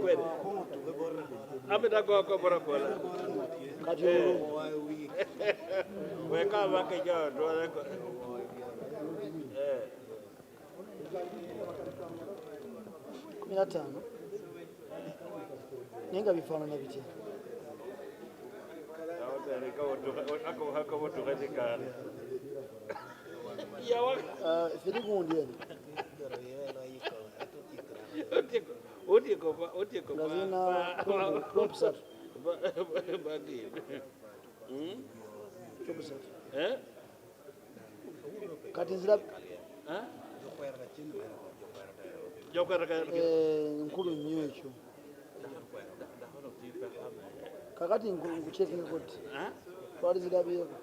kweli ameta go bora kola weka wake jo ndo ko minatano nenga bifaanana bitya firi gundi eno ngazina kropsatu kati nzira nkulu nnyo ekyo kakati nkucekinga kuti twali zirabyeko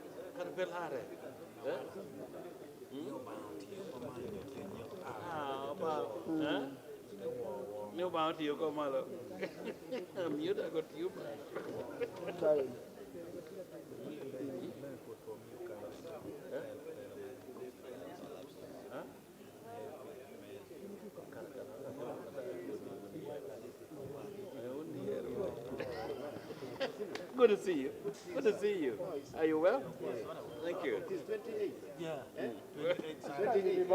New bounty, you come out. Mute, I got you. Good to see you. Good to see you. Are you well? Thank you. It is 28. Yeah. 28.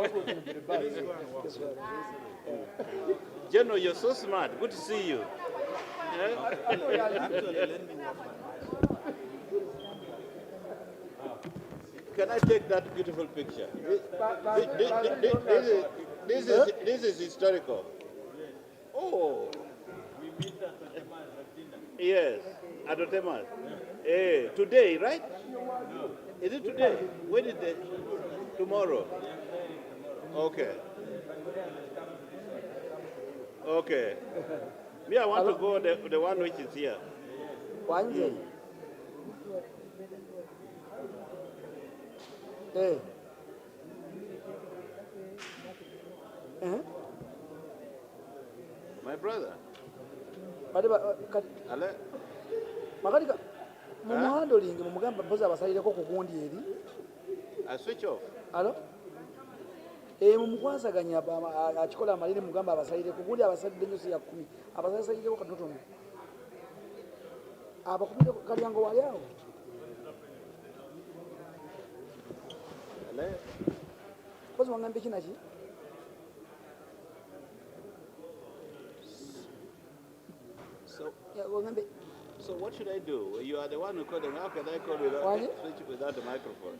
General, you're so smart. Good to see you. Can I take that beautiful picture? This is historical. Oh. Yes, at Otemas. Today, right? Is it today? When is it? Tomorrow. Okay. Okay. Me, I want to go the one which is here. Wanje. Eh. My brother. Ale. Makati mumuhandolinge mumugamba mpozi abasalireko ku gundi eri. I switch off. Alo? Mumukwasaganya akikola amalire mugamba abasalire ku gundi abasalidde nnyo si ya 10 abasalireko katotono. Abakumire kalyango wali awo. Ale. Mpozi wangambe kinaki? So what should I do? You are the one who called them. How can I call without switch without the microphone?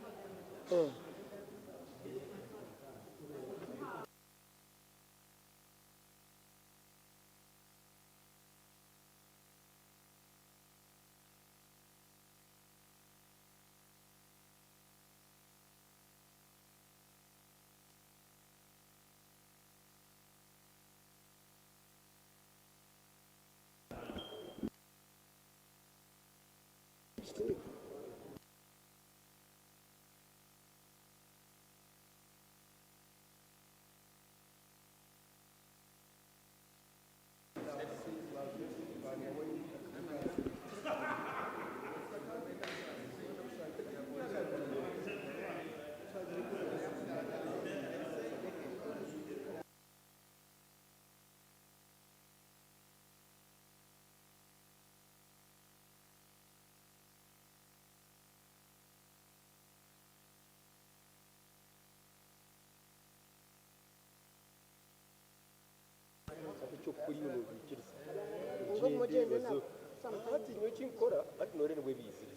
Hati nyochi nkora hati norene webizi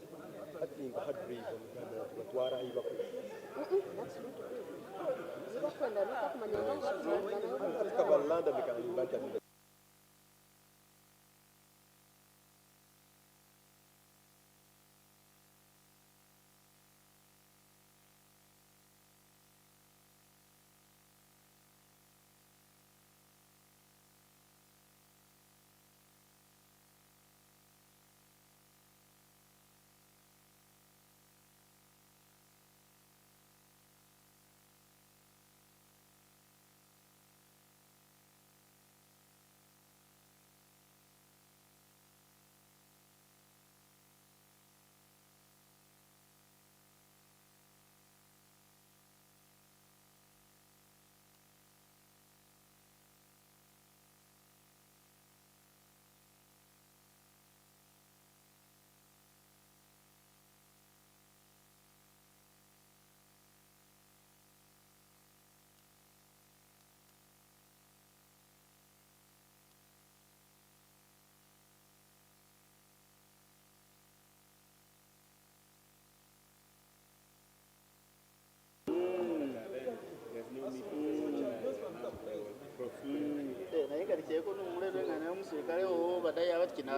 hati nga hadrive batwara iba kabalanda bikalimbata abasirikale bo baddayo bakina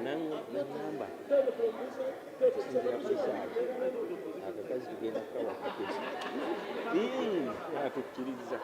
nangamba sinzira kusaawe akakazi tugenda kukawakake atukkiriza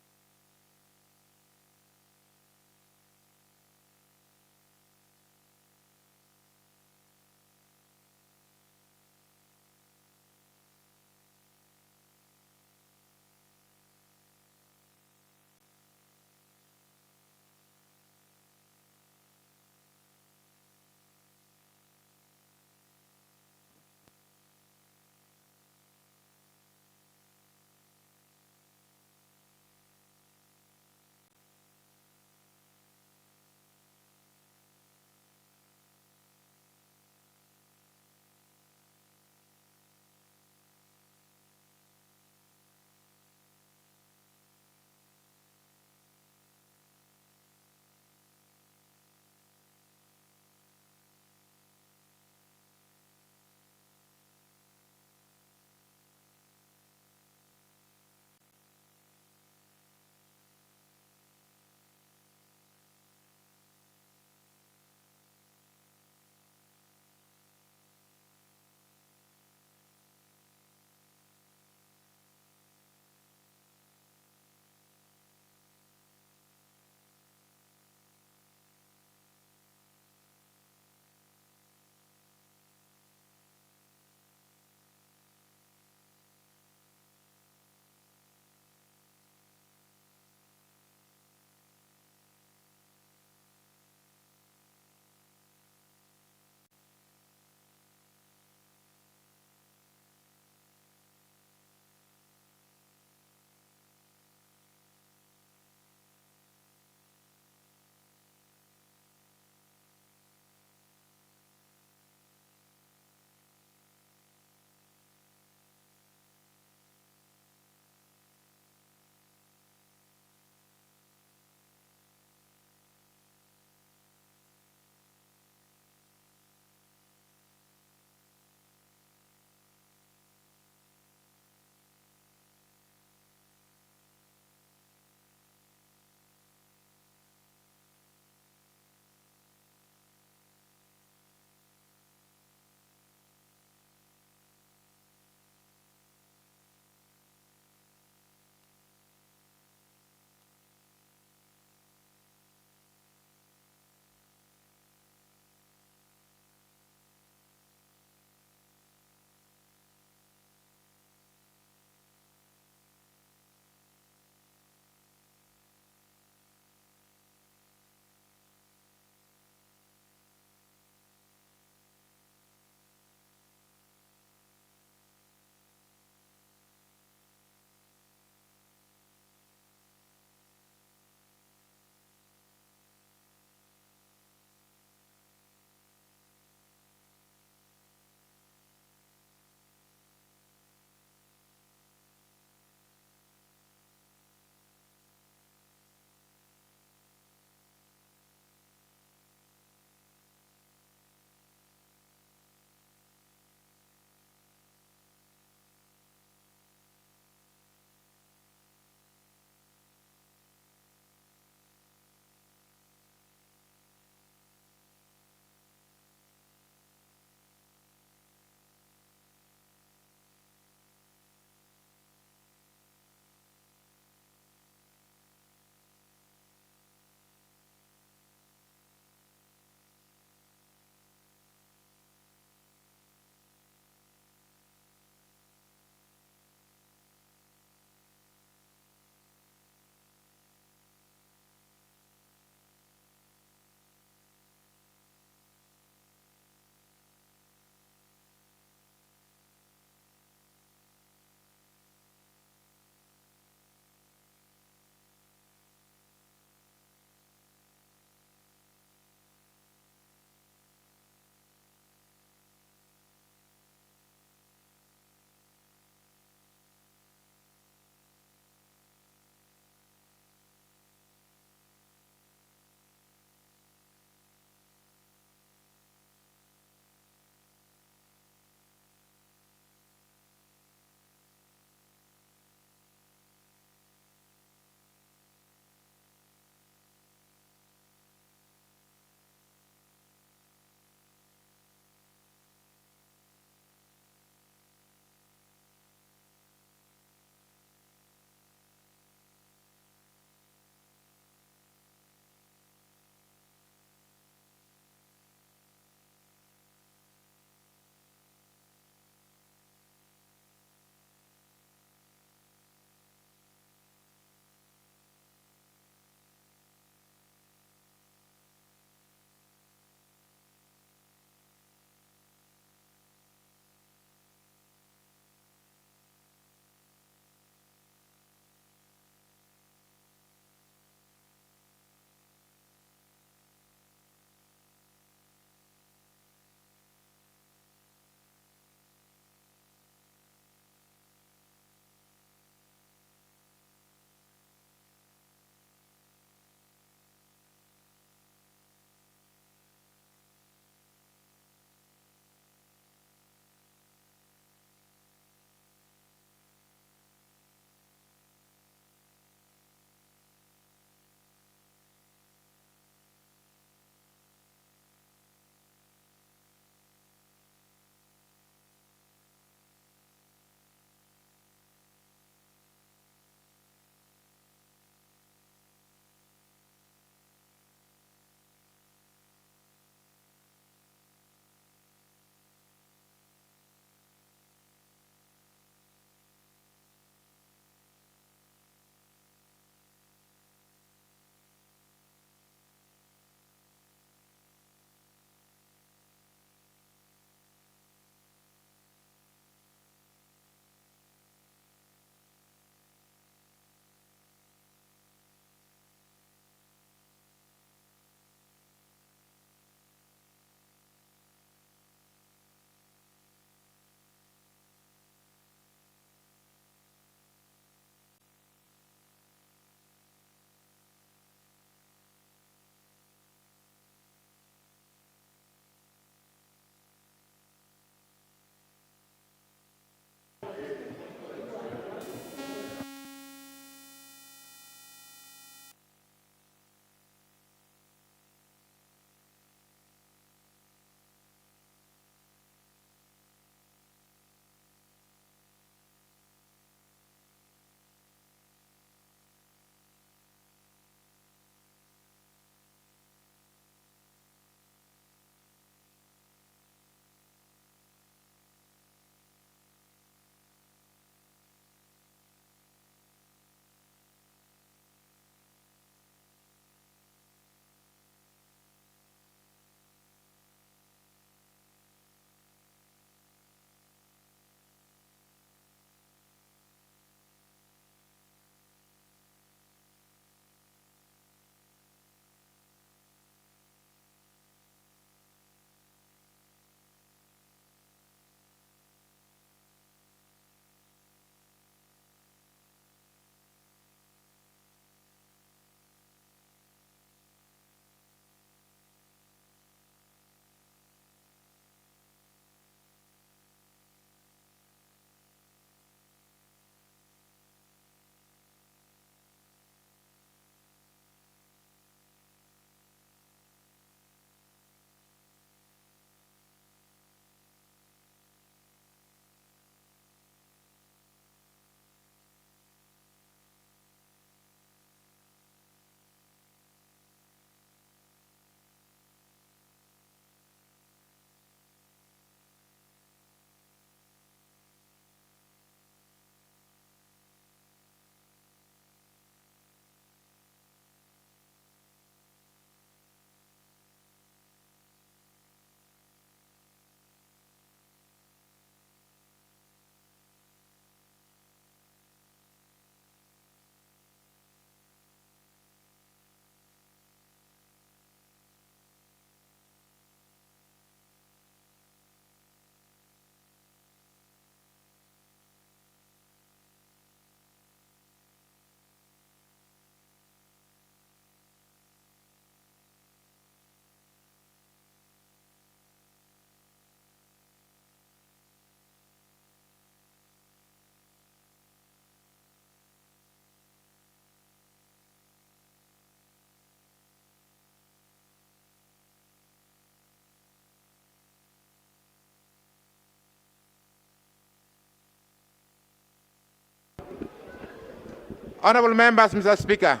Honourable members, Mr. Speaker.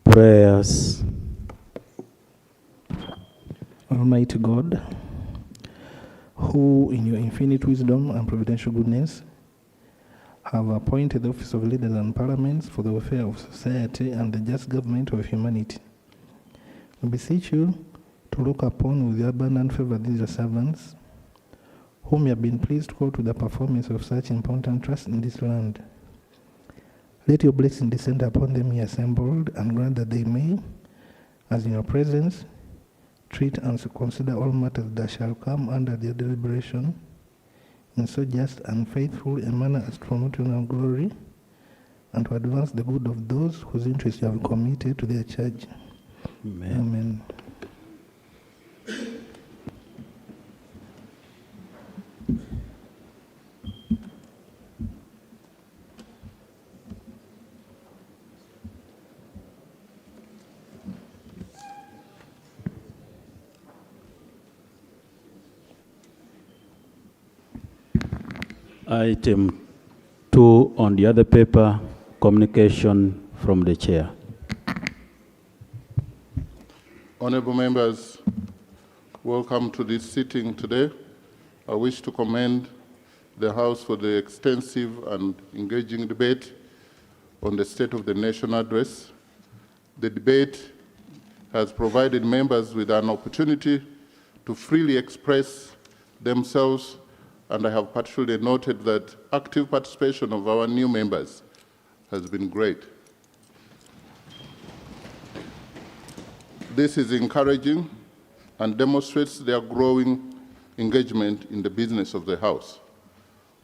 Prayers. Almighty God, who in your infinite wisdom and providential goodness have appointed the office of leaders and parliaments for the welfare of society and the just government of humanity, we beseech you to look upon with your abundant favor these your servants, whom you have been pleased to call to the performance of such important trust in this land. Let your blessing descend upon them here assembled, and grant that they may, as in your presence, treat and consider all matters that shall come under their deliberation in so just and faithful a manner as to promote your glory and to advance the good of those whose interests you have committed to their church. Amen. Amen. Item 2 on the other paper, communication from the chair. Honorable members, welcome to this sitting today. I wish to commend the House for the extensive and engaging debate on the State of the Nation address. The debate has provided members with an opportunity to freely express themselves, and I have particularly noted that active participation of our new members has been great. This is encouraging and demonstrates their growing engagement in the business of the House.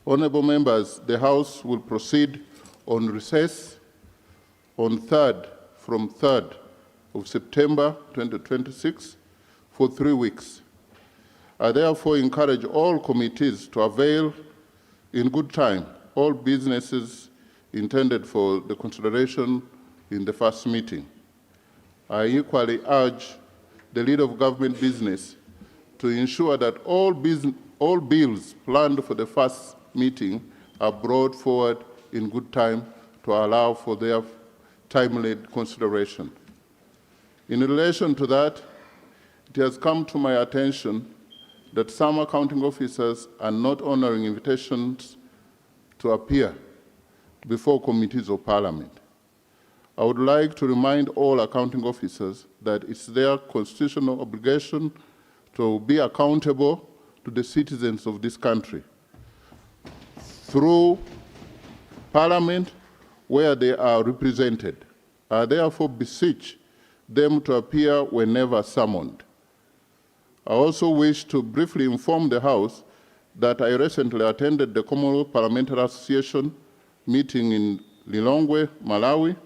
Honorable members, the House will proceed on recess on from 3rd of September 2026 for 3 weeks. I therefore encourage all committees to avail in good time all businesses intended for the consideration in the first meeting. I equally urge the leader of government business to ensure that all bills planned for the first meeting are brought forward in good time to allow for their timely consideration. In relation to that, it has come to my attention that some accounting officers are not honoring invitations to appear before committees of parliament. I would like to remind all accounting officers that it's their constitutional obligation to be accountable to the citizens of this country through parliament where they are represented. I therefore beseech them to appear whenever summoned. I also wish to briefly inform the House that I recently attended the Commonwealth Parliamentary Association meeting in Lilongwe, Malawi,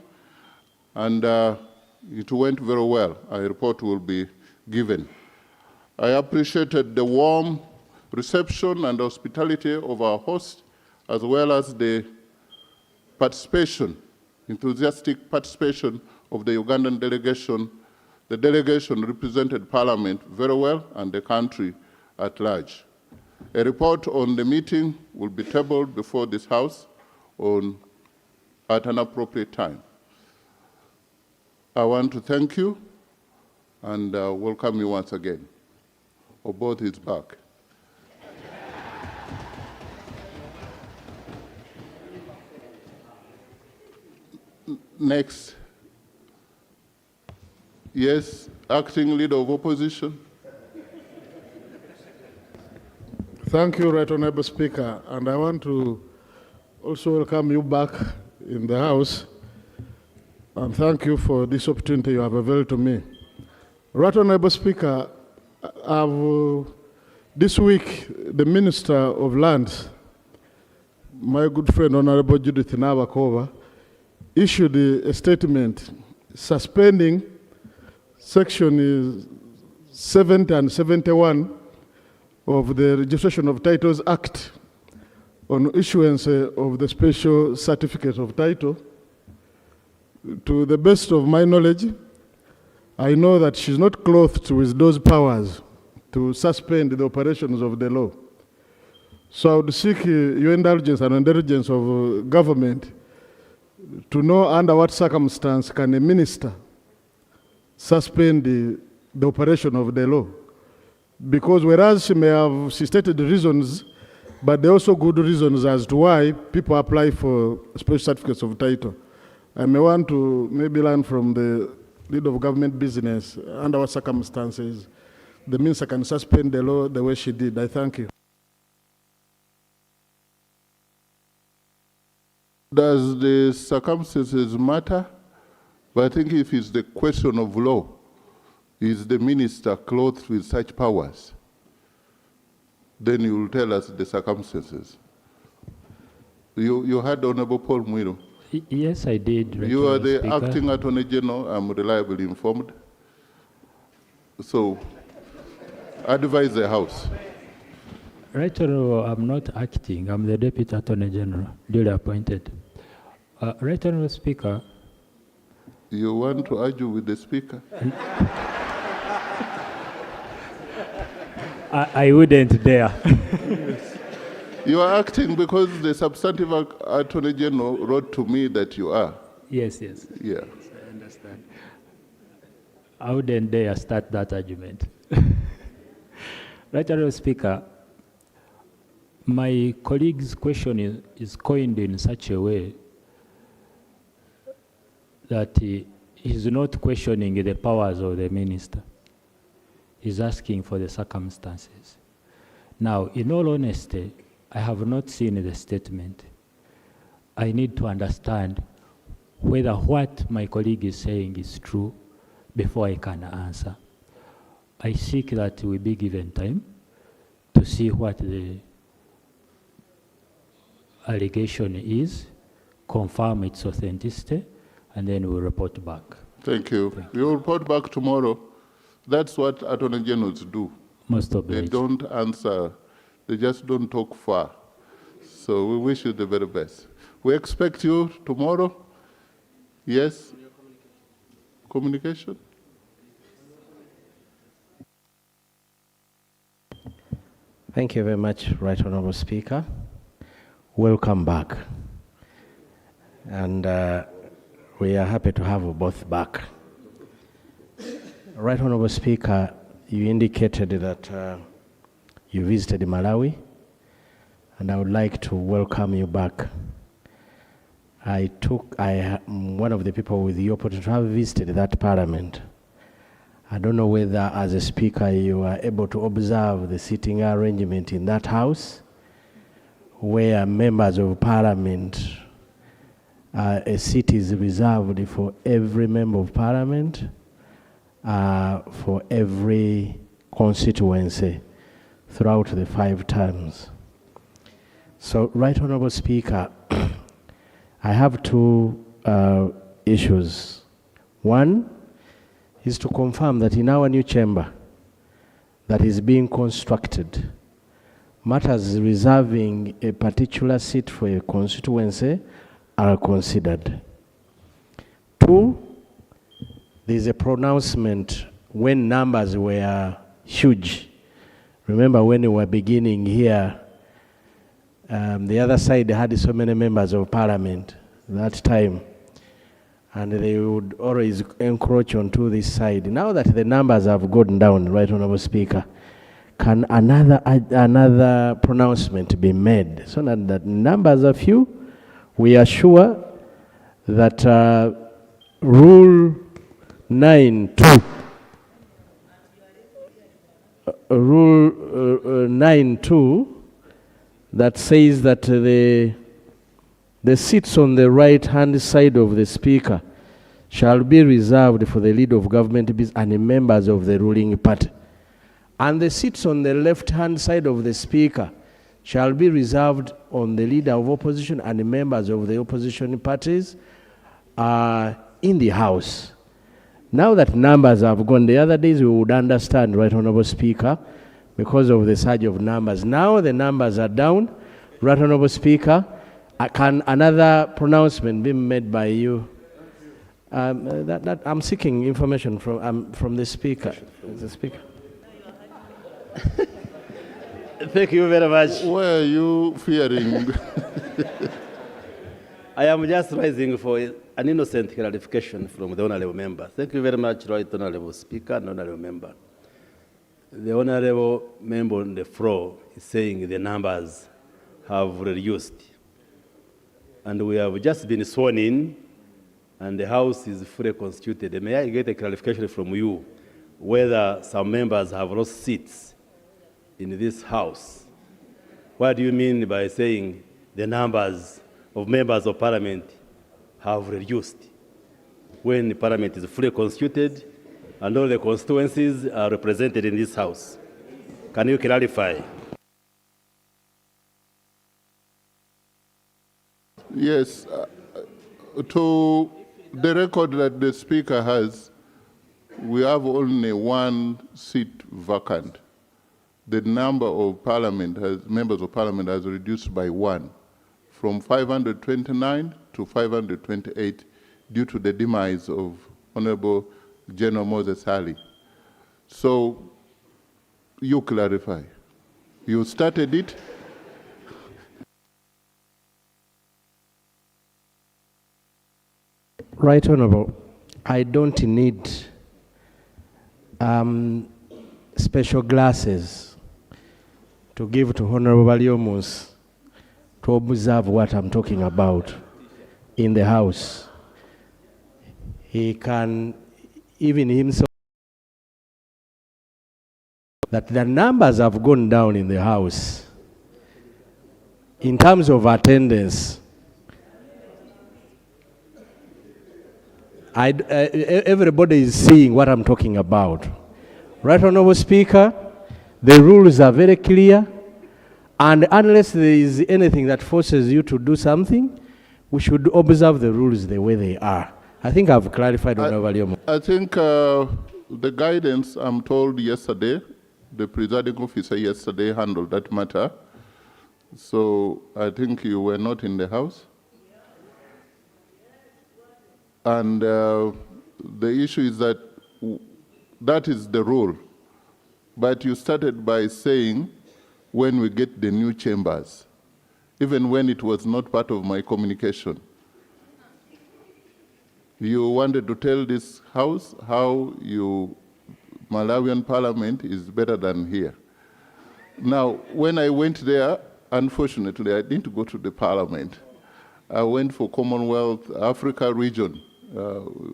and it went very well. A report will be given. I appreciated the warm reception and hospitality of our host, as well as the participation, enthusiastic participation of the Ugandan delegation. The delegation represented Parliament very well and the country at large. A report on the meeting will be tabled before this House at an appropriate time. I want to thank you and welcome you once again. Oboth is back. Next. Yes, acting leader of opposition. Thank you, Right Honourable Speaker, and I want to also welcome you back in the House, and thank you for this opportunity you have availed to me. Right Honourable Speaker, this week the Minister of Lands my good friend Honorable Judith Nabakova issued a statement suspending section 70 and 71 of the Registration of Titles Act on issuance of the special certificate of title. To the best of my knowledge, I know that she's not clothed with those powers to suspend the operations of the law. So I would seek your indulgence and indulgence of government to know under what circumstance can a minister suspend the operation of the law. Because whereas she stated the reasons, but there are also good reasons as to why people apply for special certificates of title. I may want to maybe learn from the lead of government business under what circumstances the minister can suspend the law the way she did. I thank you. Does the circumstances matter? But I think if it's the question of law, is the minister clothed with such powers? Then you will tell us the circumstances. You heard Honorable Paul Mwiru. Yes, I did. You are the Speaker. acting Attorney General. I'm reliably informed. So, advise the House. Right, Honourable, I'm not acting. I'm the Deputy Attorney General, duly appointed. Right, Honourable Speaker. You want to argue with the Speaker? I wouldn't dare. You are acting because the substantive Attorney General wrote to me that you are. Yes, yes. Yeah. Yes, I understand. I wouldn't dare start that argument. Right, Honourable Speaker, my colleague's question is coined in such a way that he's not questioning the powers of the minister. He's asking for the circumstances. Now, in all honesty, I have not seen the statement. I need to understand whether what my colleague is saying is true before I can answer. I seek that we be given time to see what the allegation is, confirm its authenticity, and then we'll report back. Thank you. You'll report back tomorrow. That's what Attorney Generals do. Most of They don't answer. They just don't talk far. So we wish you the very best. We expect you tomorrow. Yes? Communication? Thank you very much, Right Honourable Speaker. Welcome back. And we are happy to have you both back. Right Honourable Speaker, you indicated that you visited Malawi, and I would like to welcome you back. I am one of the people with the opportunity to have visited that parliament. I don't know whether as a speaker you are able to observe the sitting arrangement in that house, where members of parliament, a seat is reserved for every member of parliament, for every constituency throughout the 5 terms. So, Right Honourable Speaker, I have 2 issues. One is to confirm that in our new chamber that is being constructed, matters reserving a particular seat for a constituency are considered. 2, there is a pronouncement when numbers were huge. Remember when we were beginning here, the other side had so many members of parliament that time, and they would always encroach onto this side. Now that the numbers have gone down, Right Honourable Speaker, can another pronouncement be made so that the numbers are few? We are sure that Rule 9.2, Rule 9.2, that says that the seats on the right-hand side of the Speaker shall be reserved for the leader of government business and the members of the ruling party. And the seats on the left-hand side of the Speaker shall be reserved on the leader of opposition and the members of the opposition parties in the House. Now that numbers have gone, the other days we would understand, Right Honorable Speaker, because of the surge of numbers. Now the numbers are down. Right Honorable Speaker, can another pronouncement be made by you? I'm seeking information from the Speaker. The Speaker. Thank you very much. Where are you fearing? I am just raising for an innocent clarification from the Honourable Member. Thank you very much, Right Honourable Speaker and Honourable Member. The Honourable Member on the floor is saying the numbers have reduced. And we have just been sworn in, and the House is fully constituted. May I get a clarification from you whether some members have lost seats in this House? What do you mean by saying the numbers of members of Parliament have reduced when the Parliament is fully constituted and all the constituencies are represented in this House? Can you clarify? Yes. To the record that the Speaker has, we have only one seat vacant. The number of members of Parliament has reduced by 1, from 529 to 528, due to the demise of Honorable General Moses Ali. So, you clarify. You started it. Right Honorable, I don't need special glasses to give to Honorable Baliomus to observe what I'm talking about in the House. He can, even himself, that the numbers have gone down in the House. In terms of attendance, everybody is seeing what I'm talking about. Right Honorable Speaker, the rules are very clear, and unless there is anything that forces you to do something, we should observe the rules the way they are. I think I've clarified. I think the guidance, I'm told yesterday, the presiding officer yesterday handled that matter. So I think you were not in the House. And the issue is that that is the rule. But you started by saying, when we get the new chambers, even when it was not part of my communication. You wanted to tell this House how Malawian Parliament is better than here. Now, when I went there, unfortunately, I didn't go to the Parliament. I went for Commonwealth Africa region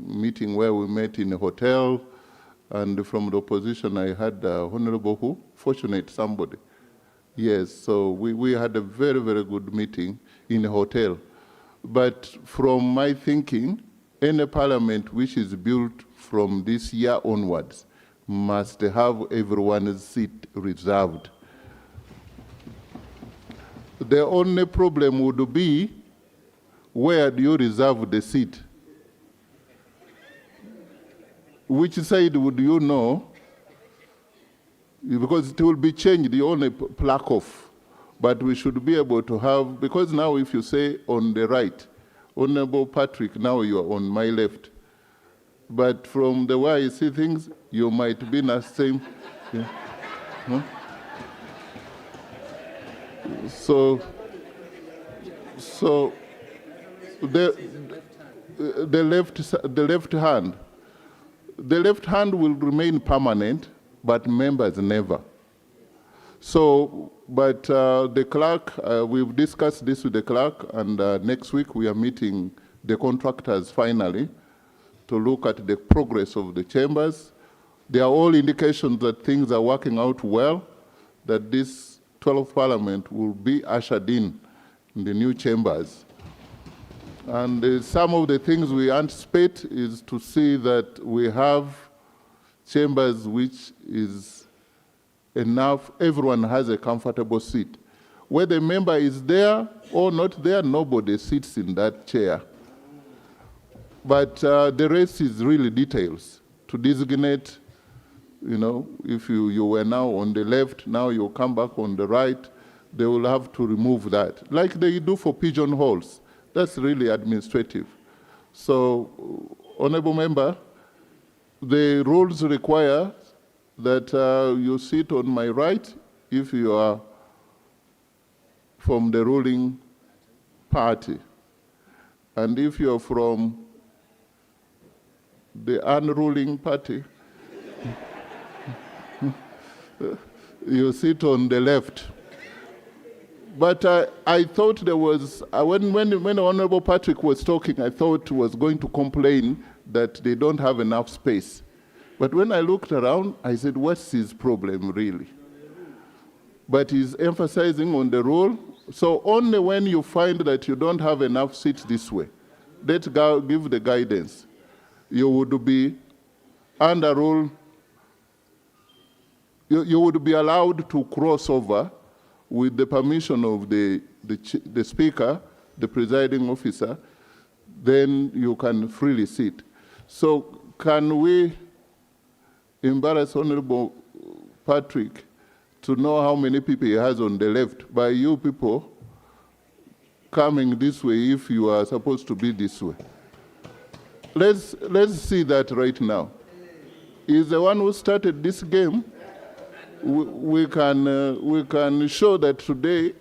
meeting where we met in a hotel, and from the opposition I had Honorable who? Fortunate somebody. Yes, so we had a very, very good meeting in a hotel. But from my thinking, any parliament which is built from this year onwards must have everyone's seat reserved. The only problem would be, where do you reserve the seat? Which side would you know? Because it will be changed, you only pluck off. But we should be able to have, because now if you say on the right, Honorable Patrick, now you are on my left. But from the way I see things, you might be in the same. Yeah. Huh? So the left hand will remain permanent, but members never. So, but the clerk, we've discussed this with the clerk, and next week we are meeting the contractors finally to look at the progress of the chambers. There are all indications that things are working out well, that this 12th Parliament will be ushered in the new chambers. And some of the things we anticipate is to see that we have chambers which is enough, everyone has a comfortable seat. whether a member is there or not there, nobody sits in that chair. But the rest is really details to designate, you know, if you were now on the left, now you come back on the right, they will have to remove that. Like they do for pigeonholes. That's really administrative. So, Honorable Member, the rules require that you sit on my right if you are from the ruling party. And if you're from the unruling party, you sit on the left. But I thought there was, when Honorable Patrick was talking, I thought he was going to complain that they don't have enough space. But when I looked around, I said, what's his problem really? But he's emphasizing on the rule. So only when you find that you don't have enough seats this way, let's give the guidance. You would be under rule, you would be allowed to cross over with the permission of the speaker, the presiding officer, then you can freely sit. So can we embarrass Honorable Patrick to know how many people he has on the left by you people coming this way if you are supposed to be this way? Let's see that right now. He's the one who started this game. We can show that today.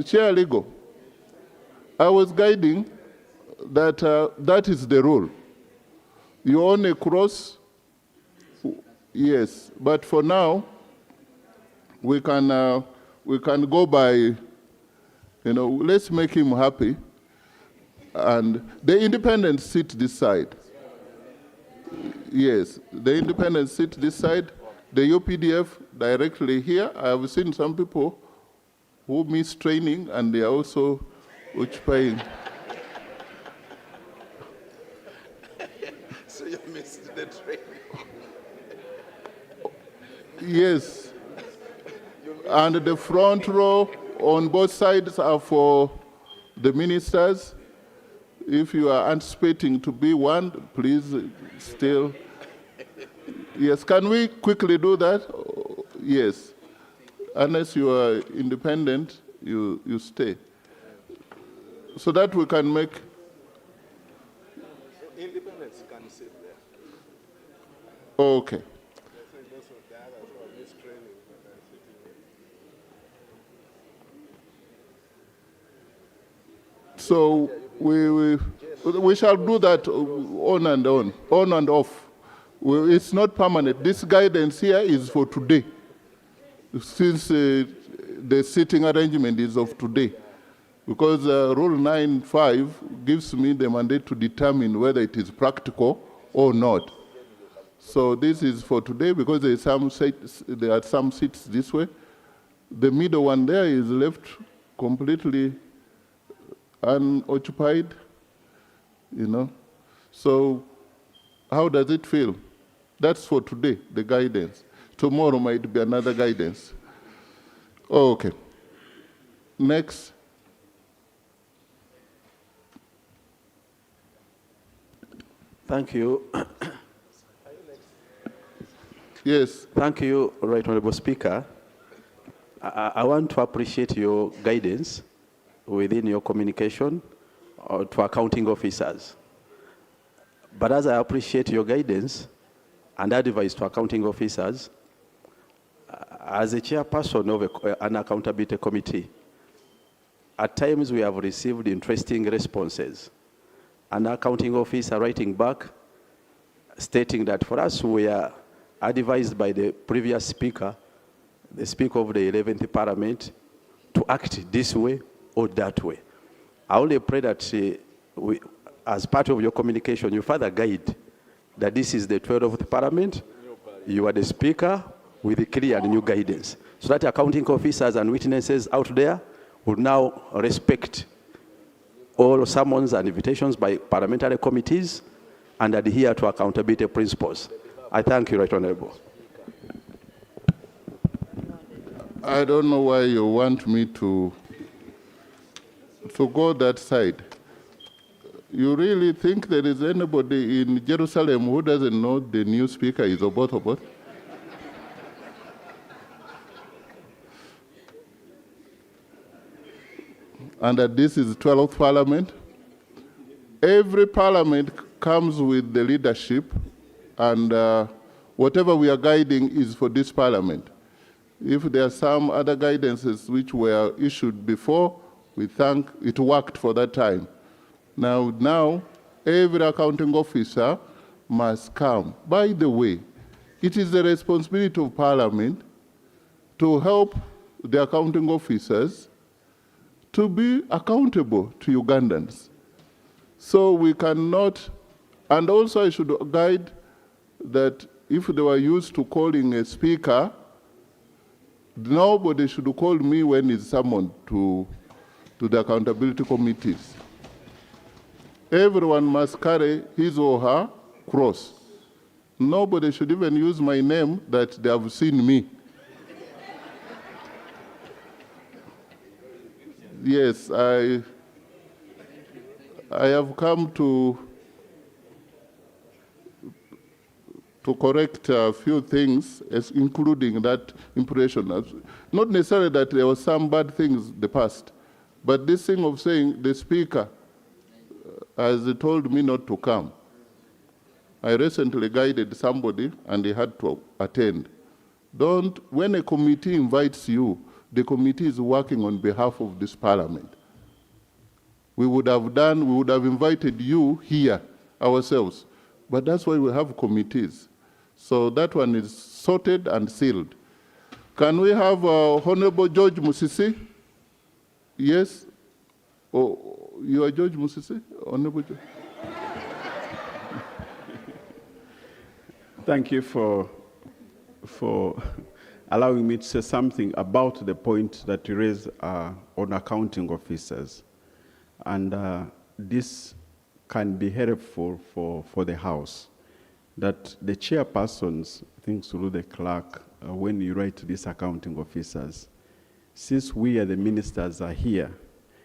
Chair Legal, I was guiding that that is the rule. You only cross, yes, but for now, we can go by, you know, let's make him happy. And the independents sit this side. Yes, the independents sit this side. The UPDF directly here. I have seen some people who miss training and they are also occupying. So you missed the training. Yes. And the front row on both sides are for the ministers. If you are anticipating to be one, please still. Yes, can we quickly do that? Yes. Unless you are independent, you stay. So that we can make. Independents can sit there. Okay. So we shall do that on and off. It's not permanent. This guidance here is for today, since the sitting arrangement is of today. Because Rule 9.5 gives me the mandate to determine whether it is practical or not. So this is for today because there are some seats this way. The middle one there is left completely unoccupied, you know. So how does it feel? That's for today, the guidance. Tomorrow might be another guidance. Okay. Next. Thank you. Yes. Thank you, Right Honorable Speaker. I want to appreciate your guidance within your communication to accounting officers. But as I appreciate your guidance and advice to accounting officers, as a chairperson of an accountability committee, at times we have received interesting responses. An accounting officer writing back, stating that for us we are advised by the previous speaker, the Speaker of the 11th Parliament, to act this way or that way. I only pray that as part of your communication, you further guide that this is the 12th Parliament, you are the Speaker with clear and new guidance, so that accounting officers and witnesses out there will now respect all summons and invitations by parliamentary committees and adhere to accountability principles. I thank you, Right Honorable. I don't know why you want me to go that side. You really think there is anybody in Jerusalem who doesn't know the new speaker is Obot? And that this is 12th Parliament. Every Parliament comes with the leadership, and whatever we are guiding is for this Parliament. If there are some other guidances which were issued before, we thank it worked for that time. Now, every accounting officer must come. By the way, it is the responsibility of Parliament to help the accounting officers to be accountable to Ugandans. So we cannot, and also I should guide that if they were used to calling a speaker, nobody should call me when it's summoned to the accountability committees. Everyone must carry his or her cross. Nobody should even use my name that they have seen me. Yes, I have come to correct a few things, including that impression. Not necessarily that there were some bad things in the past, but this thing of saying the speaker has told me not to come. I recently guided somebody and he had to attend. When a committee invites you, the committee is working on behalf of this Parliament. We would have invited you here ourselves, but that's why we have committees. So that one is sorted and sealed. Can we have Honorable George Musisi? Yes? Oh, you are George Musisi? Honorable George? Thank you for allowing me to say something about the point that you raised on accounting officers. And this can be helpful for the House, that the chairpersons, things through the clerk, when you write to these accounting officers, since we are the ministers are here,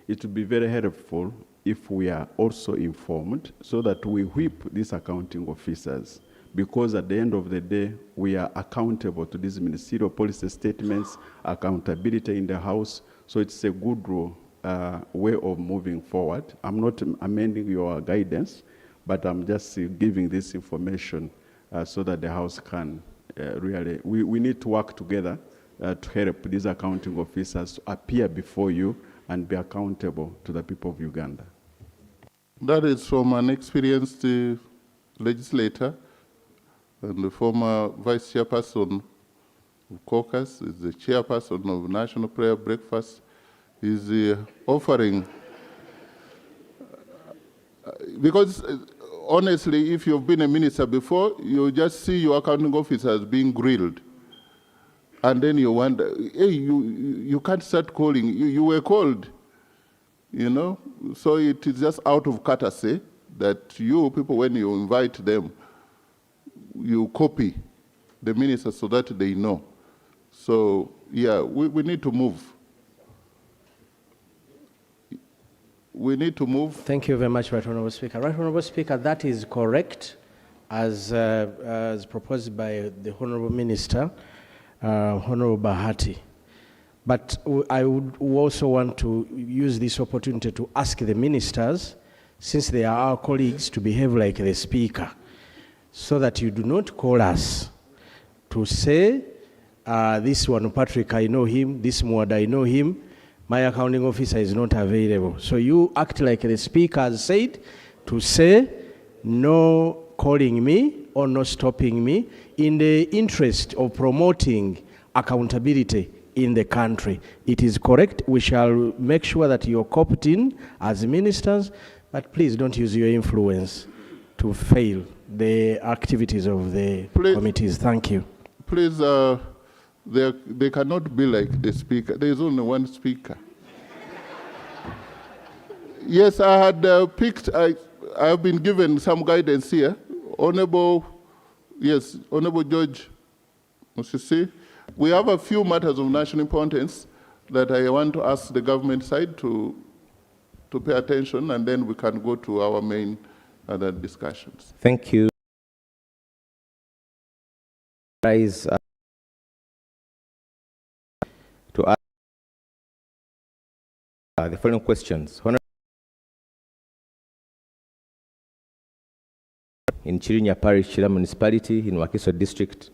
it would be very helpful if we are also informed so that we whip these accounting officers, because at the end of the day, we are accountable to these ministerial policy statements, accountability in the House, so it's a good rule. Way of moving forward. I'm not amending your guidance, but I'm just giving this information so that the House can really, we need to work together to help these accounting officers to appear before you and be accountable to the people of Uganda. That is from an experienced legislator and the former vice chairperson of caucus, is the chairperson of National Prayer Breakfast, is offering, because honestly, if you've been a minister before, you just see your accounting officers being grilled. And then you wonder, hey, you can't start calling, you were called, you know? So it is just out of courtesy that you people, when you invite them, you copy the ministers so that they know. So yeah, we need to move. We need to move. Thank you very much, Right Honourable Speaker. Right Honourable Speaker, that is correct, as proposed by the Honourable Minister, Honourable Bahati. But I would also want to use this opportunity to ask the ministers, since they are our colleagues, to behave like the Speaker, so that you do not call us to say, this one, Patrick, I know him, this Mwada, I know him, my accounting officer is not available. So you act like the Speaker has said, to say no calling me or no stopping me in the interest of promoting accountability in the country. It is correct. We shall make sure that you're coopted in as ministers, but please don't use your influence to fail the activities of the committees. Thank you. Please, they cannot be like the Speaker. There is only one Speaker. Yes, I had I have been given some guidance here. Honorable George Musisi, We have a few matters of national importance that I want to ask the government side to pay attention, and then we can go to our main other discussions. Thank you. To ask the following questions. In Chirinya Parish, Chira Municipality, in Wakiso District,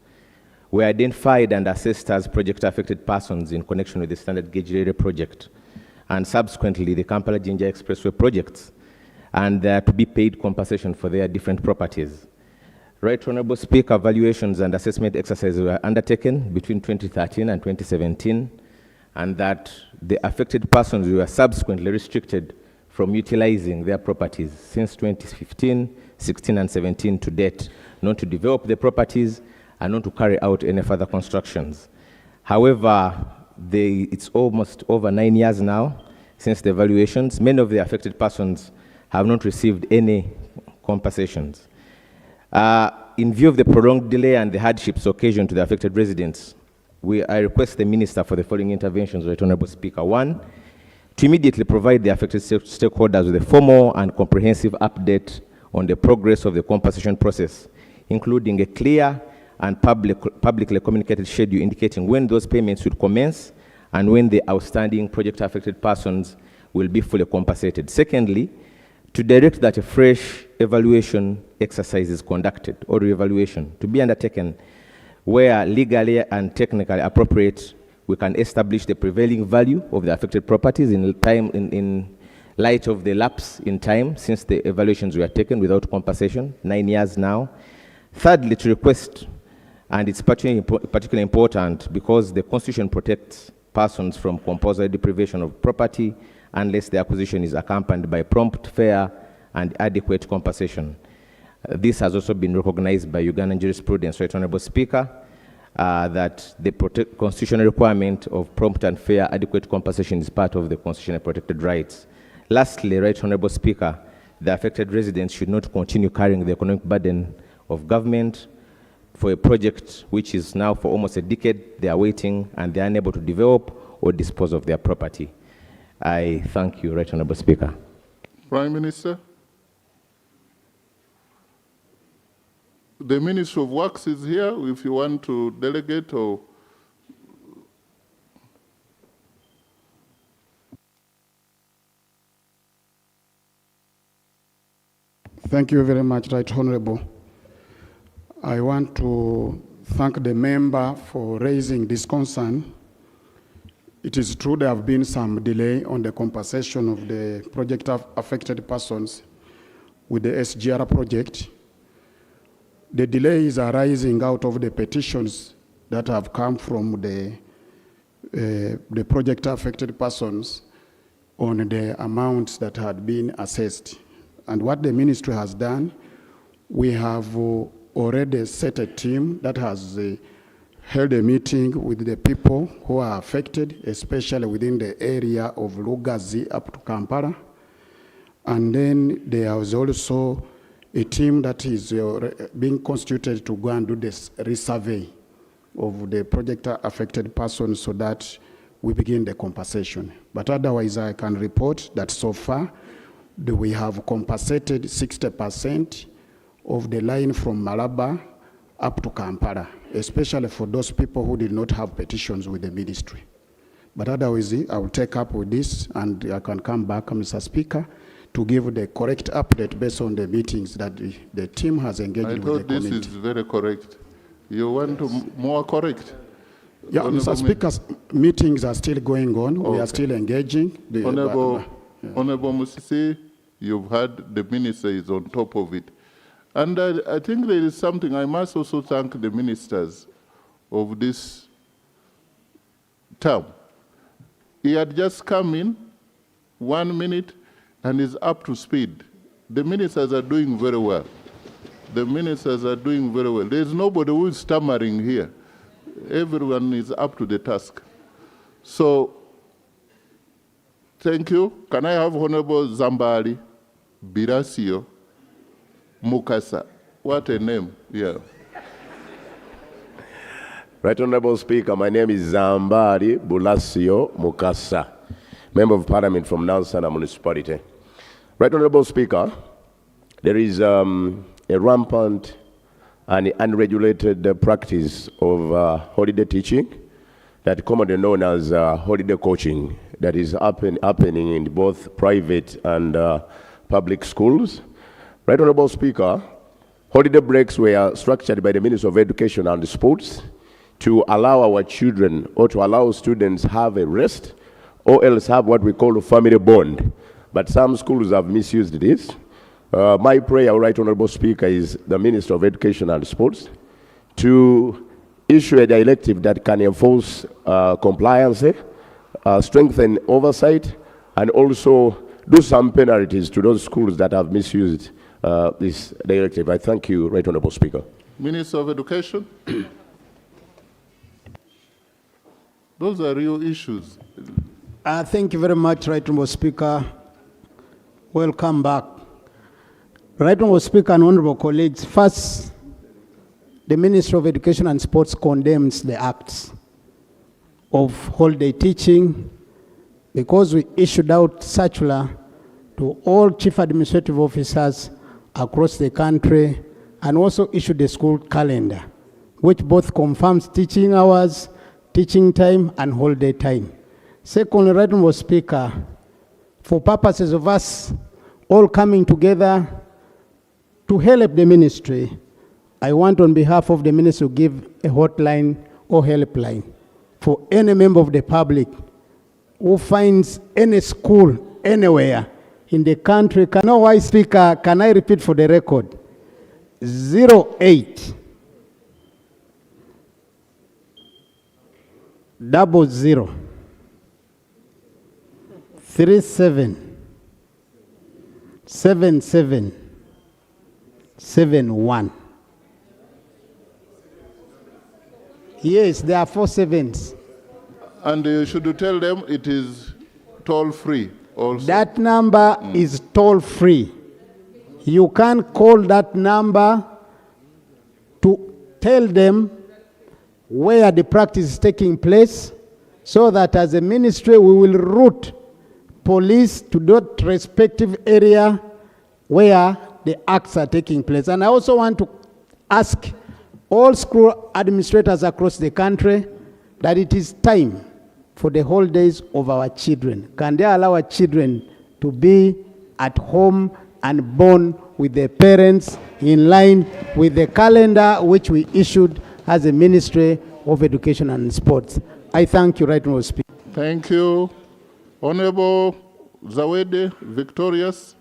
were identified and assessed as project-affected persons in connection with the standard gauge railway project, and subsequently the Kampala-Jinja Expressway projects, and they are to be paid compensation for their different properties. Right Honorable Speaker, evaluations and assessment exercises were undertaken between 2013 and 2017, and that the affected persons were subsequently restricted from utilizing their properties since 2015, 16 and 17 to date, not to develop the properties and not to carry out any further constructions. However, it's almost over 9 years now since the evaluations. Many of the affected persons have not received any compensations. In view of the prolonged delay and the hardships occasioned to the affected residents, I request the Minister for the following interventions, Right Honorable Speaker. 1, to immediately provide the affected stakeholders with a formal and comprehensive update on the progress of the compensation process, including a clear and publicly communicated schedule indicating when those payments will commence and when the outstanding project-affected persons will be fully compensated. Secondly, to direct that a fresh evaluation exercise is conducted, or re-evaluation, to be undertaken where legally and technically appropriate, we can establish the prevailing value of the affected properties in light of the lapse in time since the evaluations were taken without compensation, 9 years now. Thirdly, to request, and it's particularly important because the Constitution protects persons from compulsory deprivation of property unless the acquisition is accompanied by prompt, fair, and adequate compensation. This has also been recognized by Ugandan jurisprudence, Right Honorable Speaker, that the constitutional requirement of prompt and fair adequate compensation is part of the constitutionally protected rights. Lastly, Right Honorable Speaker, the affected residents should not continue carrying the economic burden of government for a project which is now for almost a decade they are waiting and they are unable to develop or dispose of their property. I thank you, Right Honorable Speaker. Prime Minister. The Minister of Works is here if you want to delegate or... Thank you very much, Right Honorable. I want to thank the member for raising this concern. It is true there have been some delay on the compensation of the project affected persons with the SGR project. The delay is arising out of the petitions that have come from the project affected persons on the amounts that had been assessed. And what the ministry has done, we have already set a team that has held a meeting with the people who are affected, especially within the area of Lugazi up to Kampala. And then there is also a team that is being constituted to go and do this resurvey of the project affected persons so that we begin the compensation. But otherwise, I can report that so far, we have compensated 60% of the line from Malaba up to Kampala, especially for those people who did not have petitions with the ministry. But otherwise, I will take up with this and I can come back, Mr. Speaker, to give the correct update based on the meetings that the team has engaged with the committee. I thought this is very correct. You want to more correct? Yeah, Mr. Speaker, meetings are still going on. Okay. We are still engaging. Honorable Musisi, you've heard the minister is on top of it. And I think there is something, I must also thank the ministers of this term. He had just come in 1 minute and is up to speed. The ministers are doing very well. The ministers are doing very well. There's nobody who is stammering here. Everyone is up to the task. So, thank you. Can I have Honorable Zambali Birasio Mukasa? What a name, yeah. Right Honorable Speaker, my name is Zambari Bulasio Mukasa, Member of Parliament from Nansana Municipality. Right Honorable Speaker, there is a rampant and unregulated practice of holiday teaching, that commonly known as holiday coaching, that is happening in both private and public schools. Right Honorable Speaker, holiday breaks were structured by the Ministry of Education and Sports to allow our children or to allow students have a rest or else have what we call a family bond. But some schools have misused this. My prayer, Right Honorable Speaker, is the Minister of Education and Sports to issue a directive that can enforce compliance, strengthen oversight, and also do some penalties to those schools that have misused this directive. I thank you, Right Honorable Speaker. Minister of Education. Those are real issues. Thank you very much, Right Honorable Speaker. Welcome back. Right Honorable Speaker and honorable colleagues, first, the Ministry of Education and Sports condemns the acts of holiday teaching because we issued out circular to all chief administrative officers across the country and also issued a school calendar, which both confirms teaching hours, teaching time, and holiday time. Secondly, Right Honorable Speaker, for purposes of us all coming together to help the ministry, I want on behalf of the ministry to give a hotline or helpline for any member of the public who finds any school anywhere in the country. Speaker, can I repeat for the record? 08 00 37 77 71. Yes, there are 4 sevens. And should you tell them it is toll-free also? That number is toll-free. You can call that number to tell them where the practice is taking place, so that as a ministry we will route police to that respective area where the acts are taking place. And I also want to ask all school administrators across the country that it is time for the holidays of our children. Can they allow our children to be at home and born with their parents in line with the calendar which we issued as a Ministry of Education and Sports? I thank you, Right Honorable Speaker. Thank you. Honorable Zawede, Victorious.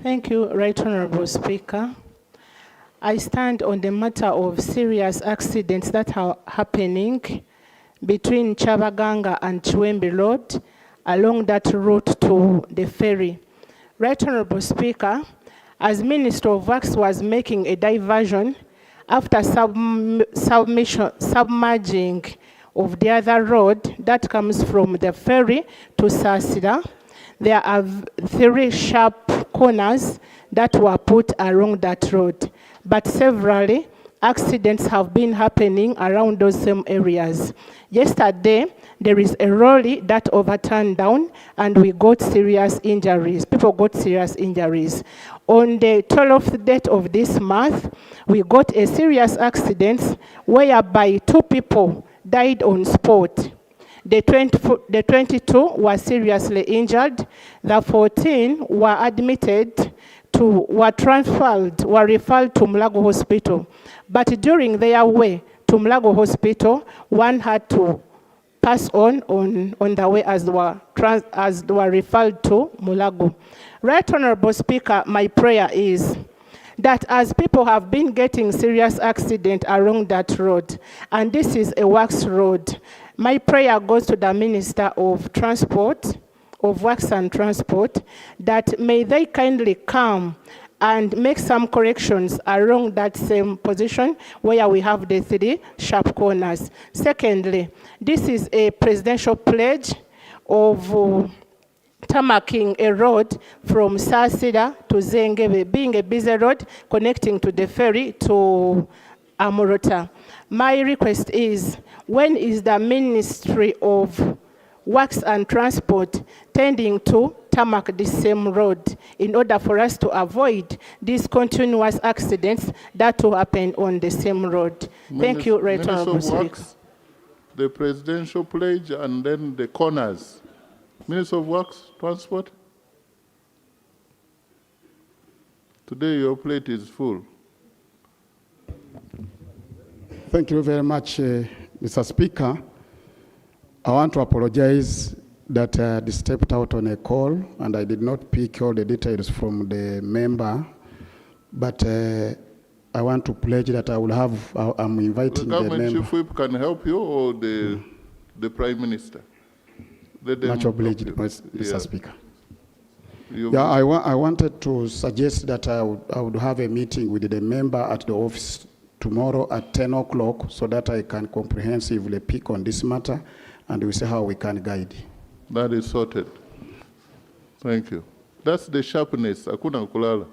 Thank you, Right Honorable Speaker. I stand on the matter of serious accidents that are happening between Chabaganga and Chiwembe Road along that route to the ferry. Right Honorable Speaker, as Minister of Works was making a diversion after submerging of the other road that comes from the ferry to Sasida, there are 3 sharp corners that were put along that road. But severally, accidents have been happening around those same areas. Yesterday, there is a lorry that overturned down and we got serious injuries. People got serious injuries. On the 12th date of this month, we got a serious accident whereby 2 people died on spot. The 22 were seriously injured. The 14 were admitted were referred to Mulago Hospital. But during their way to Mulago Hospital, one had to pass on the way as they were referred to Mulago. Right Honorable Speaker, my prayer is that as people have been getting serious accident along that road, and this is a works road, my prayer goes to the Minister of Transport, of Works and Transport, that may they kindly come and make some corrections along that same position where we have the 3 sharp corners. Secondly, this is a presidential pledge of tarmacking a road from Sasida to Zengebe, being a busy road connecting to the ferry to Amurota. My request is, when is the Ministry of Works and Transport tending to tarmac the same road in order for us to avoid these continuous accidents that will happen on the same road? Thank you, Right Honorable Minister of Speaker. Works, the presidential pledge, and then the corners. Minister of Works, Transport. Today your plate is full. Thank you very much, Mr. Speaker. I want to apologize that I stepped out on a call and I did not pick all the details from the member, but I want to pledge that I will have, I'm inviting The the government member. chief whip can help you, or the Prime Minister? Let them Much obliged, help you. Mr. Speaker. You- Yeah, I wanted to suggest that I would have a meeting with the member at the office tomorrow at 10 o'clock so that I can comprehensively pick on this matter and we see how we can guide. That is sorted. Thank you. That's the sharpness. Hakuna kulala.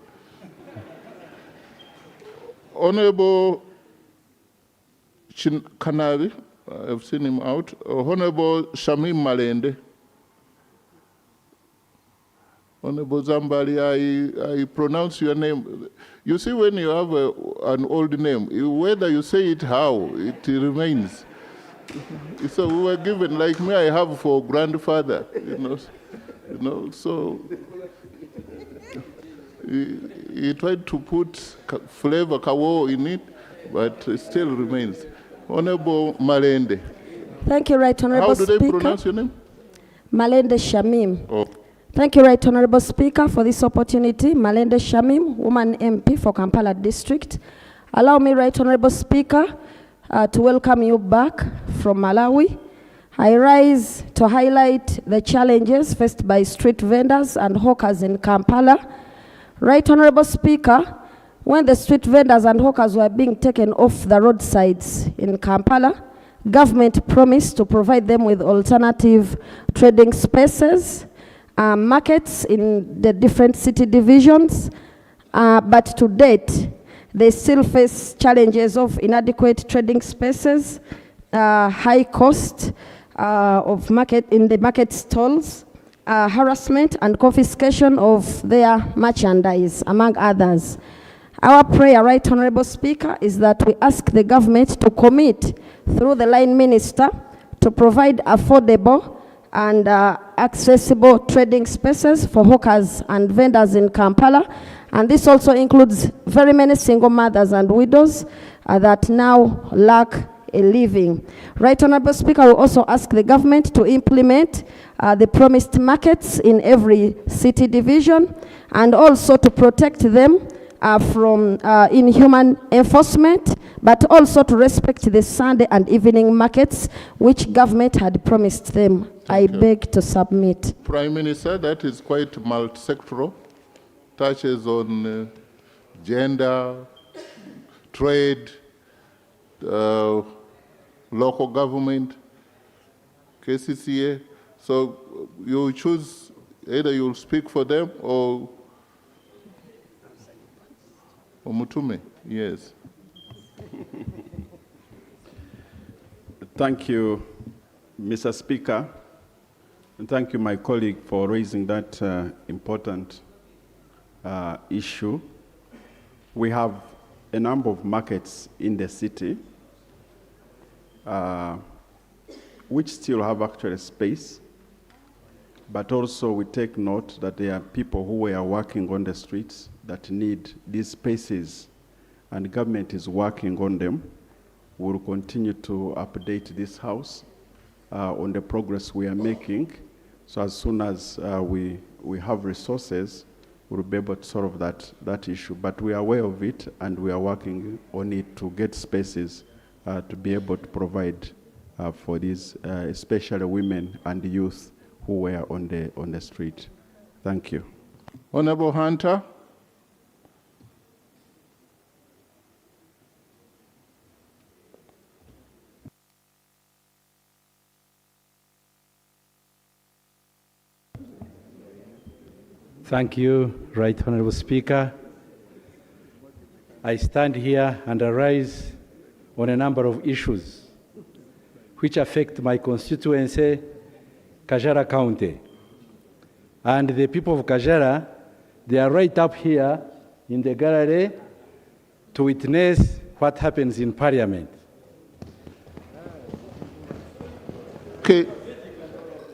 Honorable Kanavi, I've seen him out. Honorable Shamim Malende. Honorable Zambali, I pronounce your name. You see, when you have an old name, whether you say it how, it remains. So we were given, like me, I have for grandfather, you know, so he tried to put flavor, kawo in it, but it still remains. Honorable Malende. Thank you, Right Honorable How do they Speaker. pronounce your name? Malende Shamim. Oh. Thank you, Right Honorable Speaker, for this opportunity. Malende Shamim, woman MP for Kampala District. Allow me, Right Honorable Speaker, to welcome you back from Malawi. I rise to highlight the challenges faced by street vendors and hawkers in Kampala. Right Honorable Speaker, when the street vendors and hawkers were being taken off the roadsides in Kampala, government promised to provide them with alternative trading spaces, markets in the different city divisions, but to date, they still face challenges of inadequate trading spaces, high cost of market in the market stalls, harassment and confiscation of their merchandise, among others. Our prayer, Right Honorable Speaker, is that we ask the government to commit through the line minister to provide affordable and accessible trading spaces for hawkers and vendors in Kampala. And this also includes very many single mothers and widows that now lack a living. Right Honorable Speaker, we also ask the government to implement the promised markets in every city division and also to protect them from inhuman enforcement, but also to respect the Sunday and evening markets which government had promised them. I beg to submit. Prime Minister, that is quite multi-sectoral, touches on gender, trade, local government, KCCA. So you choose, either you'll speak for them or Mutume, yes. Thank you, Mr. Speaker, and thank you, my colleague, for raising that important issue. We have a number of markets in the city which still have actual space, but also we take note that there are people who are working on the streets that need these spaces, and the government is working on them. We'll continue to update this House on the progress we are making. So as soon as we have resources, we'll be able to solve that issue. But we are aware of it, and we are working on it to get spaces to be able to provide for these, especially women and youth who were on the street. Thank you. Honorable Hunter. Thank you, Right Honorable Speaker. I stand here and arise on a number of issues which affect my constituency, Kajara County. And the people of Kajara, they are right up here in the gallery to witness what happens in Parliament. Okay.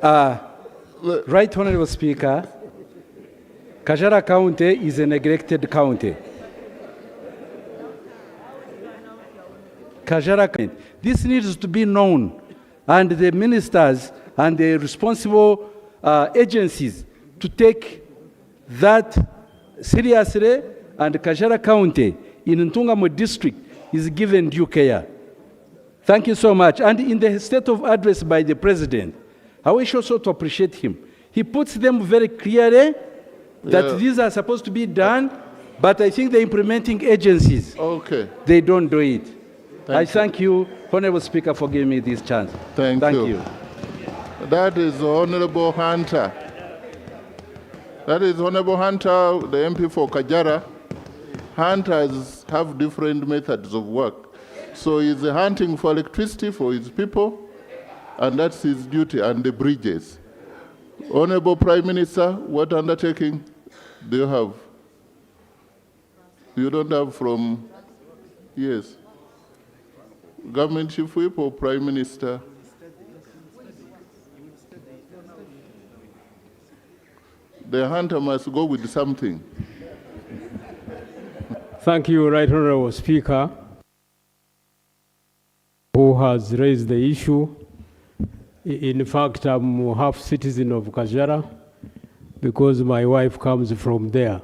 Right Honorable Speaker, Kajara County is a neglected county. Kajara County. This needs to be known, and the ministers and the responsible agencies to take that seriously, and Kajara County in Ntungamo district is given due care. Thank you so much. And in the state of address by the president, I wish also to appreciate him. He puts them very clearly that these are supposed to be done, but I think the implementing agencies, they don't do it. I thank you, Honorable Speaker, for giving me this chance. Thank you. That is Honorable Hunter. That is Honorable Hunter, the MP for Kajara. Hunters have different methods of work. So he's hunting for electricity for his people, and that's his duty, and the bridges. Honorable Prime Minister, what undertaking do you have? You don't have from, yes, Government Chief Whip or Prime Minister? The hunter must go with something. Thank you, Right Honorable Speaker, who has raised the issue. In fact, I'm half citizen of Kajara because my wife comes from there.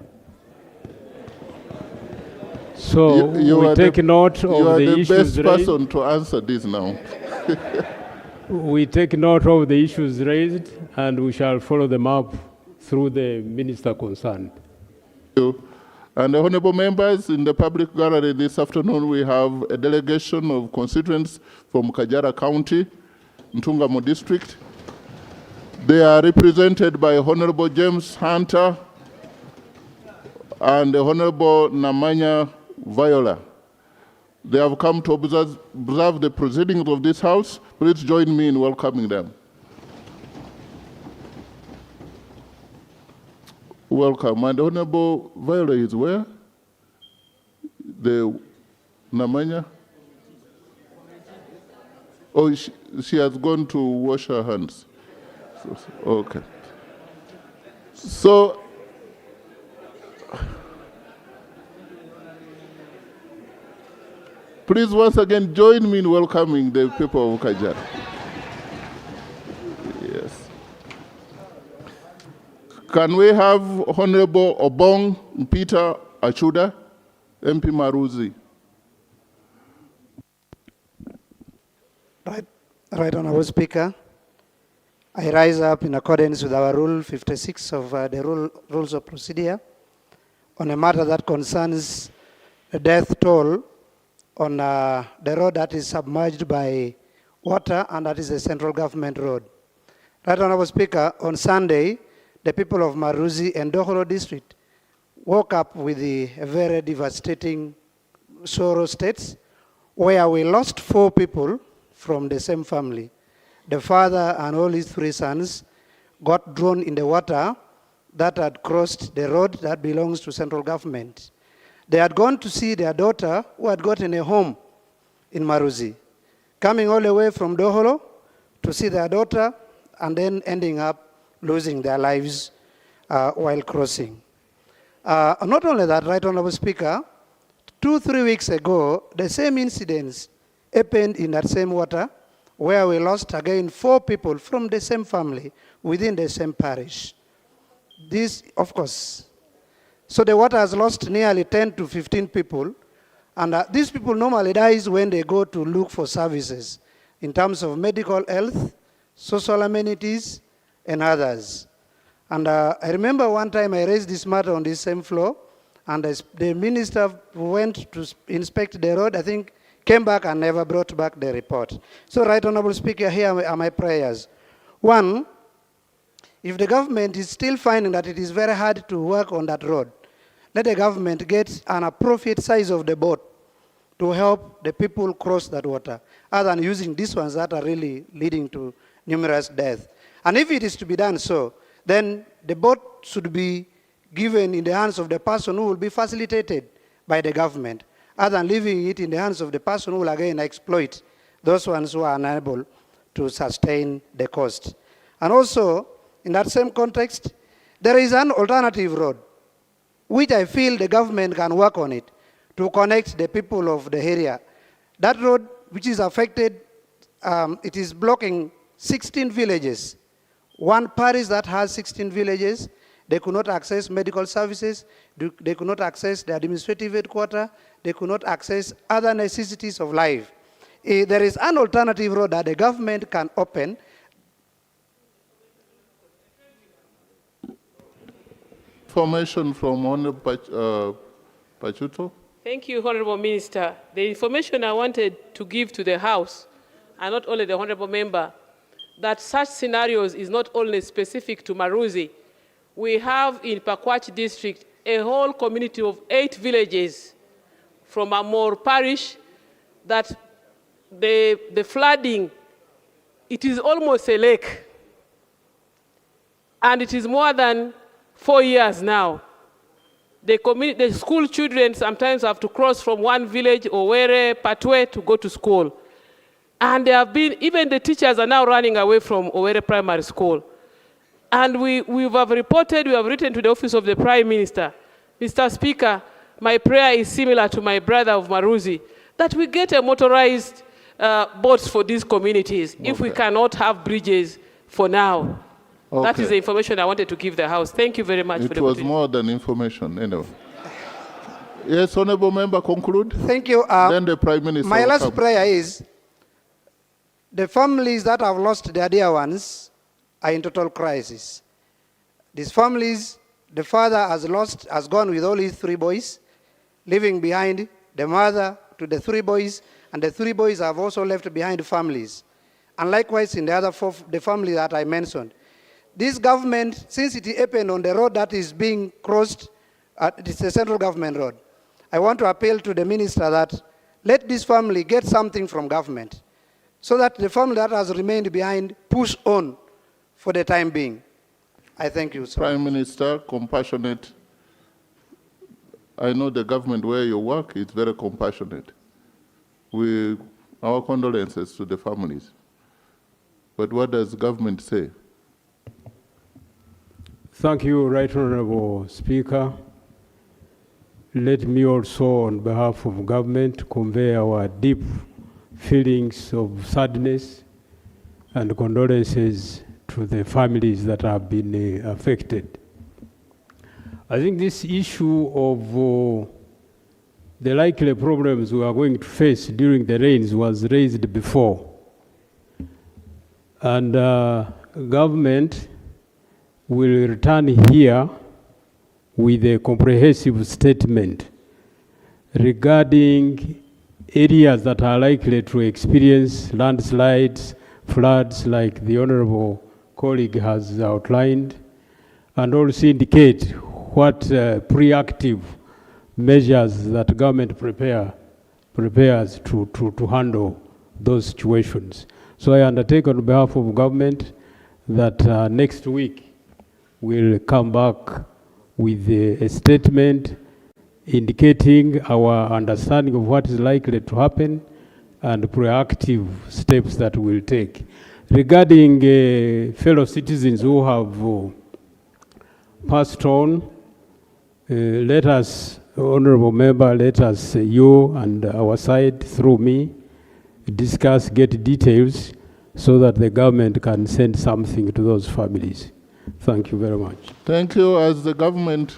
So we take note of the issues raised. You are the best person to answer this now. We take note of the issues raised, and we shall follow them up through the minister concerned. Thank you. And the honorable members, in the public gallery this afternoon, we have a delegation of constituents from Kajara County, Ntungamo district. They are represented by Honorable James Hunter and the Honorable Namanya Viola. They have come to observe the proceedings of this House. Please join me in welcoming them. Welcome. And Honorable Viola is where? The Namanya? Oh, she has gone to wash her hands. Okay. So, please once again join me in welcoming the people of Kajara. Yes. Can we have Honorable Obong Peter Achuda, MP Maruzi? Right, Honorable Speaker. I rise up in accordance with our Rule 56 of the Rules of Procedure on a matter that concerns the death toll on the road that is submerged by water, and that is a central government road. Right, Honorable Speaker, on Sunday, the people of Maruzi and Dohoro district woke up with a very devastating sorrow states where we lost 4 people from the same family. The father and all his 3 sons got drawn in the water that had crossed the road that belongs to central government. They had gone to see their daughter who had gotten a home in Maruzi, coming all the way from Doholo to see their daughter and then ending up losing their lives while crossing. Not only that, Right Honorable Speaker, 2-3 weeks ago, the same incidents happened in that same water where we lost again 4 people from the same family within the same parish. This, of course, so the water has lost nearly 10 to 15 people, and these people normally die when they go to look for services in terms of medical health, social amenities, and others. And I remember one time I raised this matter on this same floor, and the minister went to inspect the road, I think, came back and never brought back the report. So, Right Honorable Speaker, here are my prayers. One, if the government is still finding that it is very hard to work on that road, let the government get an appropriate size of the boat to help the people cross that water, other than using these ones that are really leading to numerous deaths. And if it is to be done so, then the boat should be given in the hands of the person who will be facilitated by the government, other than leaving it in the hands of the person who will again exploit those ones who are unable to sustain the cost. And also, in that same context, there is an alternative road, which I feel the government can work on it to connect the people of the area. That road, which is affected, it is blocking 16 villages. One parish that has 16 villages, they could not access medical services, they could not access the administrative headquarters, they could not access other necessities of life. There is an alternative road that the government can open. Information from Honorable Pachuto. Thank you, Honorable Minister. The information I wanted to give to the House, and not only the Honorable Member, that such scenarios is not only specific to Maruzi. We have in Pakwach district a whole community of 8 villages from Amor parish that the flooding, it is almost a lake. And it is more than 4 years now. The school children sometimes have to cross from one village, Owere, Patwe, to go to school. And there have been, even the teachers are now running away from Owere Primary School. And we have reported, we have written to the office of the Prime Minister, Mr. Speaker, my prayer is similar to my brother of Maruzi, that we get a motorized boats for these communities, if we cannot have bridges for now. Okay. That is the information I wanted to give the House. Thank you very much for the opportunity. It was more than information, anyway. Yes, Honorable Member, conclude. Thank you. Then the Prime Minister. My last prayer is, the families that have lost their dear ones are in total crisis. These families, the father has gone with all his 3 boys, leaving behind the mother to the 3 boys, and the 3 boys have also left behind families. And likewise in the other 4, the family that I mentioned. This government, since it happened on the road that is being crossed, it's a central government road, I want to appeal to the minister that let this family get something from government, so that the family that has remained behind push on for the time being. I thank you, sir. Prime Minister, compassionate. I know the government where you work is very compassionate. Our condolences to the families. But what does the government say? Thank you, Right Honorable Speaker. Let me also, on behalf of government, convey our deep feelings of sadness and condolences to the families that have been affected. I think this issue of the likely problems we are going to face during the rains was raised before. And government will return here with a comprehensive statement regarding areas that are likely to experience landslides, floods, like the Honorable colleague has outlined, and also indicate what preactive measures that government prepares to handle those situations. So I undertake on behalf of government that next week we'll come back with a statement indicating our understanding of what is likely to happen and proactive steps that we'll take. Regarding fellow citizens who have passed on, let us, Honorable Member, let us, you and our side, through me, discuss, get details so that the government can send something to those families. Thank you very much. Thank you. As the government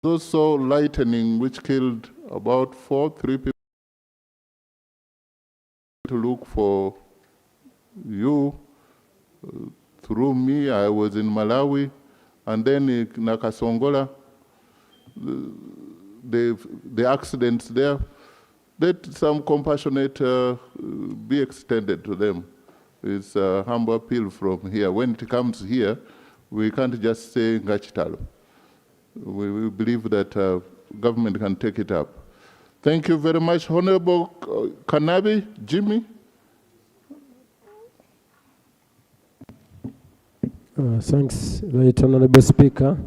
also lightning, which killed about 3 people, to look for you. Through me, I was in Malawi, and then in Nakasongola, the accidents there, let some compassionate be extended to them. It's a humble appeal from here. When it comes here, we can't just say Ngachitalo. We believe that government can take it up. Thank you very much. Honorable Kanabi, Jimmy. Thanks, Right Honorable Speaker.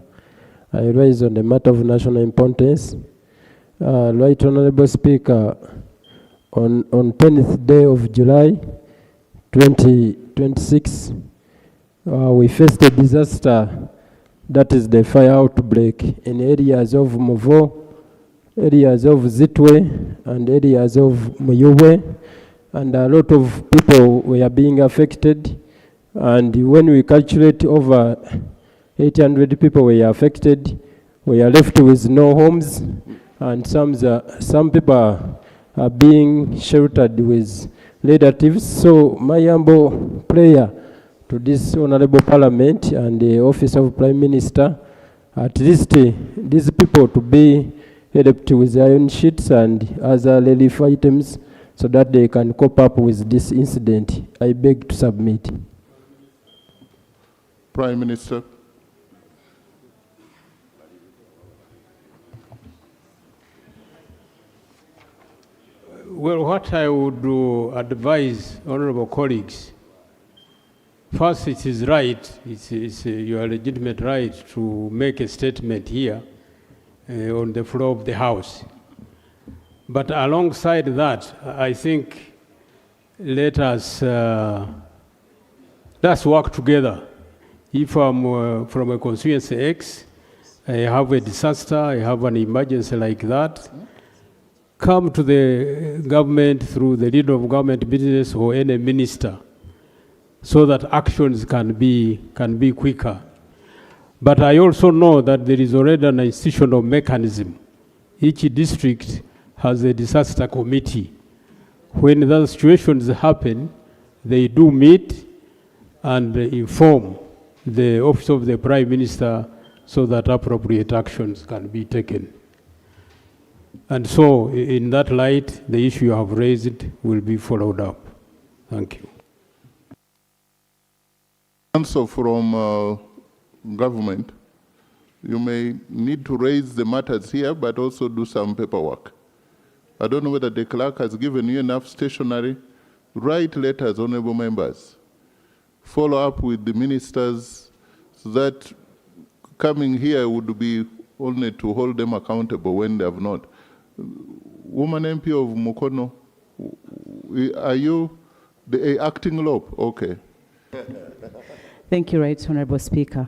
I rise on the matter of national importance. Right Honorable Speaker, on 10th day of July 2026, we faced a disaster, that is the fire outbreak in areas of Movo, areas of Zitwe, and areas of Muyuwe, and a lot of people were being affected. And when we calculate, over 800 people were affected, we are left with no homes, and some people are being sheltered with relatives. So my humble prayer to this Honorable Parliament and the Office of Prime Minister, at least these people to be helped with iron sheets and other relief items so that they can cope up with this incident. I beg to submit. Prime Minister. Well, what I would advise honorable colleagues, first, it is right, it's your legitimate right to make a statement here on the floor of the House. But alongside that, I think let's work together. If I'm from a constituency X, I have a disaster, I have an emergency like that, come to the government through the leader of government business or any minister so that actions can be quicker. But I also know that there is already an institutional mechanism. Each district has a disaster committee. When those situations happen, they do meet and inform the Office of the Prime Minister so that appropriate actions can be taken. And so, in that light, the issue you have raised will be followed up. Thank you. Answer from government, you may need to raise the matters here, but also do some paperwork. I don't know whether the clerk has given you enough stationery. Write letters, honorable members. Follow up with the ministers so that coming here would be only to hold them accountable when they have not. Woman MP of Mukono, are you the acting law? Okay. Thank you, Right Honorable Speaker.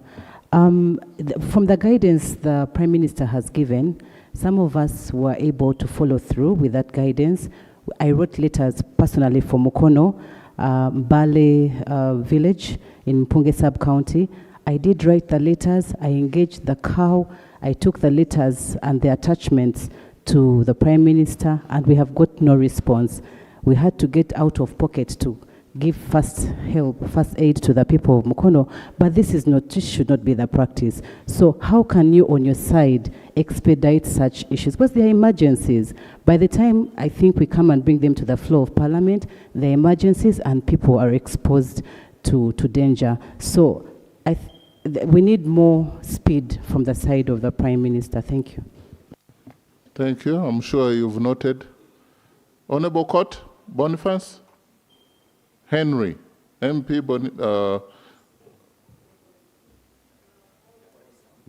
From the guidance the Prime Minister has given, some of us were able to follow through with that guidance. I wrote letters personally for Mukono, Bale village in Mpunge sub-county. I did write the letters, I engaged the cow, I took the letters and the attachments to the Prime Minister, and we have got no response. We had to get out of pocket to give first aid to the people of Mukono, but this should not be the practice. So how can you on your side expedite such issues? Because they are emergencies. By the time I think we come and bring them to the floor of Parliament, they're emergencies and people are exposed to danger. So we need more speed from the side of the Prime Minister. Thank you. Thank you. I'm sure you've noted. Honorable Court, Boniface, Henry, MP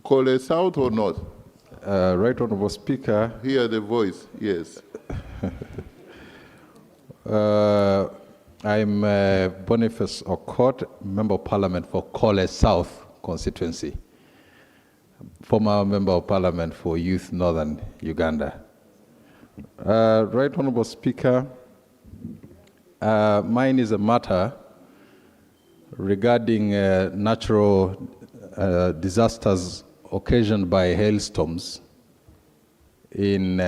Kole South or North? Right Honorable Speaker. Hear the voice, yes. I'm Boniface Okot, Member of Parliament for Kole South constituency. Former Member of Parliament for Youth Northern Uganda. Right Honorable Speaker, mine is a matter regarding natural disasters occasioned by hailstorms in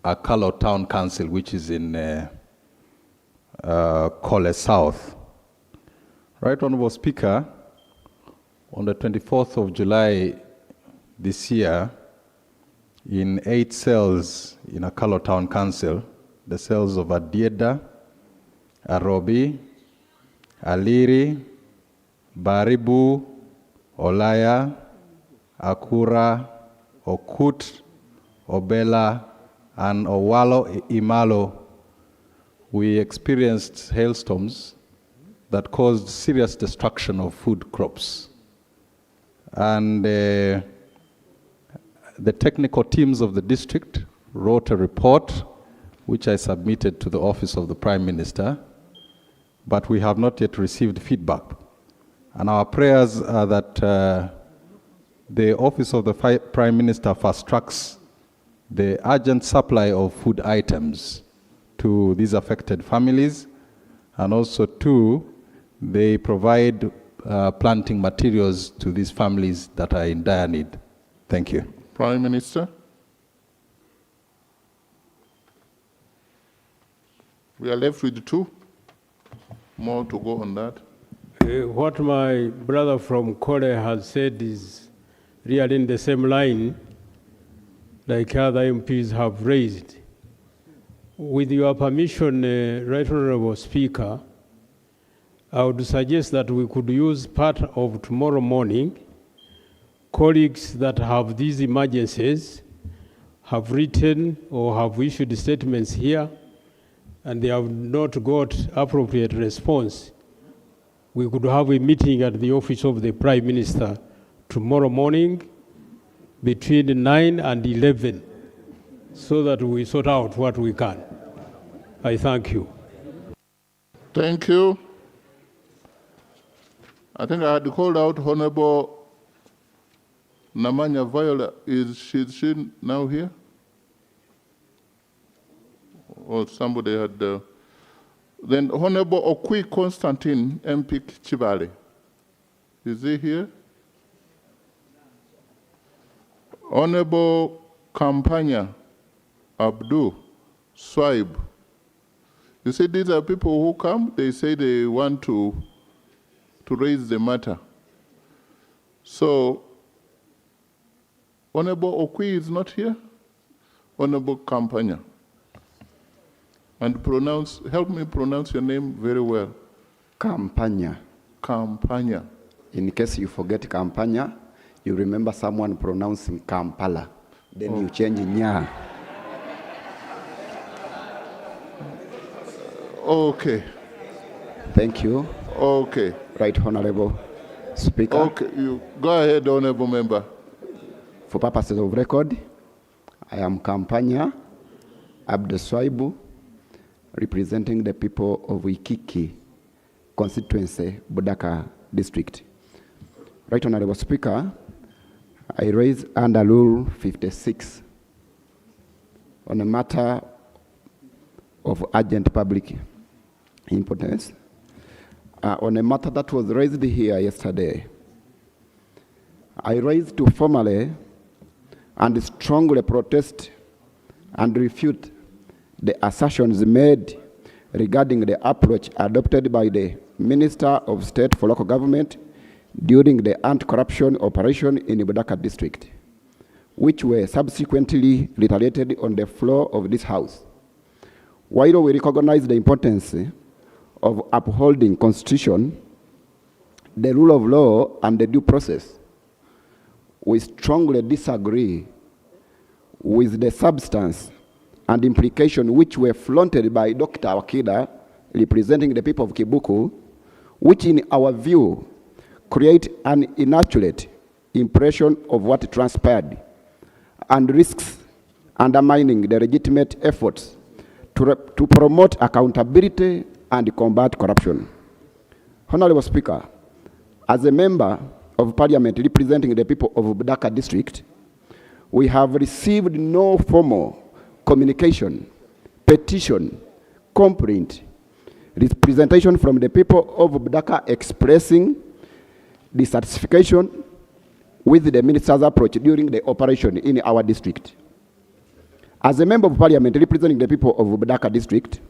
Akalo Town Council, which is in Kole South. Right Honorable Speaker, on the 24th of July this year, in 8 cells in Akalo Town Council, the cells of Adieda, Arobi, Aliri, Baribu, Olaya, Akura, Okut, Obela, and Owalo, Imalo, we experienced hailstorms that caused serious destruction of food crops. And the technical teams of the district wrote a report which I submitted to the Office of the Prime Minister, but we have not yet received feedback. And our prayers are that the Office of the Prime Minister fast-tracks the urgent supply of food items to these affected families, and also they provide planting materials to these families that are in dire need. Thank you. Prime Minister. We are left with 2 more to go on that. What my brother from Kore has said is really in the same line like other MPs have raised. With your permission, Right Honorable Speaker, I would suggest that we could use part of tomorrow morning. Colleagues that have these emergencies have written or have issued statements here, and they have not got appropriate response. We could have a meeting at the office of the Prime Minister tomorrow morning between 9 and 11 so that we sort out what we can. I thank you. Thank you. I think I had called out Honorable Namanya Viola. Is she now here? Or somebody had... Then Honorable Okwi Constantine, MP Chibale. Is he here? Honorable Campagna Abdul Swaib. You see, these are people who come, they say they want to raise the matter. So, Honorable Okwi is not here? Honorable Campagna. And help me pronounce your name very well. Campagna. Campagna. In case you forget Campagna, you remember someone pronouncing Kampala. Then you change Nya. Okay. Thank you. Okay. Right Honorable Speaker. Okay, you go ahead, Honorable Member. For purposes of record, I am Campagna Abdul Swaibu, representing the people of Ikiki constituency, Budaka district. Right Honorable Speaker, I raise under Rule 56 on a matter of urgent public importance, on a matter that was raised here yesterday. I raised to formally and strongly protest and refute the assertions made regarding the approach adopted by the Minister of State for Local Government during the anti-corruption operation in Budaka district, which were subsequently reiterated on the floor of this House. While we recognize the importance of upholding Constitution, the rule of law, and the due process, we strongly disagree with the substance and implication which were flaunted by Dr. Wakida, representing the people of Kibuku, which in our view create an inaccurate impression of what transpired and risks undermining the legitimate efforts to promote accountability and combat corruption. Honorable Speaker, as a member of Parliament representing the people of Budaka district, we have received no formal communication, petition, complaint, representation from the people of Budaka expressing dissatisfaction with the minister's approach during the operation in our district. As a member of Parliament representing the people of Budaka district,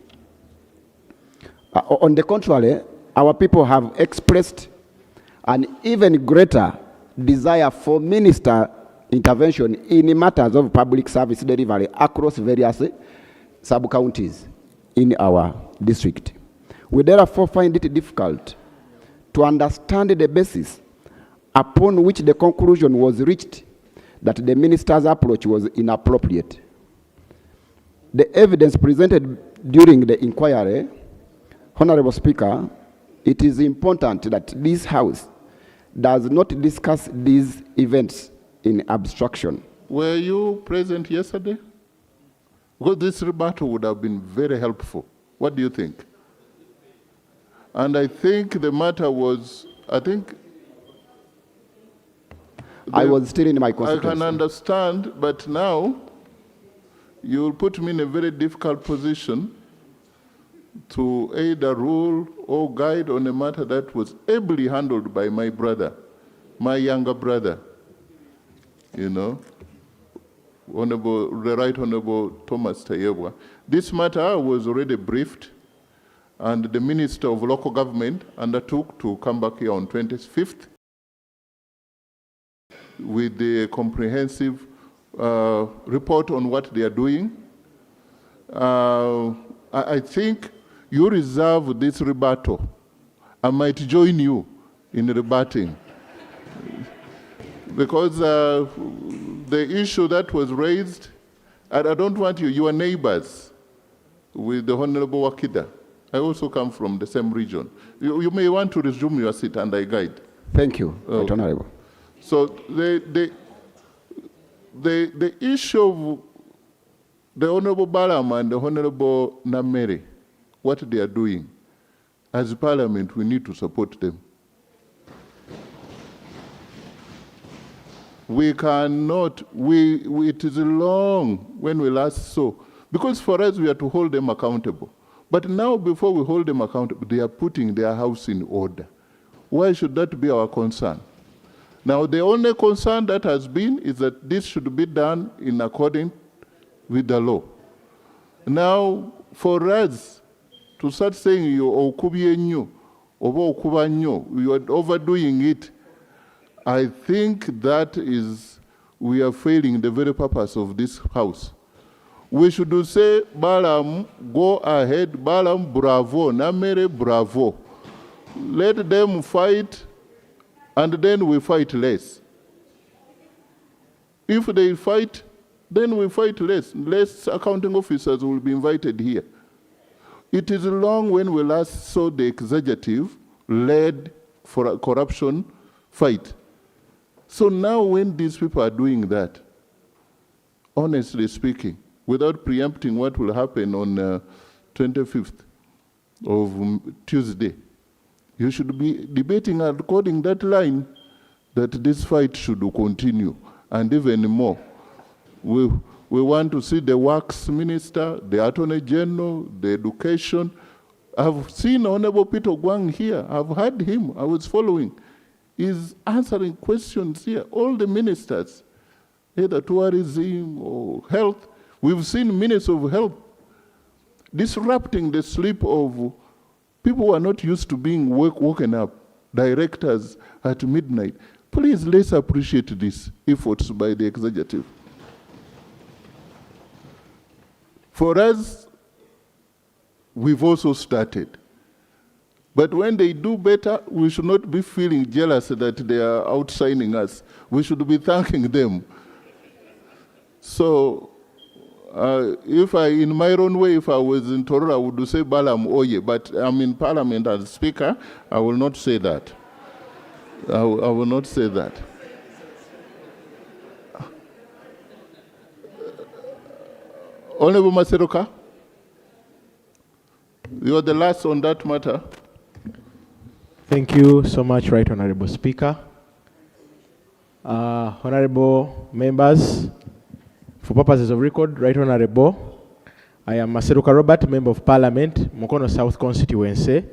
on the contrary, our people have expressed an even greater desire for minister intervention in matters of public service delivery across various sub-counties in our district. We therefore find it difficult to understand the basis upon which the conclusion was reached that the minister's approach was inappropriate. The evidence presented during the inquiry, Honorable Speaker, it is important that this House does not discuss these events in abstraction. Were you present yesterday? Because this rebuttal would have been very helpful. What do you think? And I think the matter was, I was still in my constituency. I can understand, but now you put me in a very difficult position to either rule or guide on a matter that was ably handled by my brother, my younger brother, you know, the Right Honorable Thomas Tayebwa. This matter was already briefed, and the Minister of Local Government undertook to come back here on 25th with the comprehensive report on what they are doing. I think you reserve this rebuttal. I might join you in rebutting. Because the issue that was raised, I don't want you are neighbors with the Honorable Wakida. I also come from the same region. You may want to resume your seat and I guide. Thank you, Right Honorable. So the issue of the Honorable Balam and the Honorable Namere, what they are doing, as Parliament, we need to support them. We cannot, it is long when we last saw, because for us we are to hold them accountable. But now before we hold them accountable, they are putting their house in order. Why should that be our concern? Now the only concern that has been is that this should be done in accordance with the law. Now for us to start saying you are overdoing it, I think that is, we are failing the very purpose of this House. We should say, Balam, go ahead, Balam, bravo, Namere, bravo. Let them fight, and then we fight less. If they fight, then we fight less. Less accounting officers will be invited here. It is long when we last saw the executive led for a corruption fight. So now when these people are doing that, honestly speaking, without preempting what will happen on 25th of Tuesday, you should be debating according to that line that this fight should continue, and even more. We want to see the Works Minister, the Attorney General, the Education. I've seen Honorable Peter Gwang here. I've heard him. I was following. He's answering questions here. All the ministers, either tourism or health. We've seen ministers of health disrupting the sleep of people who are not used to being woken up, directors at midnight. Please, let's appreciate these efforts by the executive. For us, we've also started. But when they do better, we should not be feeling jealous that they are outshining us. We should be thanking them. So, in my own way, if I was in Tororo, I would say Balam Oye, but I'm in Parliament as Speaker, I will not say that. I will not say that. Honorable Maseroka, you are the last on that matter. Thank you so much, Right Honorable Speaker. Honorable members, for purposes of record, Right Honorable, I am Maseruka Robert, Member of Parliament, Mukono South Constituency,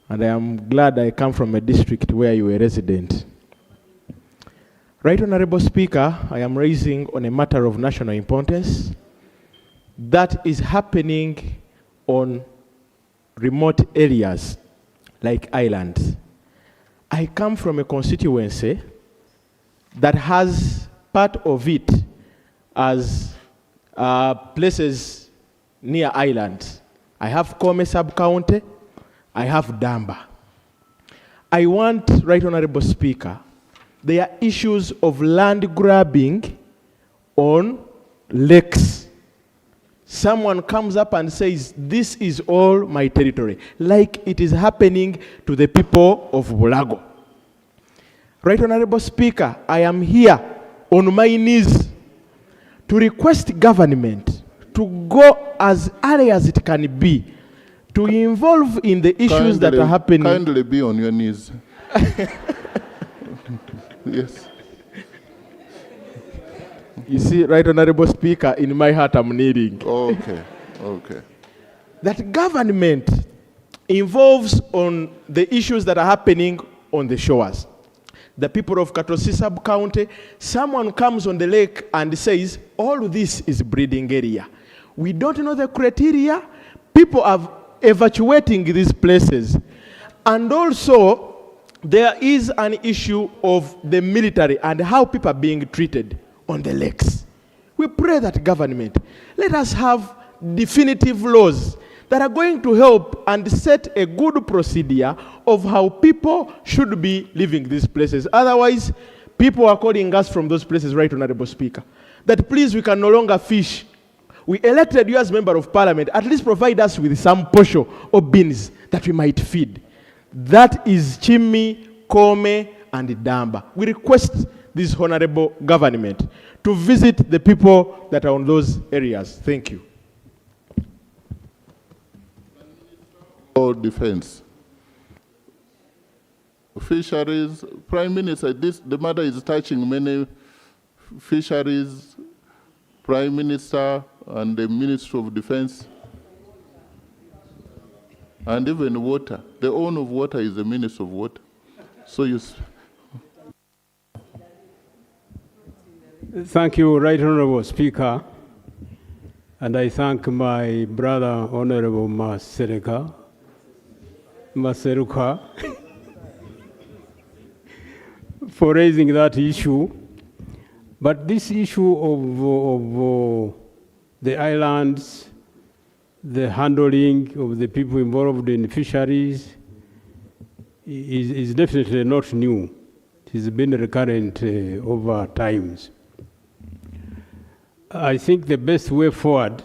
and I am glad I come from a district where you are a resident. Right Honorable Speaker, I am raising on a matter of national importance that is happening on remote areas like islands. I come from a constituency that has part of it as places near islands. I have Kome sub-county, I have Damba. I want, Right Honorable Speaker, There are issues of land grabbing on lakes. Someone comes up and says, this is all my territory, like it is happening to the people of Bulago. Right Honorable Speaker, I am here on my knees to request government to go as early as it can be to involve in the issues that are happening. Kindly be on your knees. Yes. You see, Right Honorable Speaker, in my heart I'm kneeling. Okay, okay. That government involves on the issues that are happening on the shores. The people of Katosi sub-county, someone comes on the lake and says, all this is breeding area. We don't know the criteria. People are evacuating these places. And also, there is an issue of the military and how people are being treated on the lakes. We pray that government, let us have definitive laws that are going to help and set a good procedure of how people should be living these places. Otherwise, people are calling us from those places, Right Honorable Speaker, that please, we can no longer fish. We elected you as Member of Parliament, at least provide us with some posho or beans that we might feed. That is Chimi, Kome, and Damba. We request this honorable government to visit the people that are on those areas. Thank you. Defense. Fisheries, Prime Minister, the matter is touching many fisheries, Prime Minister and the Minister of Defense, and even water. The owner of water is the Minister of Water. So you... Thank you, Right Honorable Speaker. And I thank my brother, Honorable Maseruka, for raising that issue. But this issue of the islands, the handling of the people involved in fisheries is definitely not new. It has been recurrent over times. I think the best way forward,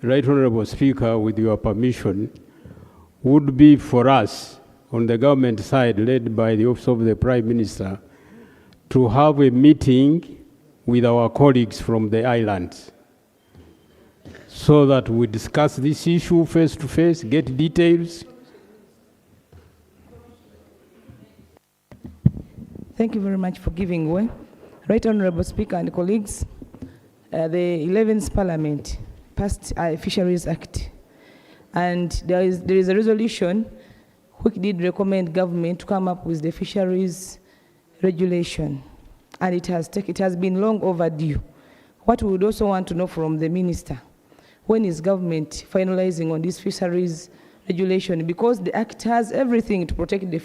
Right Honorable Speaker, with your permission, would be for us, on the government side, led by the Office of the Prime Minister, to have a meeting with our colleagues from the islands so that we discuss this issue face to face, get details. Thank you very much for giving way. Right Honorable Speaker and colleagues, the 11th Parliament passed a Fisheries Act, and there is a resolution which did recommend government to come up with the fisheries regulation, and it has been long overdue. What we would also want to know from the minister, when is government finalizing on this fisheries regulation, because the act has everything to protect the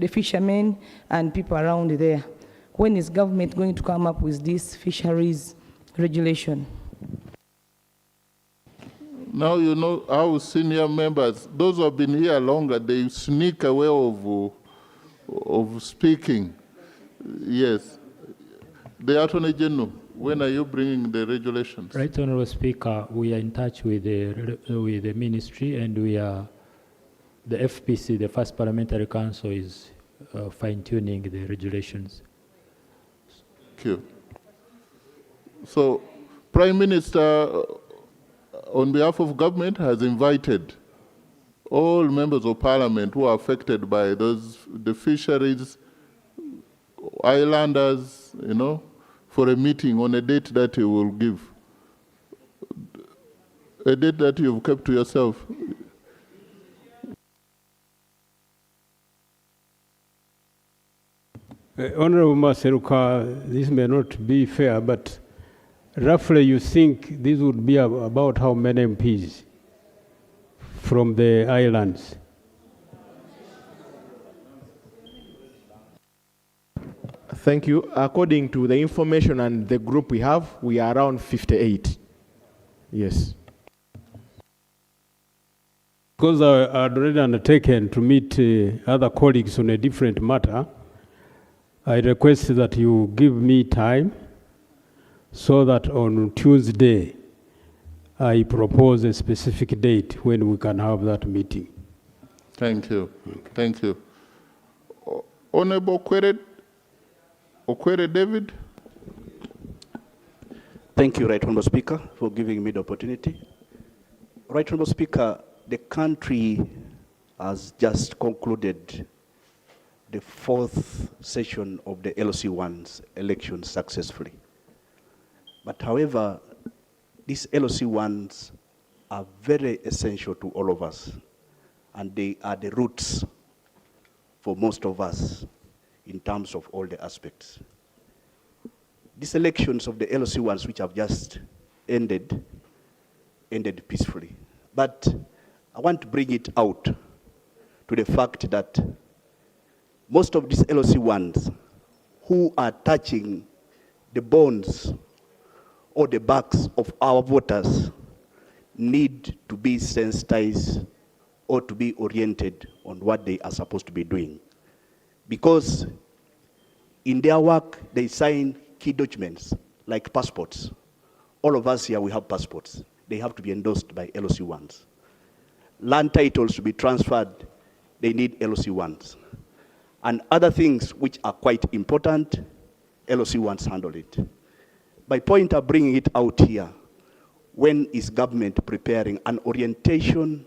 fishermen and people around there. When is government going to come up with this fisheries regulation? Now you know our senior members, those who have been here longer, they sneak away of speaking. Yes. The Attorney General, when are you bringing the regulations? Right, Honorable Speaker, we are in touch with the ministry, and the FPC, the First Parliamentary Council, is fine-tuning the regulations. Thank you. So, Prime Minister, on behalf of government, has invited all members of Parliament who are affected by the fisheries, islanders, you know, for a meeting on a date that he will give. A date that you've kept to yourself. Honorable Maseruka, this may not be fair, but roughly you think this would be about how many MPs from the islands? Thank you. According to the information and the group we have, we are around 58. Yes. Because I had already undertaken to meet other colleagues on a different matter, I request that you give me time so that on Tuesday, I propose a specific date when we can have that meeting. Thank you. Thank you. Honorable Okwere David. Thank you, Right Honorable Speaker, for giving me the opportunity. Right Honorable Speaker, the country has just concluded the 4th session of the LOC1's election successfully. But however, these LOC1s are very essential to all of us, and they are the roots for most of us in terms of all the aspects. These elections of the LOC1s which have just ended peacefully. But I want to bring it out to the fact that most of these LOC1s who are touching the bones or the backs of our voters need to be sensitized or to be oriented on what they are supposed to be doing. Because in their work, they sign key documents like passports. All of us here, we have passports. They have to be endorsed by LOC1s. Land titles to be transferred, they need LOC1s. And other things which are quite important, LOC1s handle it. My point of bringing it out here, when is government preparing an orientation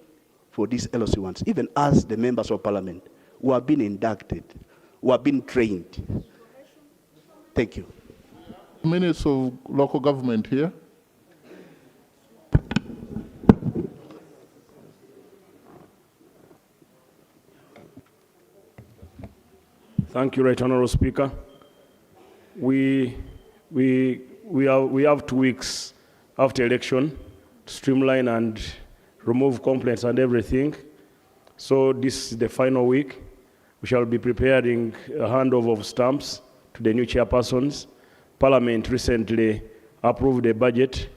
for these LOC1s, even as the members of parliament who have been inducted, who have been trained? Thank you. Minutes of local government here. Thank you, Right Honorable Speaker. We have 2 weeks after election to streamline and remove complaints and everything. So this is the final week. We shall be preparing a handover of stamps to the new chairpersons. Parliament recently approved a budget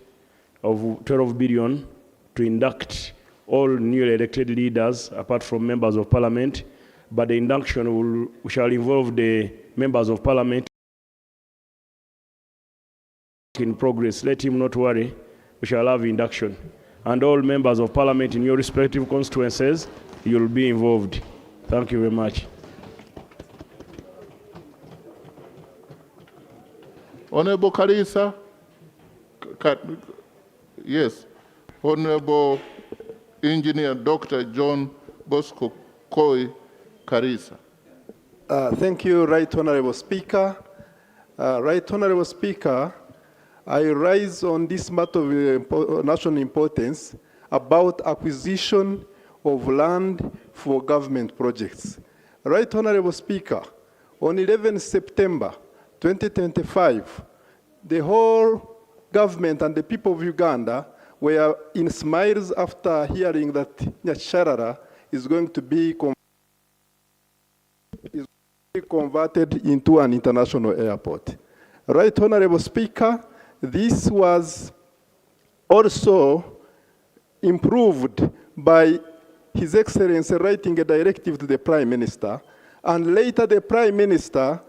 of 12 billion to induct all newly elected leaders apart from members of parliament. But the induction shall involve the members of parliament in progress. Let him not worry, we shall have induction. And all members of parliament in your respective constituencies, you'll be involved. Thank you very much. Honorable Karisa. Yes. Honorable Engineer Dr. John Bosco Koi Karisa. Thank you, Right Honorable Speaker. Right Honorable Speaker, I rise on this matter of national importance about acquisition of land for government projects. Right Honorable Speaker, on 11 September 2025, the whole government and the people of Uganda were in smiles after hearing that Nyasharara is going to be converted into an international airport. Right Honorable Speaker, this was also improved by His Excellency writing a directive to the Prime Minister, and later the Prime Minister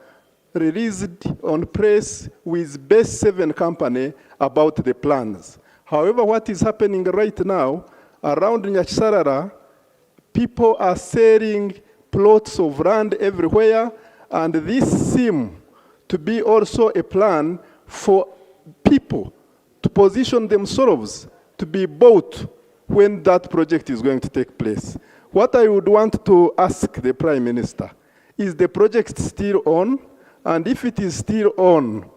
released on press with Base 7 company about the plans. However, what is happening right now, around Nyasarara, people are selling plots of land everywhere, and this seems to be also a plan for people to position themselves to be bought when that project is going to take place. What I would want to ask the Prime Minister, is the project still on? And if it is still on,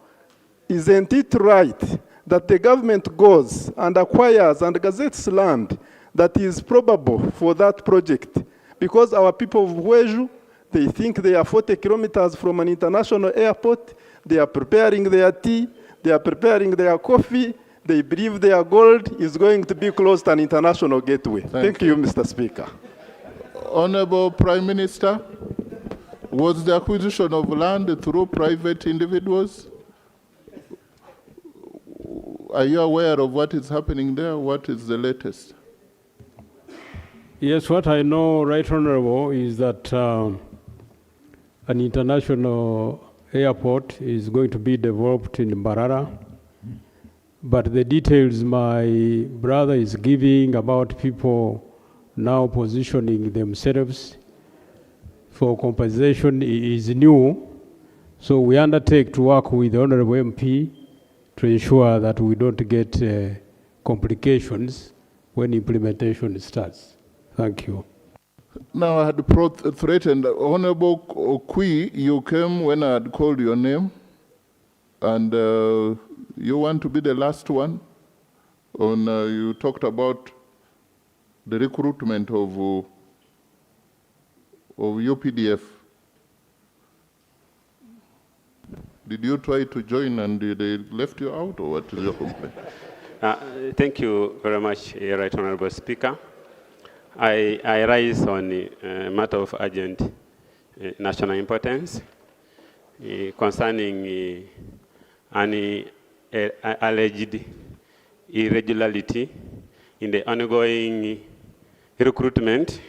isn't it right that the government goes and acquires and gazettes land that is probable for that project? Because our people of Wheju, they think they are 40 kilometers from an international airport, they are preparing their tea, they are preparing their coffee, they believe their gold is going to be close to an international gateway. Thank you, Mr. Speaker. Honorable Prime Minister, was the acquisition of land through private individuals? Are you aware of what is happening there? What is the latest? Yes, what I know, Right Honorable, is that an international airport is going to be developed in Mbarara. But the details my brother is giving about people now positioning themselves for compensation is new. So we undertake to work with the Honorable MP to ensure that we don't get complications when implementation starts. Thank you. Now, I had threatened, Honorable Okwi, you came when I had called your name, and you want to be the last one. You talked about the recruitment of UPDF. Did you try to join and they left you out, or what is your complaint? Thank you very much, Right Honorable Speaker. I rise on a matter of urgent national importance concerning an alleged irregularity in the ongoing recruitment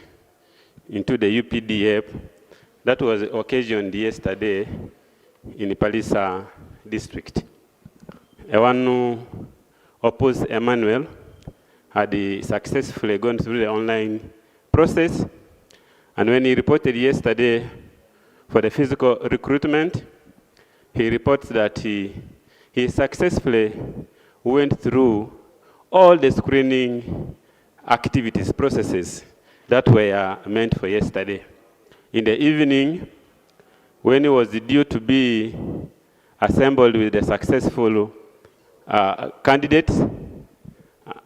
into the UPDF that was occasioned yesterday in Palisa district. One opposed Emmanuel had successfully gone through the online process, and when he reported yesterday for the physical recruitment, he reports that he successfully went through all the screening activities, processes that were meant for yesterday. In the evening, when he was due to be assembled with the successful candidates,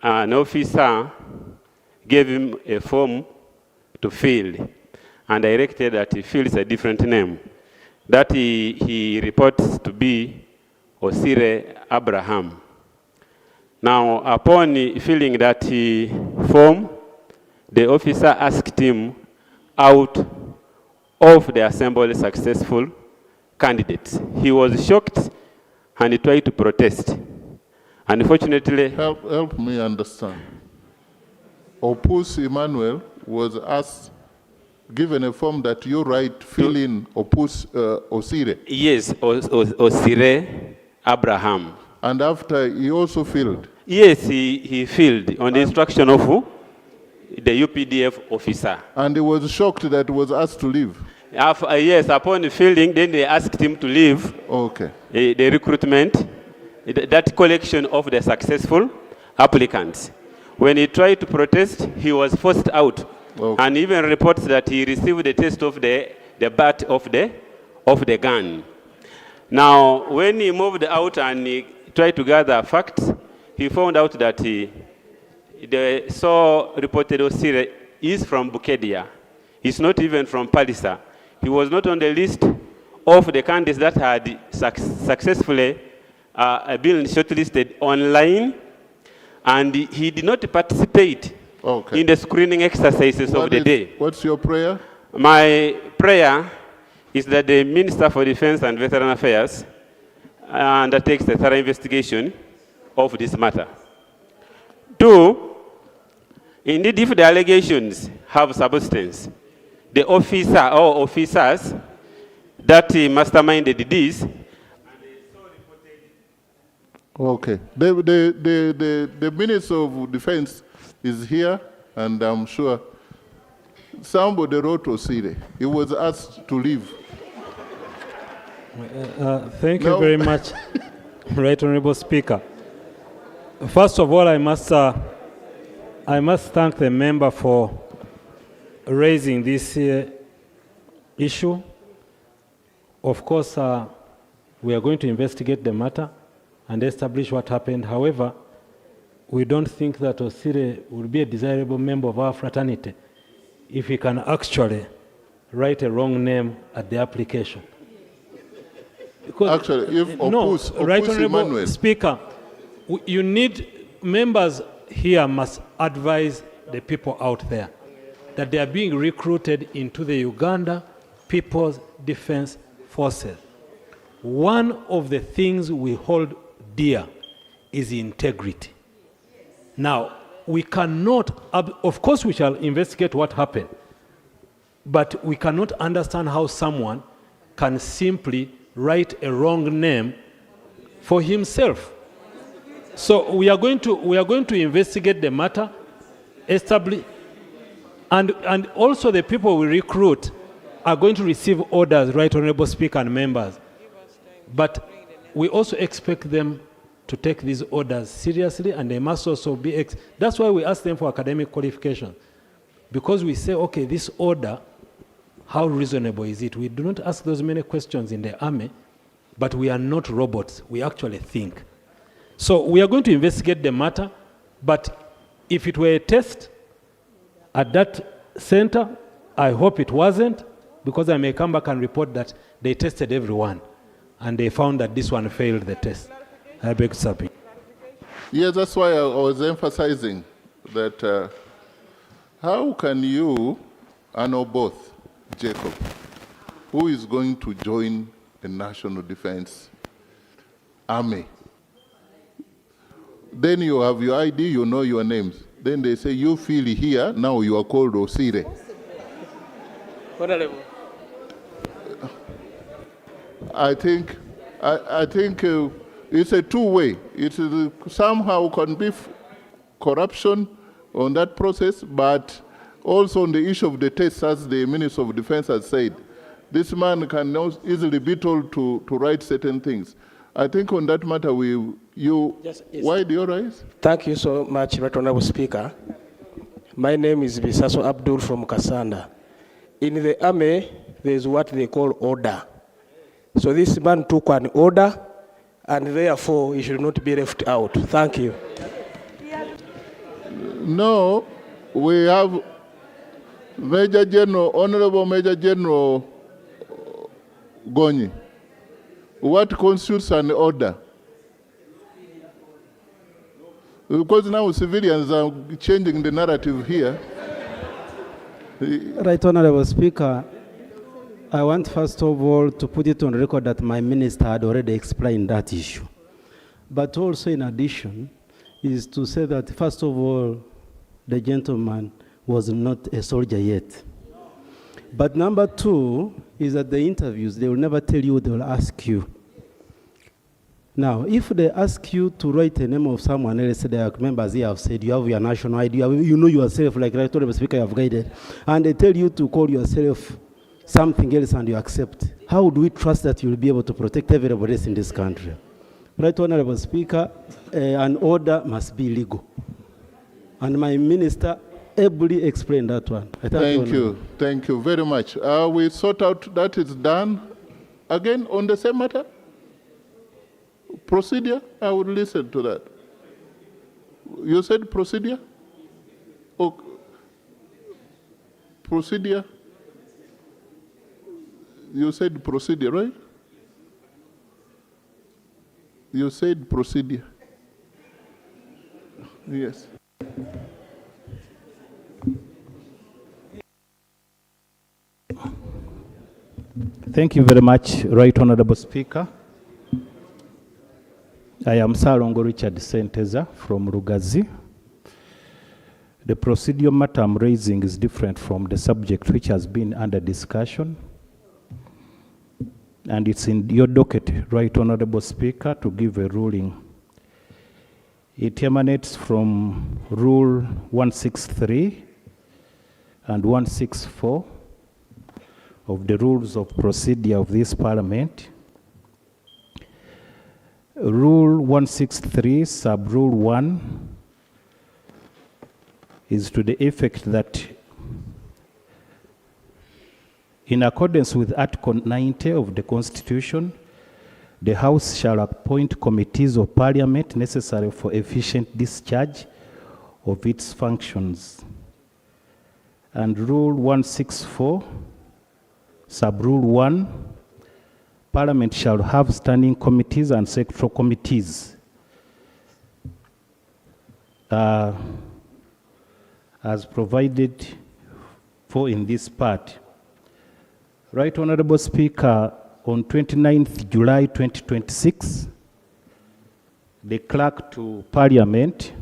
an officer gave him a form to fill and directed that he fills a different name. That he reports to be Osire Abraham. Now, upon filling that form, the officer asked him out of the assembled successful candidates. He was shocked and he tried to protest. Unfortunately, help me understand. Opus Emmanuel was asked, given a form that you write, fill in Opus Osire. Yes, Osire Abraham. And after he also filled? Yes, he filled on the instruction of who? The UPDF officer. And he was shocked that he was asked to leave? Yes, upon filling, then they asked him to leave. Okay. The recruitment, that collection of the successful applicants. When he tried to protest, he was forced out. Okay. And even reports that he received the test of the butt of the gun. Now, when he moved out and he tried to gather facts, he found out that the so reported Osire is from Bukedia. He's not even from Palisa. He was not on the list of the candidates that had successfully been shortlisted online, and he did not participate in the screening exercises of the day. What's your prayer? My prayer is that the Minister for Defense and Veteran Affairs undertakes a thorough investigation of this matter. Two, indeed, if the allegations have substance, the officer or officers that masterminded this. Okay. The Minister of Defense is here, and I'm sure somebody wrote Osire. He was asked to leave. Thank you very much, Right Honorable Speaker. First of all, I must thank the member for raising this issue. Of course, we are going to investigate the matter and establish what happened. However, we don't think that Osire will be a desirable member of our fraternity if he can actually write a wrong name at the application. Because, actually, if Opus Right Honorable Emmanuel. Speaker, you need, members here must advise the people out there that they are being recruited into the Uganda People's Defense Forces. One of the things we hold dear is integrity. Now, we cannot, of course we shall investigate what happened, but we cannot understand how someone can simply write a wrong name for himself. So we are going to investigate the matter, establish, and also the people we recruit are going to receive orders, Right Honorable Speaker and members. But we also expect them to take these orders seriously, and they must also be, that's why we ask them for academic qualification. Because we say, okay, this order, how reasonable is it? We do not ask those many questions in the army, but we are not robots. We actually think. So we are going to investigate the matter, but if it were a test at that center, I hope it wasn't, because I may come back and report that they tested everyone, and they found that this one failed the test. I beg to submit. Yes, that's why I was emphasizing that how can you, I know both, Jacob, who is going to join the National Defense Army? Then you have your ID, you know your names. Then they say, you feel here, now you are called Osire. I think it's a two-way. It is somehow can be corruption on that process, but also on the issue of the test, as the Minister of Defense has said, this man can now easily be told to write certain things. I think on that matter, Yes. Why do you rise? Thank you so much, Right Honorable Speaker. My name is Bisaso Abdul from Kasanda. In the army, there is what they call order. So this man took an order, and therefore he should not be left out. Thank you. No, we have Major General, Honorable Major General Gonyi. What constitutes an order? Because now civilians are changing the narrative here. Right Honorable Speaker, I want first of all to put it on record that my minister had already explained that issue. But also in addition is to say that first of all, the gentleman was not a soldier yet. But number two is that the interviews, they will never tell you, they will ask you. Now, if they ask you to write the name of someone else, the members here have said, you have your national ID, you know yourself, like Right Honorable Speaker, you have guided, and they tell you to call yourself something else and you accept. How do we trust that you'll be able to protect everybody else in this country? Right Honorable Speaker, an order must be legal. And my minister ably explained that one. Thank you. Thank you very much. We sort out that is done. Again, on the same matter? Procedure? I would listen to that. You said procedure? Oh, procedure? You said procedure, right? You said procedure. Yes. Thank you very much, Right Honorable Speaker. I am Salongo Richard Senteza from Rugazi. The procedural matter I'm raising is different from the subject which has been under discussion. And it's in your docket, Right Honorable Speaker, to give a ruling. It emanates from Rule 163 and 164 of the Rules of Procedure of this Parliament. Rule 163, Sub-Rule 1, is to the effect that in accordance with Article 90 of the Constitution, the House shall appoint committees of Parliament necessary for efficient discharge of its functions. And Rule 164, Sub-Rule 1, Parliament shall have standing committees and sectoral committees. As provided for in this part. Right Honorable Speaker, on 29th July 2026, the Clerk to Parliament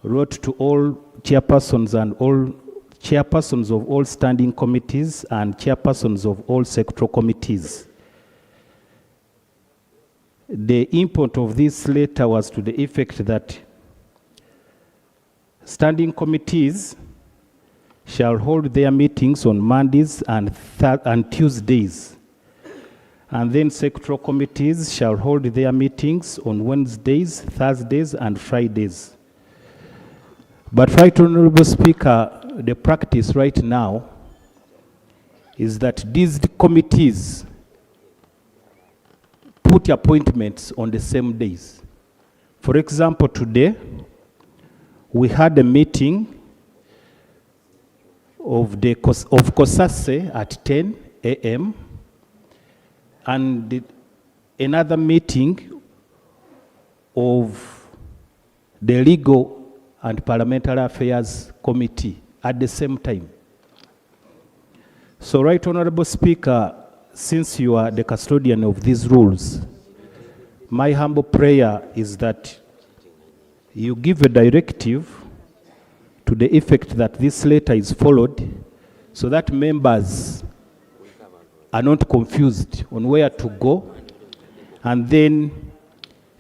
wrote to all chairpersons and all chairpersons of all standing committees and chairpersons of all sectoral committees the import of this letter was to the effect that standing committees shall hold their meetings on Mondays and Tuesdays. And then sectoral committees shall hold their meetings on Wednesdays, Thursdays, and Fridays. But Right Honorable Speaker, the practice right now is that these committees put appointments on the same days. For example, today, we had a meeting of COSASE at 10 a.m. and another meeting of the Legal and Parliamentary Affairs Committee at the same time. So, Right Honorable Speaker, since you are the custodian of these rules, my humble prayer is that you give a directive to the effect that this letter is followed so that members are not confused on where to go, and then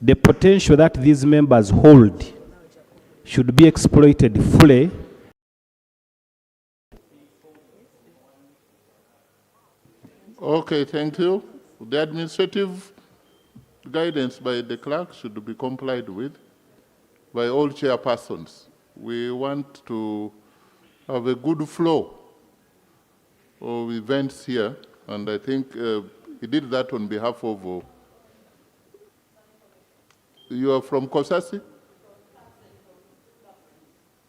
the potential that these members hold should be exploited fully. Okay, thank you. The administrative guidance by the clerk should be complied with by all chairpersons. We want to have a good flow of events here, and I think he did that on behalf of, you are from COSASE?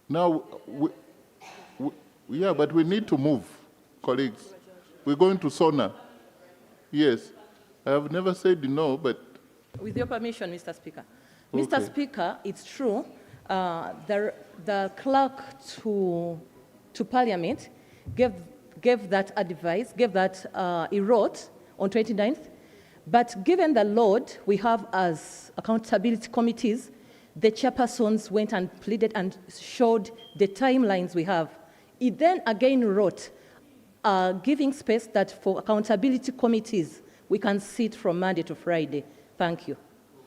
Now, yeah, but we need to move, colleagues. We're going to SONA. Yes, I have never said no, but... With your permission, Mr. Speaker. Okay. Mr. Speaker, it's true. The clerk to Parliament gave that advice, he wrote on 29th. But given the load we have as accountability committees, the chairpersons went and pleaded and showed the timelines we have. He then again wrote, giving space that for accountability committees, we can sit from Monday to Friday. Thank you.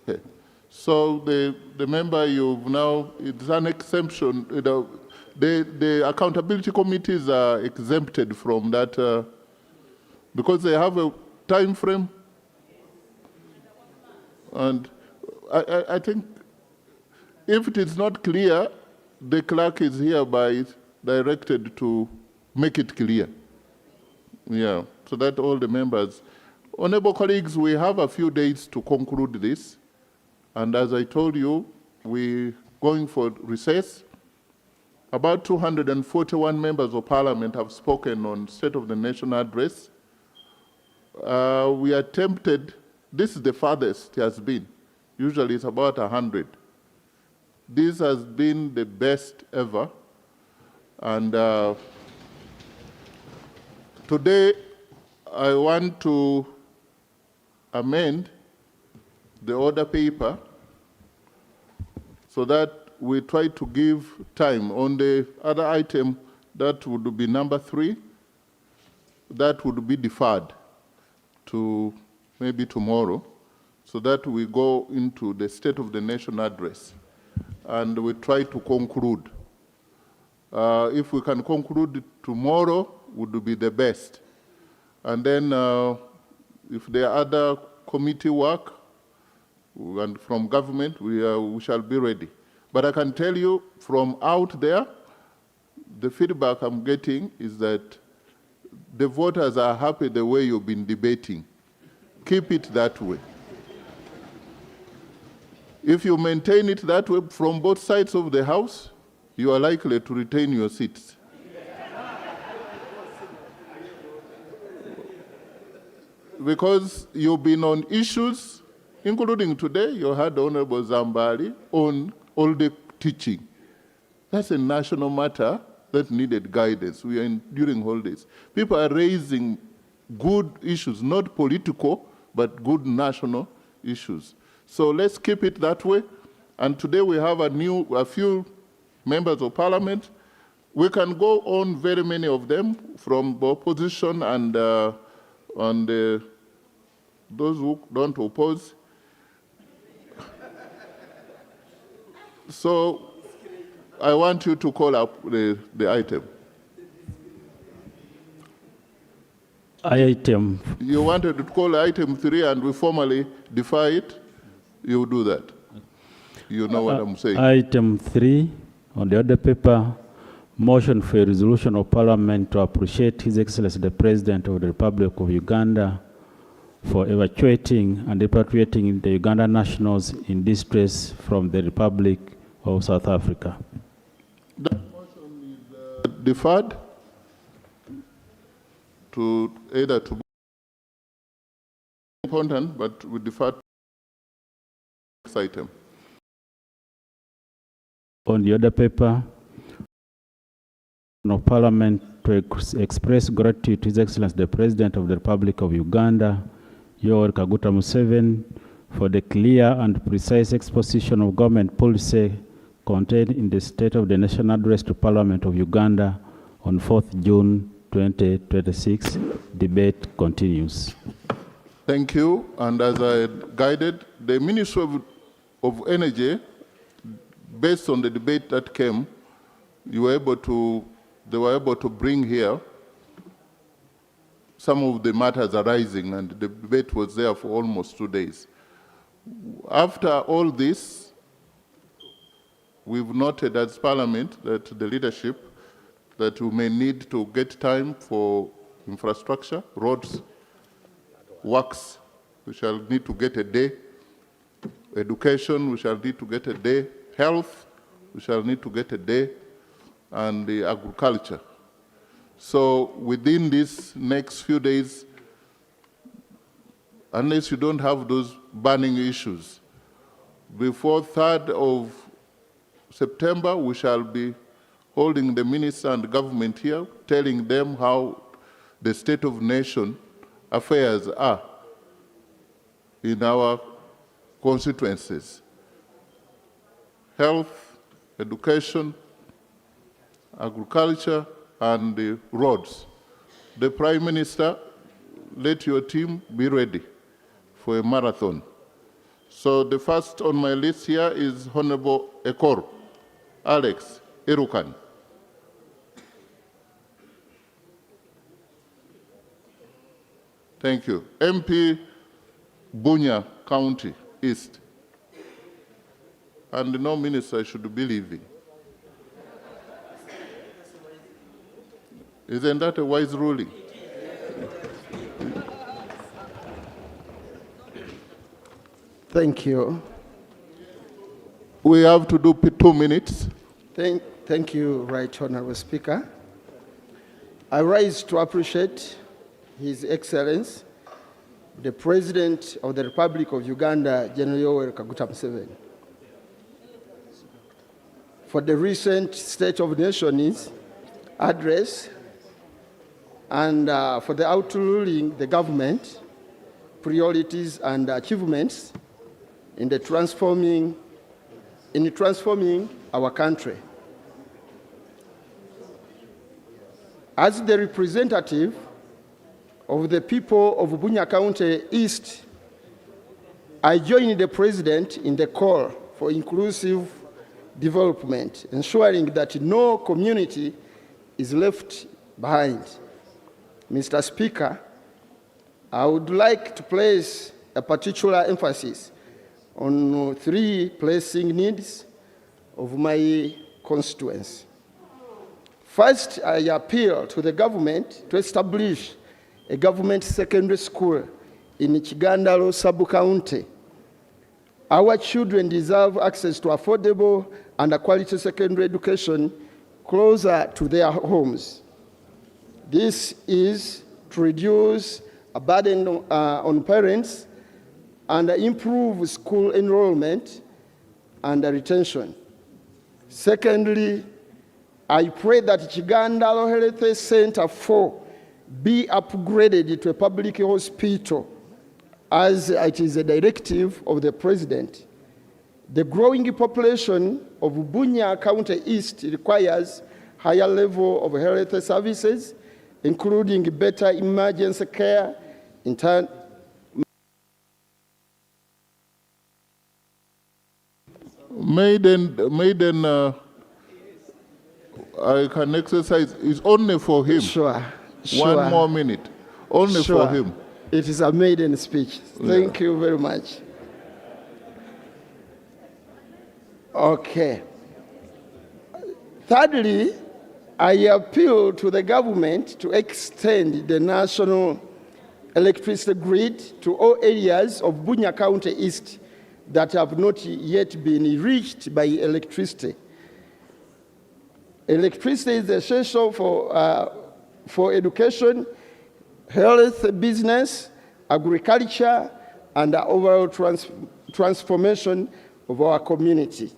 Okay. So the member you've now, it's an exemption. You know, the accountability committees are exempted from that because they have a time frame. And I think if it is not clear, the clerk is hereby directed to make it clear. Yeah, so that all the members. Honorable colleagues, we have a few days to conclude this. And as I told you, we're going for recess. About 241 members of parliament have spoken on State of the Nation address. We attempted, this is the farthest it has been. Usually it's about 100. This has been the best ever. And today, I want to amend the order paper so that we try to give time. On the other item, that would be number 3, that would be deferred to maybe tomorrow, so that we go into the State of the Nation address and we try to conclude. If we can conclude tomorrow, would be the best. And then if there are other committee work and from government, we shall be ready. But I can tell you from out there, the feedback I'm getting is that the voters are happy the way you've been debating. Keep it that way. If you maintain it that way from both sides of the House, you are likely to retain your seats. Because you've been on issues, including today, you had Honorable Zambali on all the teaching. That's a national matter that needed guidance. We are during holidays. People are raising good issues, not political, but good national issues. So let's keep it that way. And today we have a few members of parliament. We can go on very many of them from the opposition and those who don't oppose. So I want you to call up the item. Item. You wanted to call item 3 and we formally defy it? You do that. You know what I'm saying. Item 3 on the other paper, motion for a resolution of Parliament to appreciate His Excellency the President of the Republic of Uganda for evacuating and repatriating the Ugandan nationals in distress from the Republic of South Africa. That motion is deferred to either to important, but we defer to next item. On the other paper, of Parliament to express gratitude to His Excellency the President of the Republic of Uganda, Yoweri Kaguta Museveni, for the clear and precise exposition of government policy contained in the State of the Nation Address to Parliament of Uganda on 4th June 2026. Debate continues. Thank you. And as I guided, the Ministry of Energy, based on the debate that came, they were able to bring here some of the matters arising, and the debate was there for almost 2 days. After all this, we've noted as Parliament that the leadership that we may need to get time for infrastructure, roads, works, we shall need to get a day, education, we shall need to get a day, health, we shall need to get a day, and the agriculture. So within these next few days, unless you don't have those burning issues, before 3rd of September, we shall be holding the minister and the government here, telling them how the state of nation affairs are in our constituencies. Health, education, agriculture, and the roads. The Prime Minister, let your team be ready for a marathon. So the first on my list here is Honorable Ekor, Alex Irukan. Thank you. MP Bunya County East. And no minister should be leaving. Isn't that a wise ruling? Thank you. We have to do 2 minutes. Thank you, Right Honorable Speaker. I rise to appreciate His Excellency, the President of the Republic of Uganda, General Yoweri Kaguta Museveni, for the recent State of Nations address and for the outlining the government priorities and achievements in transforming our country. As the representative of the people of Bunya County East, I join the President in the call for inclusive development, ensuring that no community is left behind. Mr. Speaker, I would like to place a particular emphasis on 3 pressing needs of my constituents. First, I appeal to the government to establish a government secondary school in Chigandalo sub-county. Our children deserve access to affordable and quality secondary education closer to their homes. This is to reduce a burden on parents and improve school enrollment and retention. Secondly, I pray that Chigandalo Health Center 4 be upgraded to a public hospital as it is a directive of the President. The growing population of Bunya County East requires higher level of health services, including better emergency care, maiden I can exercise is only for him. Sure. 1 more minute. Only Sure. for him. It is a maiden speech. Thank you very much. Okay. Thirdly, I appeal to the government to extend the national electricity grid to all areas of Bunya County East that have not yet been reached by electricity. Electricity is essential for education, health, business, agriculture, and the overall transformation of our community.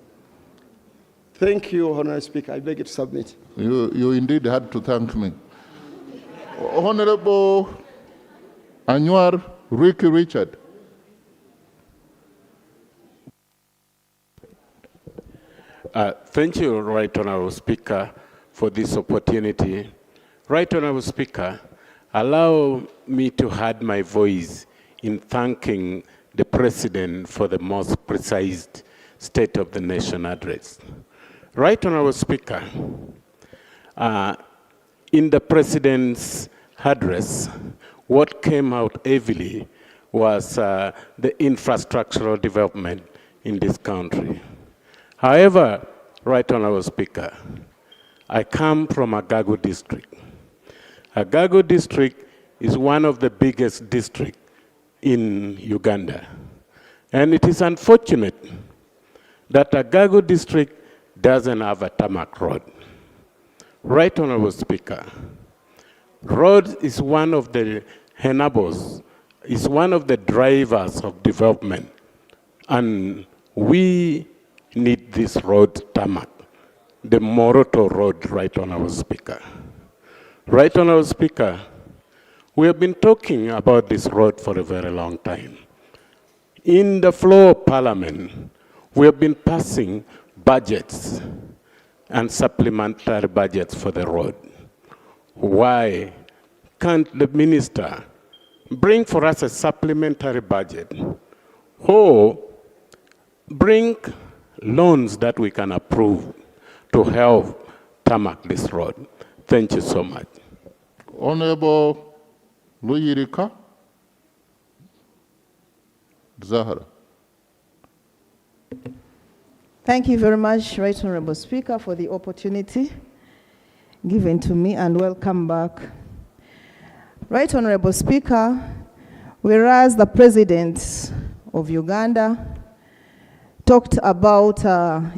Thank you, Honorable Speaker. I beg you to submit. You indeed had to thank me. Honorable Anwar Ricky Richard. Thank you, Right Honorable Speaker, for this opportunity. Right Honorable Speaker, allow me to add my voice in thanking the President for the most precise State of the Nation address. Right Honorable Speaker, in the President's address, what came out heavily was the infrastructural development in this country. However, Right Honorable Speaker, I come from Agago district. Agago district is one of the biggest districts in Uganda. And it is unfortunate that Agago district doesn't have a tarmac road. Right Honorable Speaker, road is one of the enablers, is one of the drivers of development. And we need this road tarmac, the Moroto Road, Right Honorable Speaker. Right Honorable Speaker, we have been talking about this road for a very long time. In the floor of Parliament, we have been passing budgets and supplementary budgets for the road. Why can't the minister bring for us a supplementary budget or bring loans that we can approve to help tarmac this road? Thank you so much. Honorable Luyirika Zahara. Thank you very much, Right Honorable Speaker, for the opportunity given to me, and welcome back. Right Honorable Speaker, whereas the President of Uganda talked about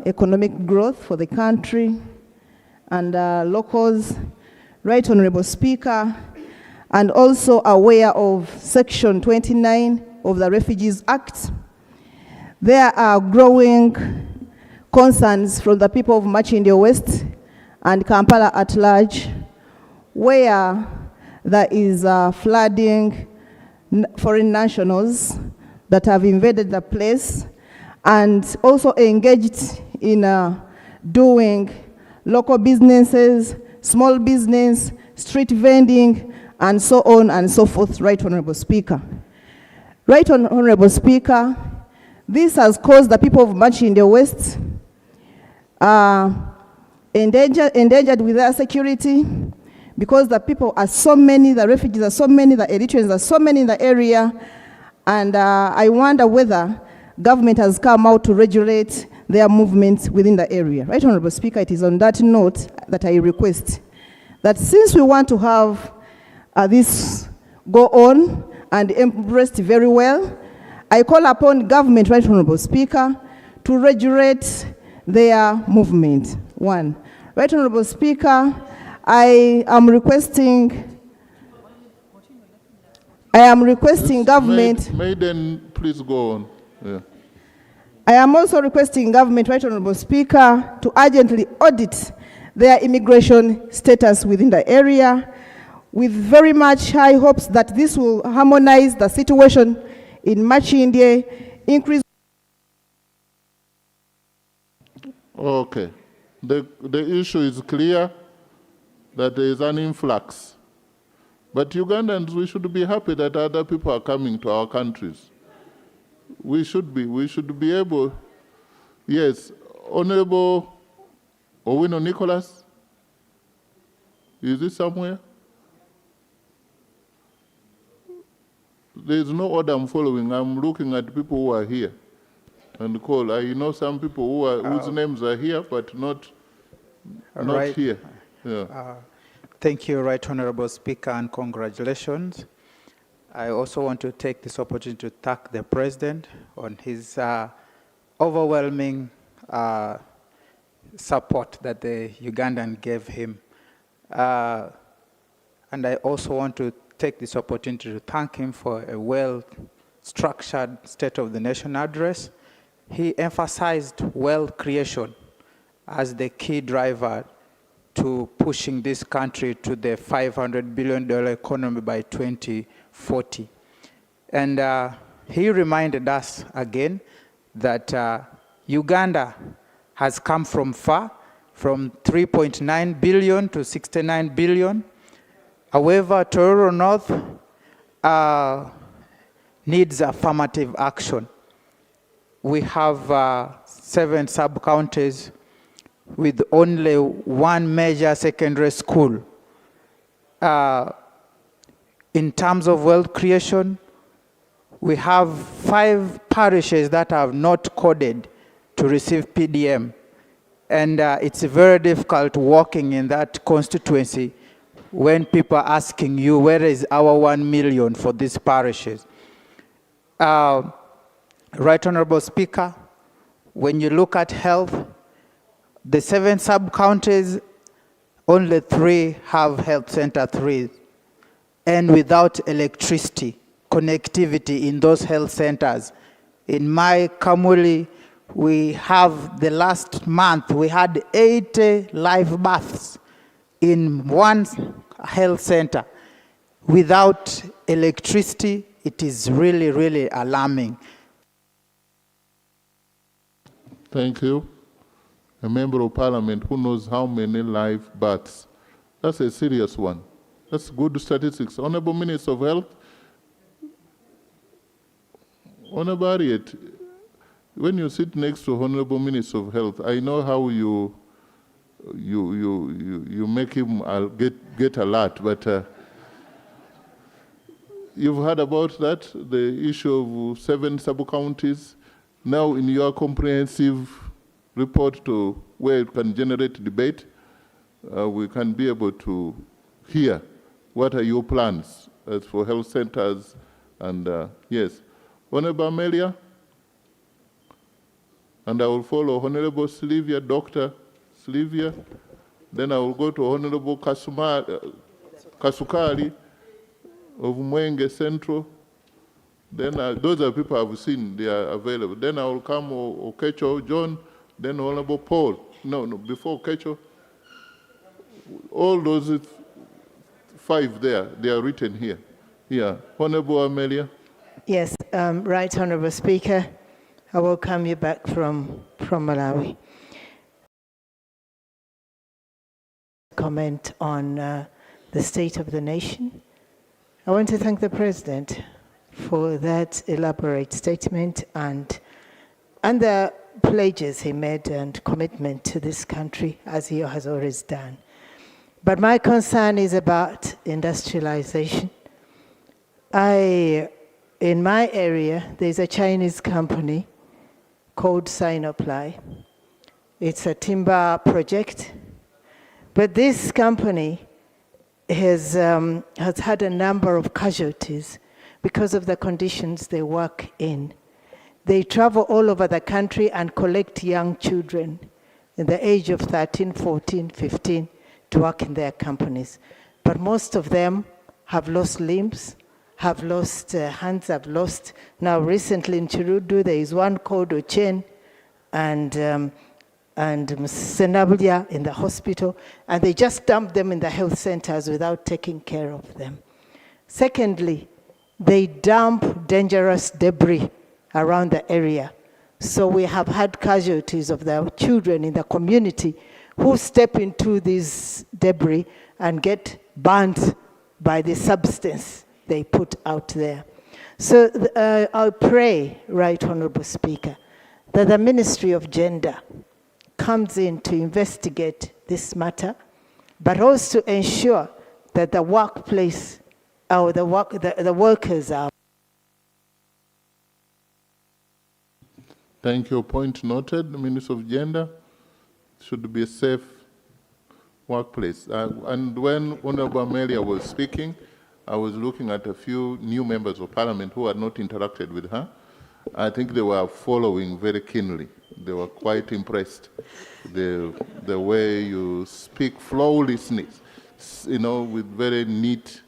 economic growth for the country and locals, Right Honorable Speaker, and also aware of Section 29 of the Refugees Act, there are growing concerns from the people of Machinde West and Kampala at large, where there is flooding foreign nationals that have invaded the place and also engaged in doing local businesses, small business, street vending, and so on and so forth, Right Honorable Speaker. Right Honorable Speaker, this has caused the people of Machinde West endangered with their security, because the people are so many, the refugees are so many, the Eritreans are so many in the area, and I wonder whether government has come out to regulate their movements within the area. Right Honorable Speaker, it is on that note that I request that since we want to have this go on and embraced very well, I call upon government, Right Honorable Speaker, to regulate their movement. One. Right Honorable Speaker, I am requesting government. Maiden, please go on. Yeah. I am also requesting government, Right Honorable Speaker, to urgently audit their immigration status within the area, with very much high hopes that this will harmonize the situation in Machinde, increase. Okay. The issue is clear that there is an influx. But Ugandans, we should be happy that other people are coming to our countries. We should be able. Yes, Honorable Owino Nicholas, is it somewhere? There's no order I'm following. I'm looking at people who are here and call. I know some people whose names are here, but not Right. here. Yeah. Thank you, Right Honorable Speaker, and congratulations. I also want to take this opportunity to thank the President on his overwhelming support that the Ugandan gave him. And I also want to take this opportunity to thank him for a well-structured State of the Nation address. He emphasized wealth creation as the key driver to pushing this country to the $500 billion economy by 2040. And he reminded us again that Uganda has come from far, from 3.9 billion to 69 billion. However, Tororo North needs affirmative action. We have 7 sub-counties with only 1 major secondary school. In terms of wealth creation, we have 5 parishes that have not coded to receive PDM. And it's very difficult working in that constituency when people are asking you, where is our 1 million for these parishes? Right Honorable Speaker, when you look at health, the 7 sub-counties, only 3 have health center 3. And without electricity, connectivity in those health centers. In my Kamuli, we have the last month, we had 80 live births in 1 health center. Without electricity, it is really, really alarming. Thank you. A member of parliament who knows how many live births. That's a serious one. That's good statistics. Honorable Minister of Health, Honorable Harriet, when you sit next to Honorable Minister of Health, I know how you make him get alert, but you've heard about that, the issue of 7 sub-counties. Now in your comprehensive report to where it can generate debate, we can be able to hear what are your plans as for health centers and yes. Honorable Amelia, and I will follow Honorable Sylvia, Dr. Sylvia, then I will go to Honorable Kasukari of Mwenge Central. Then those are people I've seen, they are available. Then I will come Okecho John, then Honorable Paul. No, before Okecho. All those 5 there, they are written here. Yeah, Honorable Amelia. Yes, Right Honorable Speaker, I welcome you back from Malawi. Comment on the state of the nation. I want to thank the President for that elaborate statement and the pledges he made and commitment to this country, as he has always done. But my concern is about industrialization. In my area, there's a Chinese company called Sinoply. It's a timber project, but this company has had a number of casualties because of the conditions they work in. They travel all over the country and collect young children in the age of 13, 14, 15 to work in their companies. But most of them have lost limbs, have lost hands, have lost. Now recently in Chirudu, there is one called Ochen and Senablia in the hospital, and they just dump them in the health centers without taking care of them. Secondly, they dump dangerous debris around the area. So we have had casualties of the children in the community who step into this debris and get burnt by the substance they put out there. So I pray, Right Honorable Speaker, that the Ministry of Gender comes in to investigate this matter, but also ensure that the workplace or the workers are. Thank you. Point noted. The Minister of Gender, should be a safe workplace. And when Honorable Amelia was speaking, I was looking at a few new members of parliament who had not interacted with her. I think they were following very keenly. They were quite impressed. The way you speak flawlessly, you know, with very neat,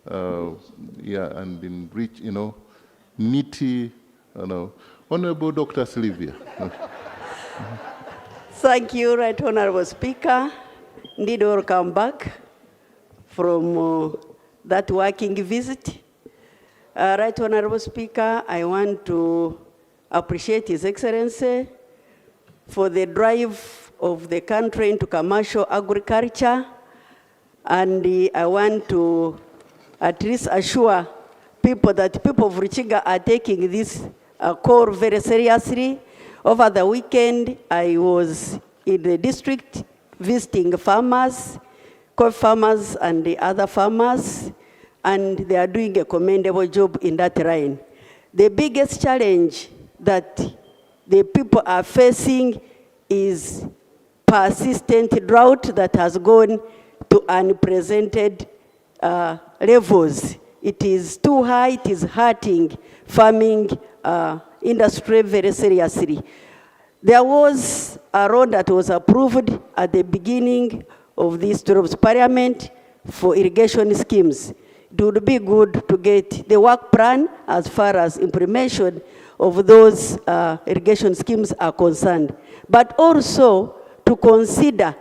and in rich, you know, nitty, you know. Honorable Dr. Sylvia. Thank you, Right Honorable Speaker. Indeed, welcome back from that working visit. Right Honorable Speaker, I want to appreciate His Excellency for the drive of the country into commercial agriculture, and I want to at least assure people that people of Ruchiga are taking this call very seriously. Over the weekend, I was in the district visiting farmers, coffee farmers and the other farmers, and they are doing a commendable job in that line. The biggest challenge that the people are facing is persistent drought that has gone to unprecedented levels. It is too high, it is hurting farming industry very seriously. There was a road that was approved at the beginning of this term's parliament for irrigation schemes. It would be good to get the work plan as far as implementation of those irrigation schemes are concerned, but also to consider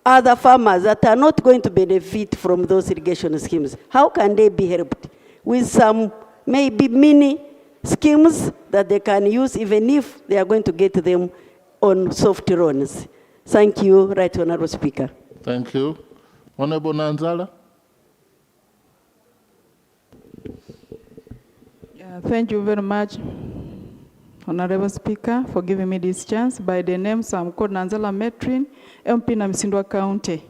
other farmers that are not going to benefit from those irrigation schemes. How can they be helped with some maybe mini schemes that they can use even if they are going to get them on soft loans? Thank you, Right Honorable Speaker. Thank you. Honorable Nanzala. Thank you very much, Honorable Speaker, for giving me this chance. By the name, I'm called Nanzala Metrin, MP Namsindwa County.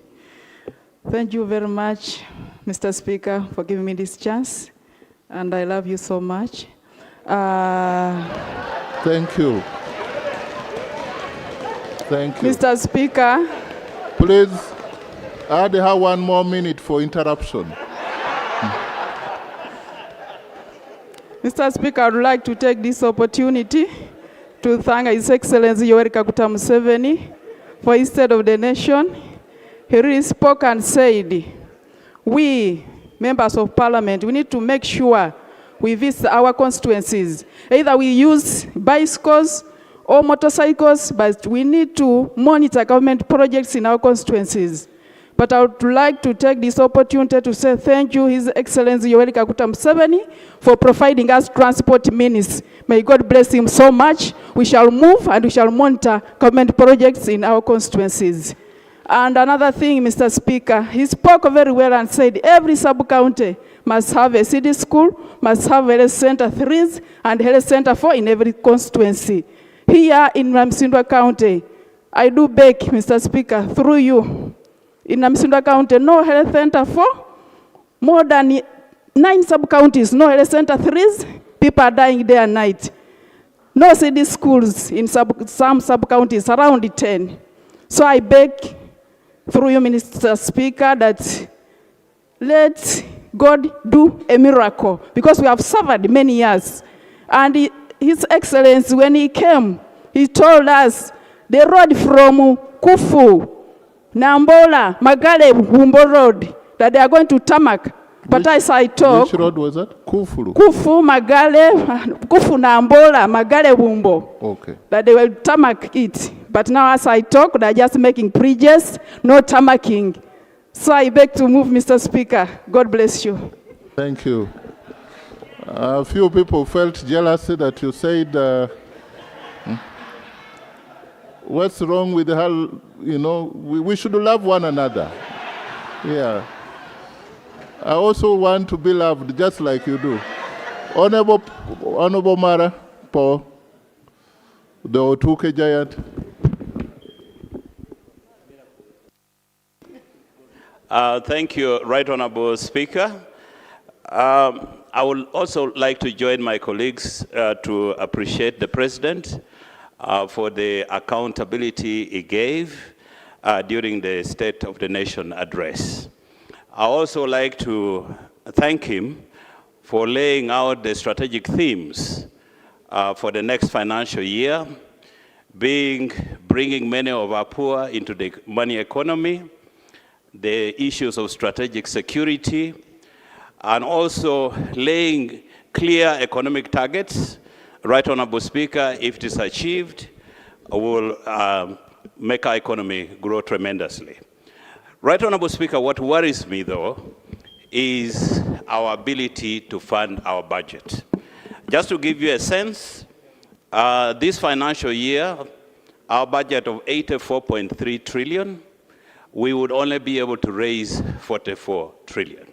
Thank you very much, Mr. Speaker, for giving me this chance, and I love you so much. Thank you. Thank you. Mr. Speaker. Please, I have 1 more minute for interruption. Mr. Speaker, I would like to take this opportunity to thank His Excellency Yoweri Kaguta Museveni for his State of the Nation. He really spoke and said, we, members of parliament, we need to make sure we visit our constituencies. Either we use bicycles or motorcycles, but we need to monitor government projects in our constituencies. But I would like to take this opportunity to say thank you, His Excellency Yoweri Kaguta Museveni, for providing us transport means. May God bless him so much. We shall move and we shall monitor government projects in our constituencies. And another thing, Mr. Speaker, he spoke very well and said every sub-county must have a city school, must have a health center 3 and health center 4 in every constituency. Here in Namsindwa County, I do beg, Mr. Speaker, through you, in Namsindwa County, no health center 4, more than 9 sub-counties, no health center 3, people are dying day and night. No city schools in some sub-counties, around 10. So I beg, through you, Mr. Speaker, that let God do a miracle, because we have suffered many years. And His Excellency, when he came, he told us the road from Kufu, Nambola, Magale, Bumbo Road, that they are going to tarmac. But as I talk, which road was that? Kufu, Magale, Kufu, Nambola, Magale, Bumbo. Okay. That they will tarmac it. But now as I talk, they're just making bridges, no tarmacking. So I beg to move, Mr. Speaker. God bless you. Thank you. A few people felt jealous that you said, what's wrong with her? You know, we should love one another. Yeah. I also want to be loved just like you do. Honorable Mara Paul, the Otuke giant. Thank you, Right Honorable Speaker. I would also like to join my colleagues to appreciate the President for the accountability he gave during the State of the Nation address. I also like to thank him for laying out the strategic themes for the next financial year, bringing many of our poor into the money economy, the issues of strategic security, and also laying clear economic targets. Right Honorable Speaker, if it is achieved, will make our economy grow tremendously. Right Honorable Speaker, what worries me though is our ability to fund our budget. Just to give you a sense, this financial year, our budget of 84.3 trillion, we would only be able to raise 44 trillion.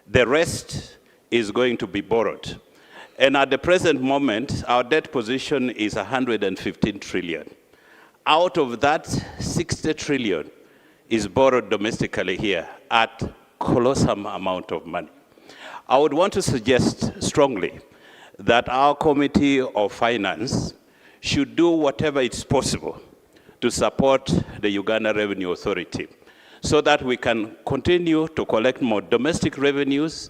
The rest is going to be borrowed. And at the present moment, our debt position is 115 trillion. Out of that, 60 trillion is borrowed domestically here at colossal amount of money. I would want to suggest strongly that our Committee of Finance should do whatever is possible to support the Uganda Revenue Authority so that we can continue to collect more domestic revenues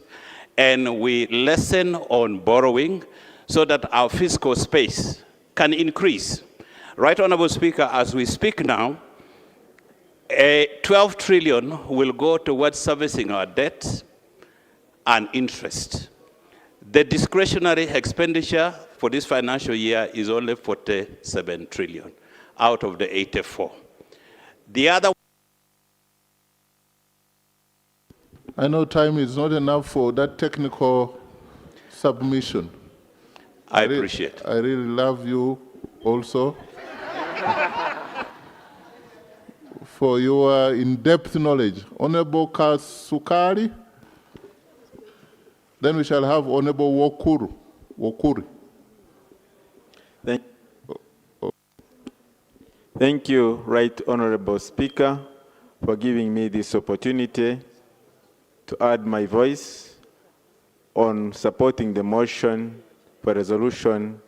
and we lessen on borrowing so that our fiscal space can increase. Right Honorable Speaker, as we speak now, 12 trillion will go towards servicing our debt and interest. The discretionary expenditure for this financial year is only 47 trillion out of the 84. The other. I know time is not enough for that technical submission. I appreciate it. I really love you also for your in-depth knowledge. Honorable Kasukari, then we shall have Honorable Wokuri. Thank you, Right Honorable Speaker, for giving me this opportunity to add my voice on supporting the motion for resolution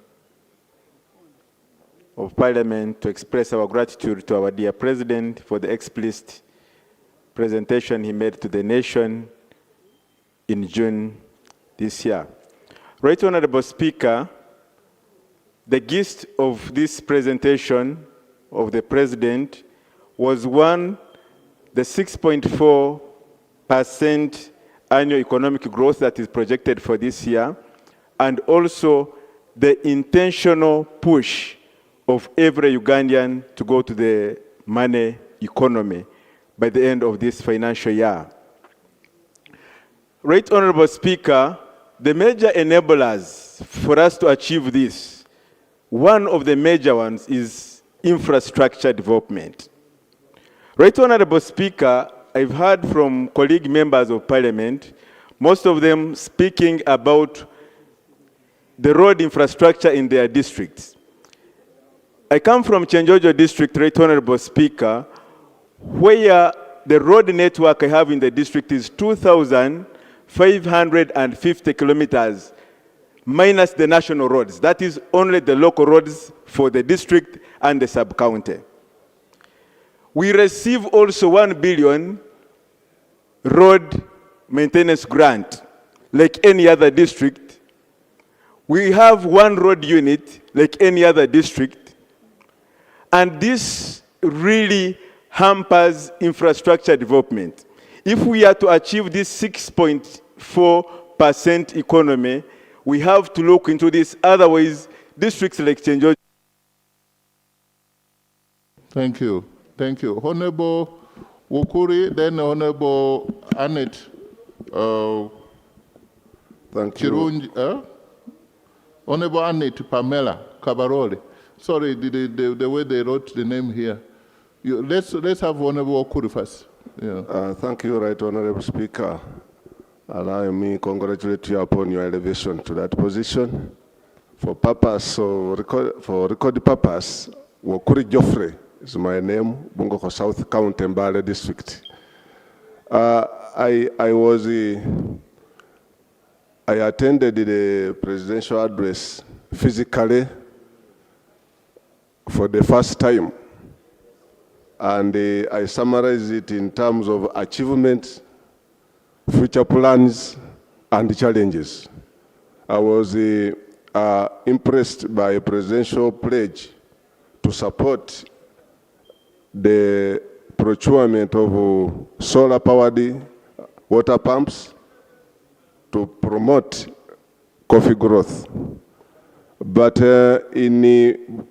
of Parliament to express our gratitude to our dear President for the explicit presentation he made to the nation in June this year. Right Honorable Speaker, the gist of this presentation of the President was one, the 6.4% annual economic growth that is projected for this year, and also the intentional push of every Ugandan to go to the money economy by the end of this financial year. Right Honorable Speaker, the major enablers for us to achieve this, one of the major ones is infrastructure development. Right Honorable Speaker, I've heard from colleague members of Parliament, most of them speaking about the road infrastructure in their districts. I come from Chenjojo district, Right Honorable Speaker, where the road network I have in the district is 2,550 kilometers, minus the national roads. That is only the local roads for the district and the sub-county. We receive also 1 billion road maintenance grant, like any other district. We have one road unit, like any other district. And this really hampers infrastructure development. If we are to achieve this 6.4% economy, we have to look into this. Otherwise, districts like Chenjojo. Thank you. Thank you. Honorable Wokuri, then Honorable Annette. Thank you. Honorable Annette Pamela Kabarole. Sorry, the way they wrote the name here. Let's have Honorable Wokuri first. Yeah. Thank you, Right Honorable Speaker. Allow me to congratulate you upon your elevation to that position. For record purpose, Wokuri Geoffrey is my name, Bungoko South County, Mbale District. I attended the presidential address physically for the first time, and I summarized it in terms of achievements, future plans, and challenges. I was impressed by a presidential pledge to support the procurement of solar-powered water pumps to promote coffee growth. But in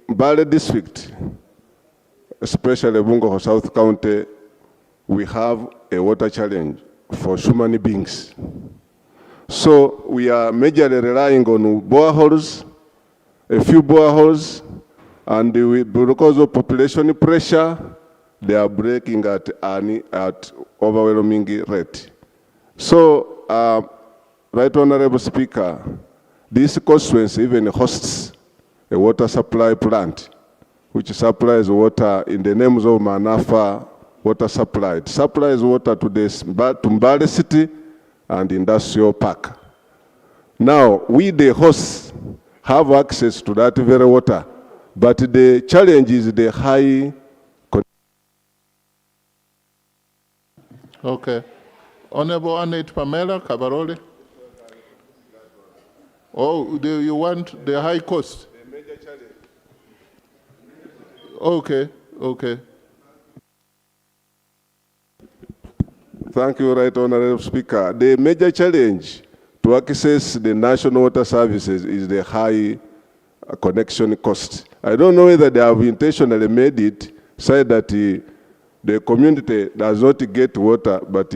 Mbale district, especially Bungo South County, we have a water challenge for human beings. So we are majorly relying on boreholes, a few boreholes, and because of population pressure, they are breaking at overwhelming rate. So, Right Honorable Speaker, this constituency even hosts a water supply plant, which supplies water in the names of Manafa Water Supply. It supplies water to Mbale City and Industrial Park. Now, we, the hosts, have access to that very water, but the challenge is the high. Okay. Honorable Annette Pamela Kabarole. Oh, you want the high cost? The major challenge. Okay, okay. Thank you, Right Honorable Speaker. The major challenge to access the national water services is the high connection cost. I don't know whether they have intentionally made it so that the community does not get water, but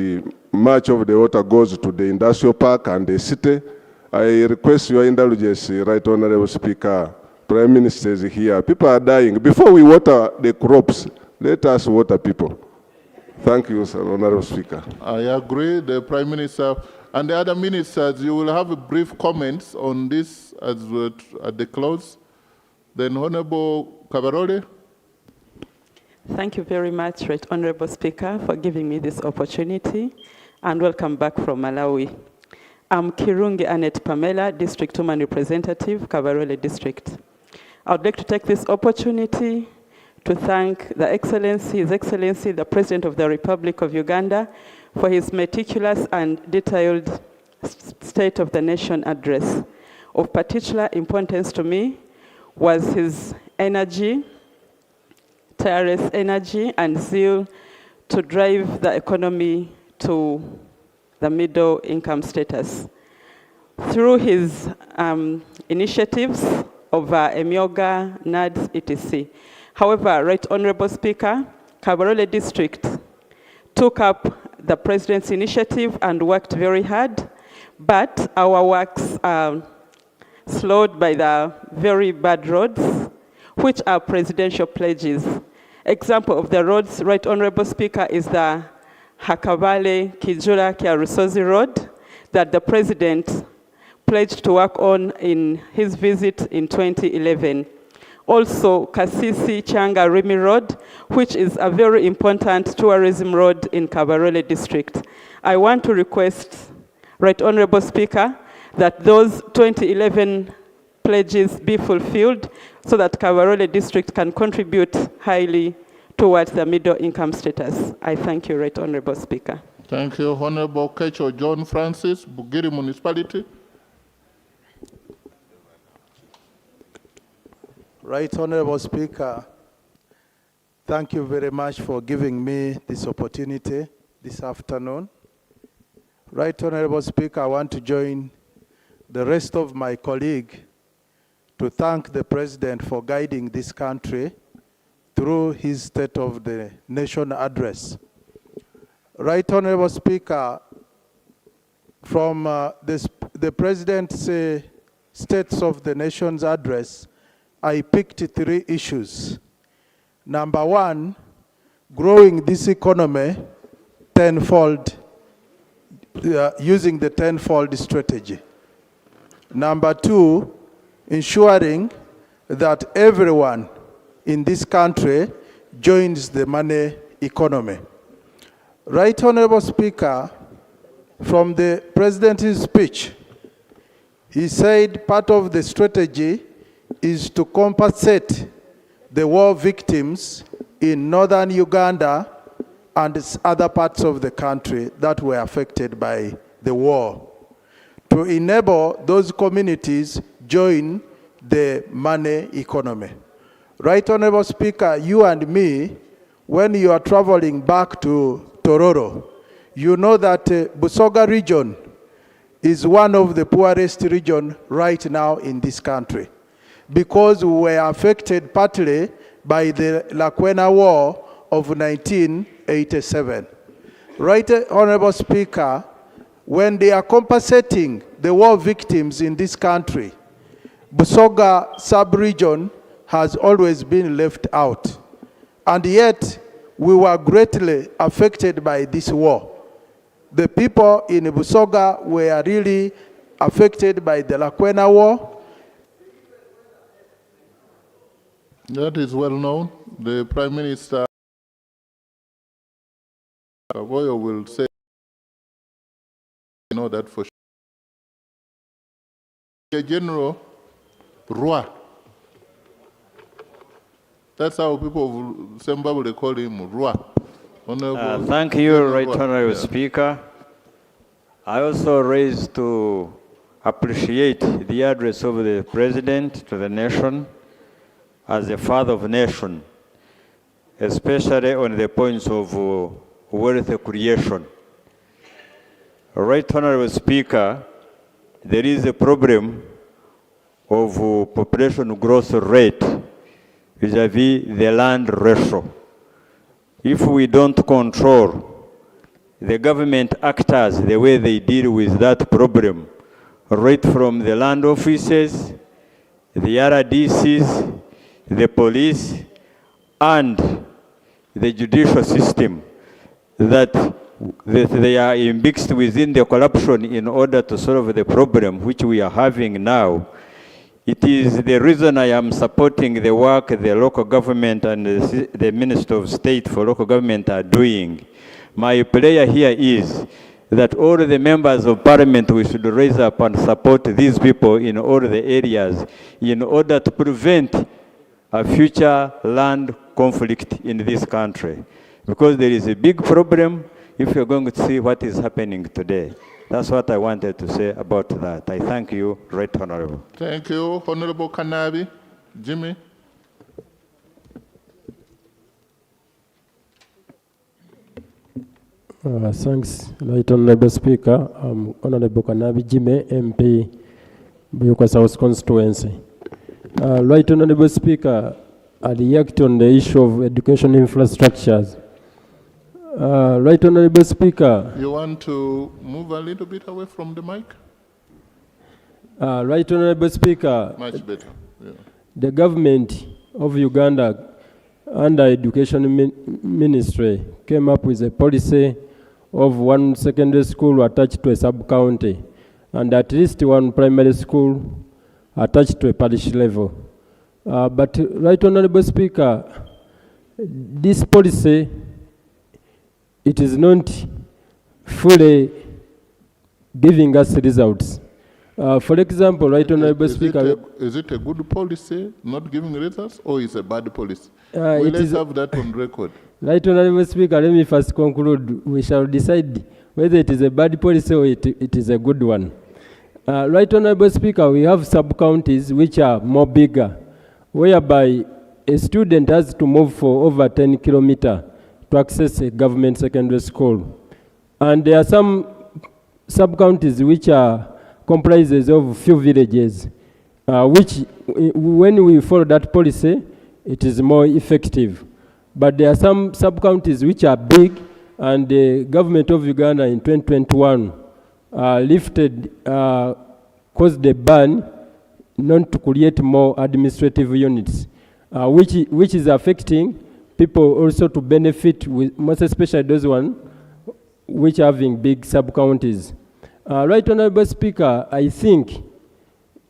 much of the water goes to the industrial park and the city. I request your indulgence, Right Honorable Speaker. Prime Minister is here. People are dying. Before we water the crops, let us water people. Thank you, sir, Honorable Speaker. I agree. The Prime Minister and the other ministers, you will have a brief comments on this at the close. Then Honorable Kabarole. Thank you very much, Right Honorable Speaker, for giving me this opportunity, and welcome back from Malawi. I'm Kirungi Annette Pamela, District Woman Representative, Kabarole District. I would like to take this opportunity to thank His Excellency, the President of the Republic of Uganda, for his meticulous and detailed State of the Nation address. Of particular importance to me was his energy, tireless energy and zeal to drive the economy to the middle income status. Through his initiatives of Emyoga, NADS, etc. However, Right Honorable Speaker, Kabarole District took up the President's initiative and worked very hard, but our works are slowed by the very bad roads, which are presidential pledges. Example of the roads, Right Honorable Speaker, is the Hakabale Kijura Kiarusozi Road that the President pledged to work on in his visit in 2011. Also, Kasisi Changa Rimi Road, which is a very important tourism road in Kabarole District. I want to request, Right Honorable Speaker, that those 2011 pledges be fulfilled so that Kabarole District can contribute highly towards the middle income status. I thank you, Right Honorable Speaker. Thank you, Honorable Kecho John Francis, Bugiri Municipality. Right Honorable Speaker, thank you very much for giving me this opportunity this afternoon. Right Honorable Speaker, I want to join the rest of my colleagues to thank the President for guiding this country through his State of the Nation address. Right Honorable Speaker, from the President's States of the Nation's address, I picked 3 issues. Number 1, growing this economy tenfold, using the tenfold strategy. Number 2, ensuring that everyone in this country joins the money economy. Right Honorable Speaker, from the President's speech, he said part of the strategy is to compensate the war victims in northern Uganda and other parts of the country that were affected by the war, to enable those communities join the money economy. Right Honorable Speaker, you and me, when you are traveling back to Tororo, you know that Busoga region is one of the poorest regions right now in this country, because we were affected partly by the Lakwena War of 1987. Right Honorable Speaker, when they are compensating the war victims in this country, Busoga sub-region has always been left out. And yet, we were greatly affected by this war. The people in Busoga were really affected by the Lakwena War. That is well known. The Prime Minister Boyo will say, you know that for sure. General Rua. That's how people of Zimbabwe call him Rua. Thank you, Right Honorable Speaker. I also raise to appreciate the address of the President to the nation as a father of the nation, especially on the points of wealth creation. Right Honorable Speaker, there is a problem of population growth rate vis-à-vis the land ratio. If we don't control the government actors the way they deal with that problem, right from the land offices, the RDCs, the police, and the judicial system, that they are mixed within the corruption in order to solve the problem which we are having now. It is the reason I am supporting the work the local government and the Minister of State for Local Government are doing. My prayer here is that all the members of parliament, we should raise up and support these people in all the areas in order to prevent a future land conflict in this country. Because there is a big problem if you're going to see what is happening today. That's what I wanted to say about that. I thank you, Right Honorable. Thank you, Honorable Kanabi. Jimmy. Thanks, Right Honorable Speaker. Honorable Kanabi Jimmy, MP, Buyuka South Constituency. Right Honorable Speaker, I react on the issue of education infrastructures. Right Honorable Speaker. You want to move a little bit away from the mic? Right Honorable Speaker. Much better. Yeah. The government of Uganda under Education Ministry came up with a policy of one secondary school attached to a sub-county and at least one primary school attached to a parish level. But Right Honorable Speaker, this policy, it is not fully giving us results. For example, Right Honorable Speaker... Is it a good policy, not giving results, or is it a bad policy? Let's have that on record. Right Honorable Speaker, let me first conclude. We shall decide whether it is a bad policy or it is a good one. Right Honorable Speaker, we have sub-counties which are more bigger, whereby a student has to move for over 10 kilometers to access a government secondary school. And there are some sub-counties which are comprises of few villages, which when we follow that policy, it is more effective. But there are some sub-counties which are big, and the government of Uganda in 2021 caused a ban not to create more administrative units, which is affecting people also to benefit, with, most especially those ones which are having big sub-counties. Right Honorable Speaker, I think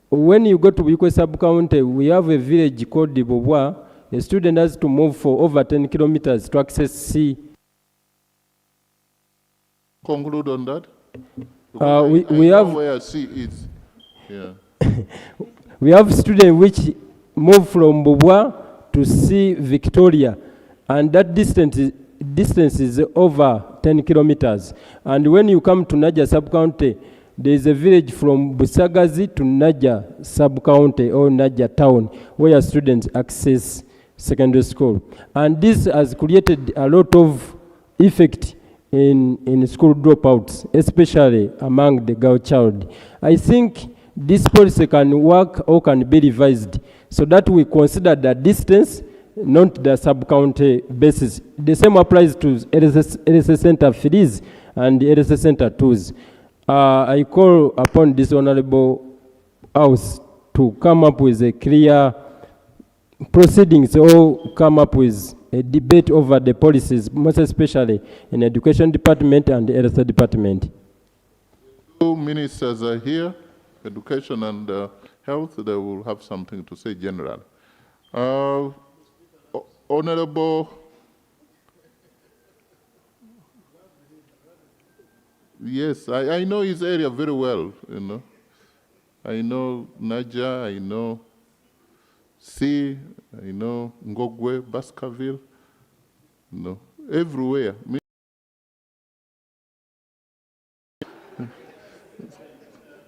when you go to Bukwe sub-county, we have a village called Dibobwa. A student has to move for over 10 kilometers to access C. conclude on that? We have where C is. Yeah. We have students which move from Bubwa to see Victoria, and that distance is over 10 kilometers. And when you come to Naja sub-county, there is a village from Busagazi to Naja sub-county or Naja town where students access secondary school. And this has created a lot of effect in school dropouts, especially among the girl child. I think this policy can work or can be revised so that we consider the distance, not the sub-county basis. The same applies to LSS Center 3s and LSS Center 2s. I call upon this Honorable House to come up with a clear proceedings or come up with a debate over the policies, most especially in Education Department and the LSS Department. Two ministers are here, Education and Health. They will have something to say general. Honorable, yes, I know his area very well, you know. I know Naja, I know C, I know Ngogwe, Baskerville, you know, everywhere.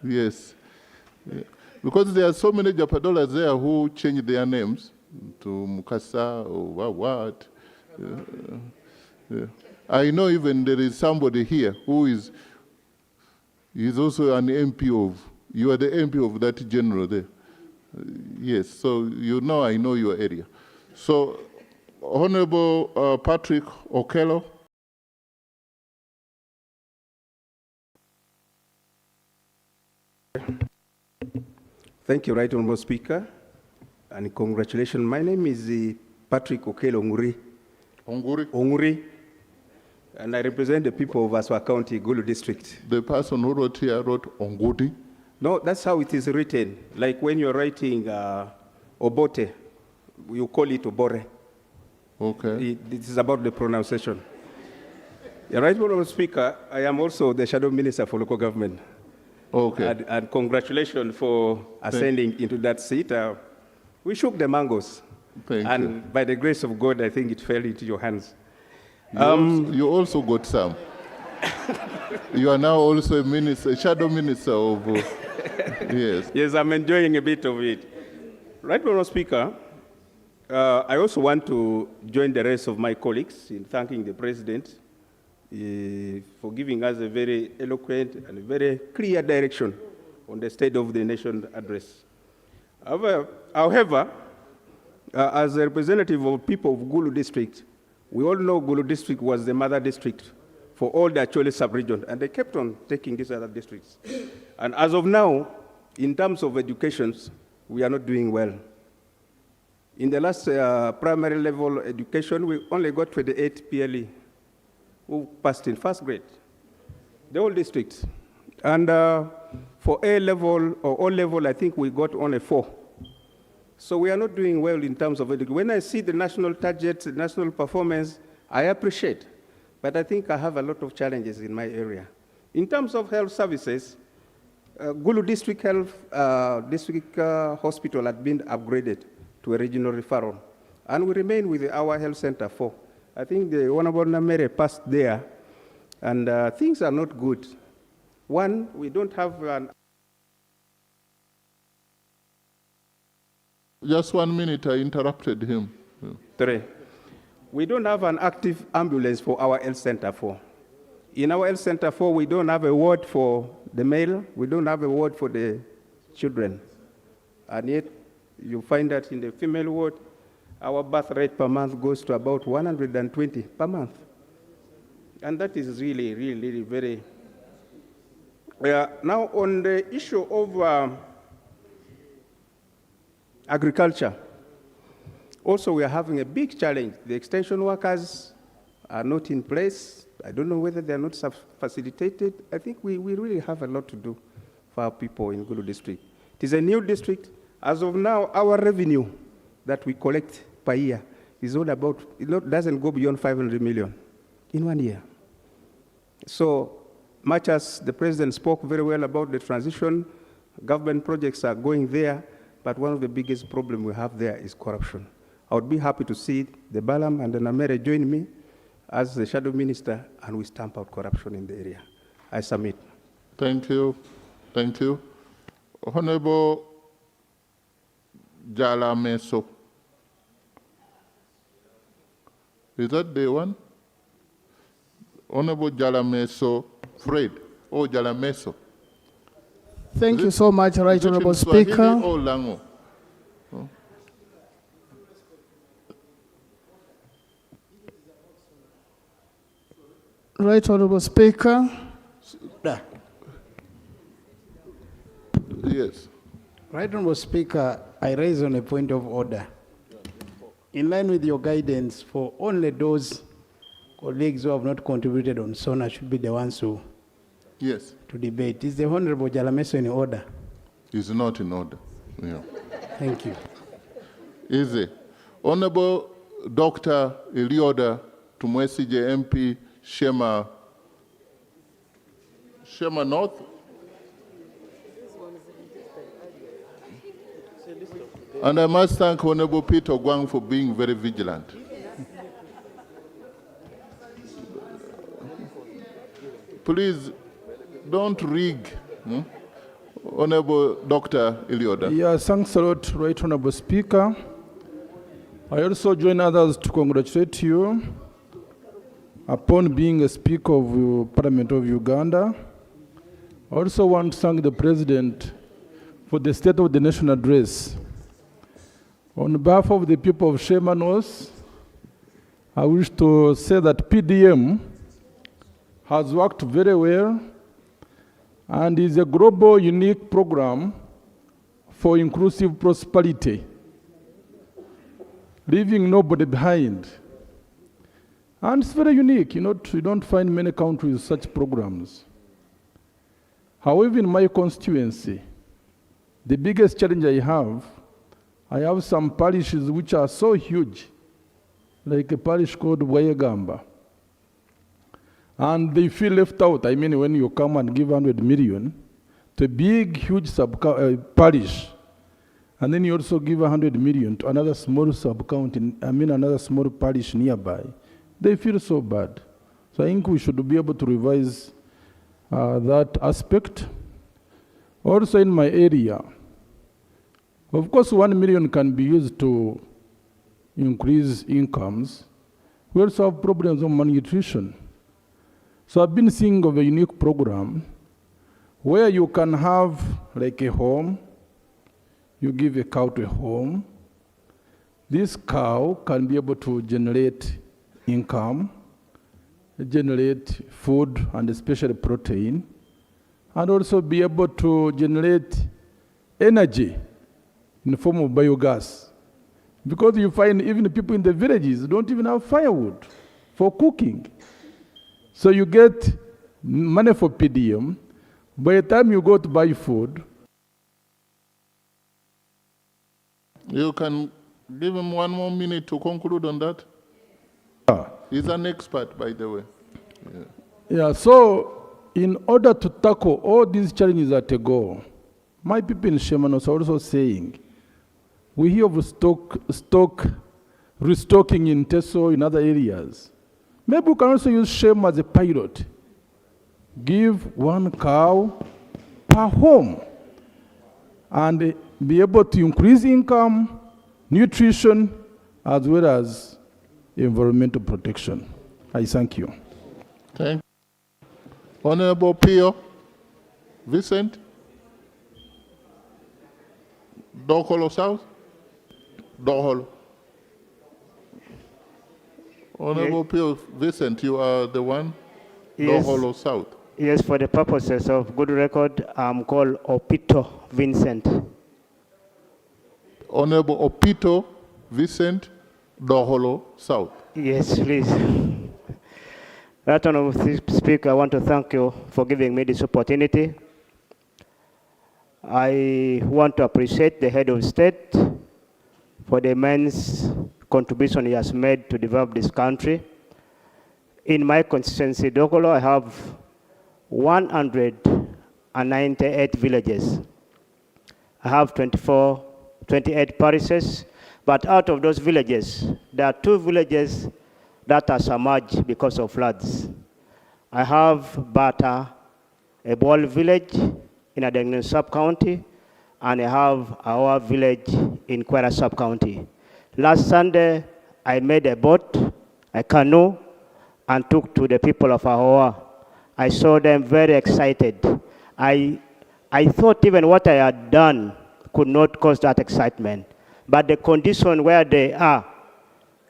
Yes. Yeah. Because there are so many Japadolas there who change their names to Mukasa or what. Yeah. I know even there is somebody here who is also an MP of, you are the MP of that general there. Yes, so you know I know your area. So, Honorable Patrick Okello. Thank you, Right Honorable Speaker, and congratulations. My name is Patrick Okello Onguri, and I represent the people of Aswa County, Gulu District. The person who wrote here wrote Ongudi? No, that's how it is written. Like when you're writing Obote, you call it Obore. Okay. It is about the pronunciation. Right Honorable Speaker, I am also the Shadow Minister for Local Government. Okay. And congratulations for ascending into that seat. We shook the mangoes. Thank you. By the grace of God, I think it fell into your hands. You also got some. You are now also a minister, shadow minister of, yes. Yes, I'm enjoying a bit of it. Right, Honorable Speaker, I also want to join the rest of my colleagues in thanking the President for giving us a very eloquent and a very clear direction on the State of the Nation address. However, as a representative of people of Gulu District, we all know Gulu District was the mother district for all the Acholi sub-region, and they kept on taking these other districts. And as of now, in terms of education, we are not doing well. In the last primary level education, we only got 28 PLE who passed in first grade, the whole district. And for A level or O level, I think we got only 4. So we are not doing well in terms of education. When I see the national targets, the national performance, I appreciate. But I think I have a lot of challenges in my area. In terms of health services, Gulu District Health Hospital had been upgraded to a regional referral. And we remain with our health center 4. I think the Honorable Namere passed there, and things are not good. One, we don't have an... Just 1 minute, I interrupted him. 3. We don't have an active ambulance for our health center 4. In our health center 4, we don't have a ward for the male, we don't have a ward for the children. And yet, you find that in the female ward, our birth rate per month goes to about 120 per month. And that is really, really very... now, on the issue of agriculture, also we are having a big challenge. The extension workers are not in place. I don't know whether they are not facilitated. I think we really have a lot to do for our people in Gulu District. It is a new district. As of now, our revenue that we collect per year is all about, it doesn't go beyond 500 million in 1 year. So much as the president spoke very well about the transition, government projects are going there, but one of the biggest problems we have there is corruption. I would be happy to see the Balam and the Namere join me as the shadow minister, and we stamp out corruption in the area. I submit. Thank you. Thank you. Honorable Jala Meso. Is that the one? Honorable Jala Meso Fred. Oh, Jala Meso. Thank you so much, Right Honorable Speaker. Oh, Lango. Oh. Right Honorable Speaker. Yes. Right Honorable Speaker, I raise on a point of order. In line with your guidance, for only those colleagues who have not contributed on SONA should be the ones who yes. to debate. Is the Honorable Jalameso in order? Is not in order. Yeah. Thank you. Is it? Honorable Dr. Elioda Tumwesije MP Shema North. And I must thank Honorable Peter Gwang for being very vigilant. Please don't rig. Honorable Dr. Elioda. Yeah, thanks a lot, Right Honorable Speaker. I also join others to congratulate you upon being a Speaker of the Parliament of Uganda. I also want to thank the President for the State of the Nation address. On behalf of the people of Shema North, I wish to say that PDM has worked very well and is a global unique program for inclusive prosperity, leaving nobody behind. And it's very unique. You don't find many countries with such programs. However, in my constituency, the biggest challenge I have some parishes which are so huge, like a parish called Wayagamba. And they feel left out. I mean, when you come and give 100 million to a big, huge parish, and then you also give 100 million to another small sub-county, another small parish nearby, they feel so bad. So I think we should be able to revise that aspect. Also in my area, of course, 1 million can be used to increase incomes. We also have problems of malnutrition. So I've been thinking of a unique program where you can have like a home, you give a cow to a home. This cow can be able to generate income, generate food and especially protein, and also be able to generate energy in the form of biogas. Because you find even the people in the villages don't even have firewood for cooking. So you get money for PDM. By the time you go to buy food, you can give him 1 more minute to conclude on that. He's an expert, by the way. Yeah, so in order to tackle all these challenges at a go, my people in Shemanos are also saying, we hear of restocking in Teso, in other areas. Maybe we can also use Shem as a pilot. Give 1 cow per home and be able to increase income, nutrition, as well as environmental protection. I thank you. Thank you. Honorable Pio Vincent, Dokolo South, Doholo. Honorable Pio Vincent, you are the one, Yes. Doholo South. Yes, for the purposes of good record, I'm called Opito Vincent. Honorable Opito Vincent, Doholo South. Yes, please. Right Honorable Speaker, I want to thank you for giving me this opportunity. I want to appreciate the head of state for the immense contribution he has made to develop this country. In my constituency, Dokolo, I have 198 villages. I have 28 parishes, but out of those villages, there are 2 villages that are submerged because of floods. I have Bata, a Bol village in Adengnin sub-county, and I have our village in Kwara sub-county. Last Sunday, I made a boat, a canoe, and took to the people of Ahoa. I saw them very excited. I thought even what I had done could not cause that excitement. But the condition where they are,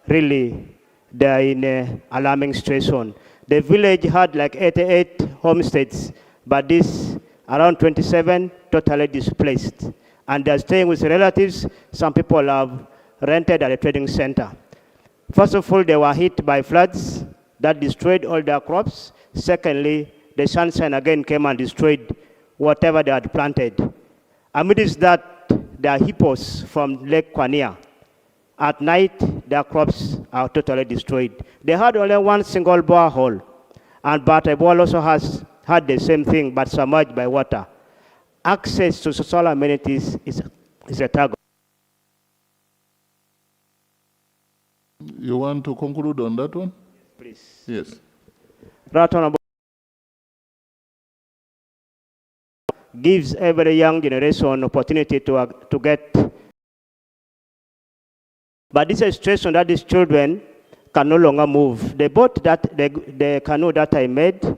really, they are in an alarming situation. The village had like 88 homesteads, but this around 27 totally displaced. And they're staying with relatives. Some people have rented at a trading center. First of all, they were hit by floods that destroyed all their crops. Secondly, the sunshine again came and destroyed whatever they had planted. Amidst that, there are hippos from Lake Kwania. At night, their crops are totally destroyed. They had only one single borehole, and Batebol also has had the same thing, but submerged by water. Access to social amenities is a target. You want to conclude on that one? Please. Yes. Right on. Gives every young generation opportunity to get. But this is a situation that these children can no longer move. The boat the canoe that I made,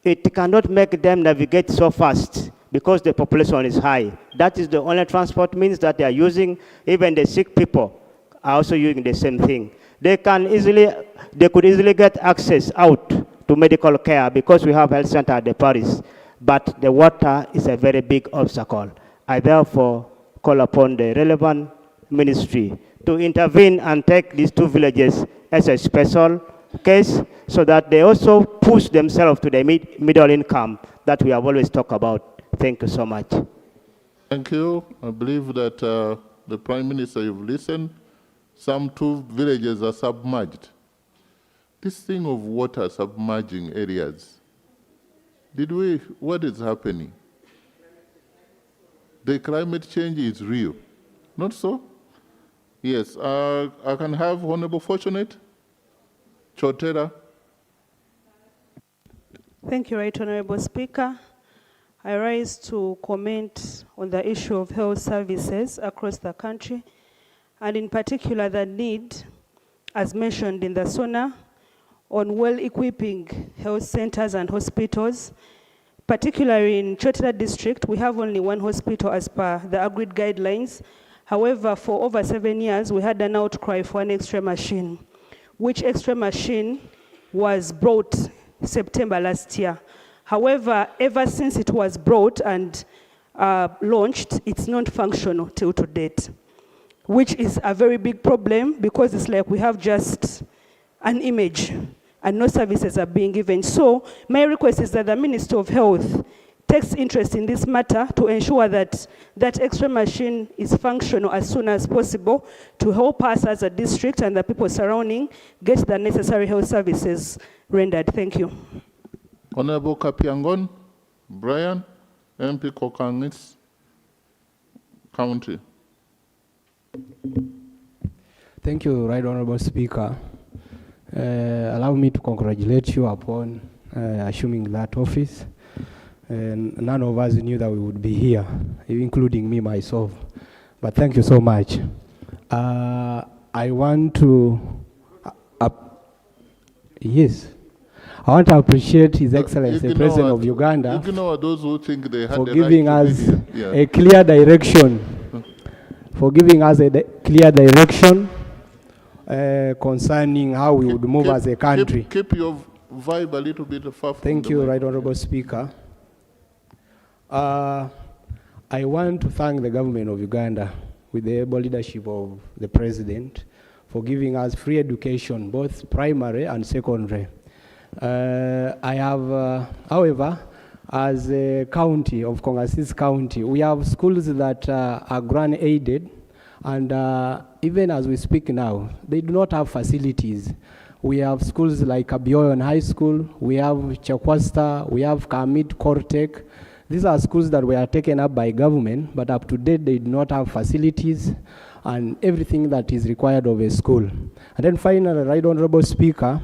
it cannot make them navigate so fast because the population is high. That is the only transport means that they are using. Even the sick people are also using the same thing. They could easily get access out to medical care because we have health center at the parish. But the water is a very big obstacle. I therefore call upon the relevant ministry to intervene and take these 2 villages as a special case so that they also push themselves to the middle income that we have always talked about. Thank you so much. Thank you. I believe that the Prime Minister, you've listened. Some 2 villages are submerged. This thing of water submerging areas, what is happening? The climate change is real, not so? Yes, I can have Honorable Fortunate Chotera. Thank you, Right Honorable Speaker. I rise to comment on the issue of health services across the country, and in particular the need, as mentioned in the SONA, on well-equipping health centers and hospitals. Particularly in Chotera district, we have only 1 hospital as per the agreed guidelines. However, for over 7 years, we had an outcry for an X-ray machine, which X-ray machine was brought September last year. However, ever since it was brought and launched, it's not functional till to date, which is a very big problem because it's like we have just an image and no services are being given. So my request is that the Minister of Health takes interest in this matter to ensure that that X-ray machine is functional as soon as possible to help us as a district and the people surrounding get the necessary health services rendered. Thank you. Honorable Kapiangon, Brian, MP Kokangis County. Thank you, Right Honorable Speaker. Allow me to congratulate you upon assuming that office. And none of us knew that we would be here, including me myself. But thank you so much. I want to, I want to appreciate His Excellency, the President of Uganda, those who think they had for the giving right to us be here. a clear direction, concerning how we would move as a country. Keep your vibe a little bit far from Thank the you, mic. Right Honorable Speaker. I want to thank the government of Uganda with the able leadership of the President for giving us free education, both primary and secondary. I have, however, as a county of Kongasis County, we have schools that are grant aided, and even as we speak now, they do not have facilities. We have schools like Abioyon High School, we have Chakwasta, we have Kamit Kortek. These are schools that were taken up by government, but up to date they do not have facilities and everything that is required of a school. And then finally, Right Honorable Speaker,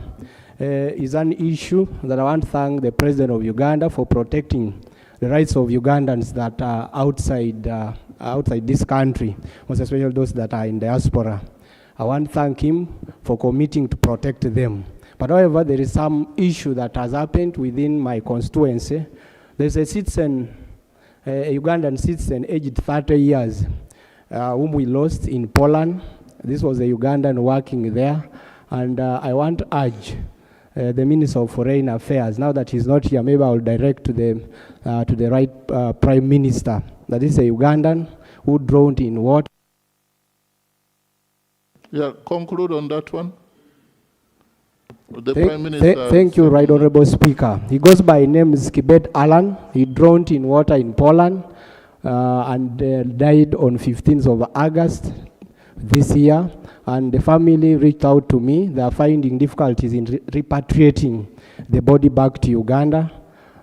is an issue that I want to thank the President of Uganda for protecting the rights of Ugandans that are outside this country, most especially those that are in diaspora. I want to thank him for committing to protect them. But however, there is some issue that has happened within my constituency. There's a citizen, a Ugandan citizen aged 30 years, whom we lost in Poland. This was a Ugandan working there. And I want to urge the Minister of Foreign Affairs, now that he's not here, maybe I'll direct to the right Prime Minister, that is a Ugandan who drowned in water. Yeah, conclude on that one. The Prime Minister. Thank you, Right Honorable Speaker. He goes by name is Kibet Alan. He drowned in water in Poland and died on 15th of August this year. And the family reached out to me. They are finding difficulties in repatriating the body back to Uganda.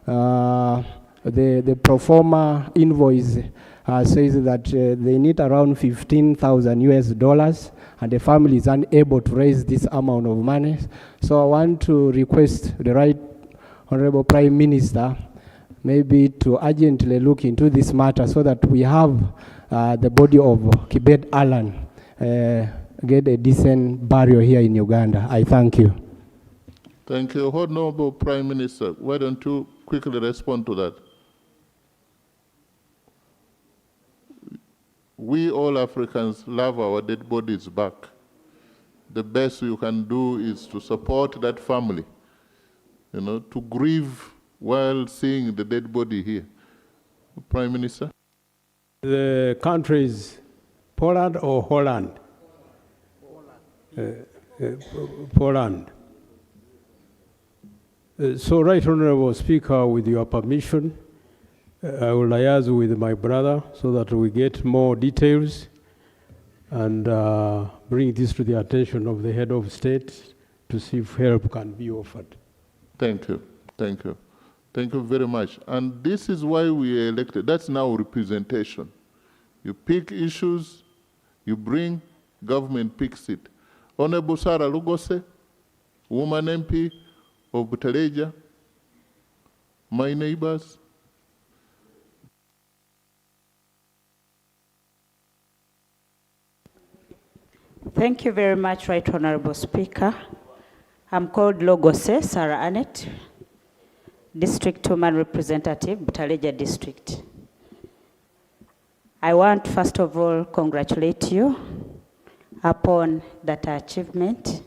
The pro forma invoice says that they need around $15,000, and the family is unable to raise this amount of money. So I want to request the Right Honorable Prime Minister maybe to urgently look into this matter so that we have the body of Kibet Alan get a decent burial here in Uganda. I thank you. Thank you. Honorable Prime Minister, why don't you quickly respond to that? We all Africans love our dead bodies back. The best you can do is to support that family, to grieve while seeing the dead body here. Prime Minister? The country is Poland or Holland? Poland. So, Right Honorable Speaker, with your permission, I will liaise with my brother so that we get more details and bring this to the attention of the head of state to see if help can be offered. Thank you. Thank you. Thank you very much. And this is why we are elected. That's now representation. You pick issues, you bring, government picks it. Honorable Sarah Lugose, woman MP of Butaleja, my neighbors. Thank you very much, Right Honorable Speaker. I'm called Logose Sarah Annette, District Woman Representative, Butaleja District. I want, first of all, congratulate you upon that achievement,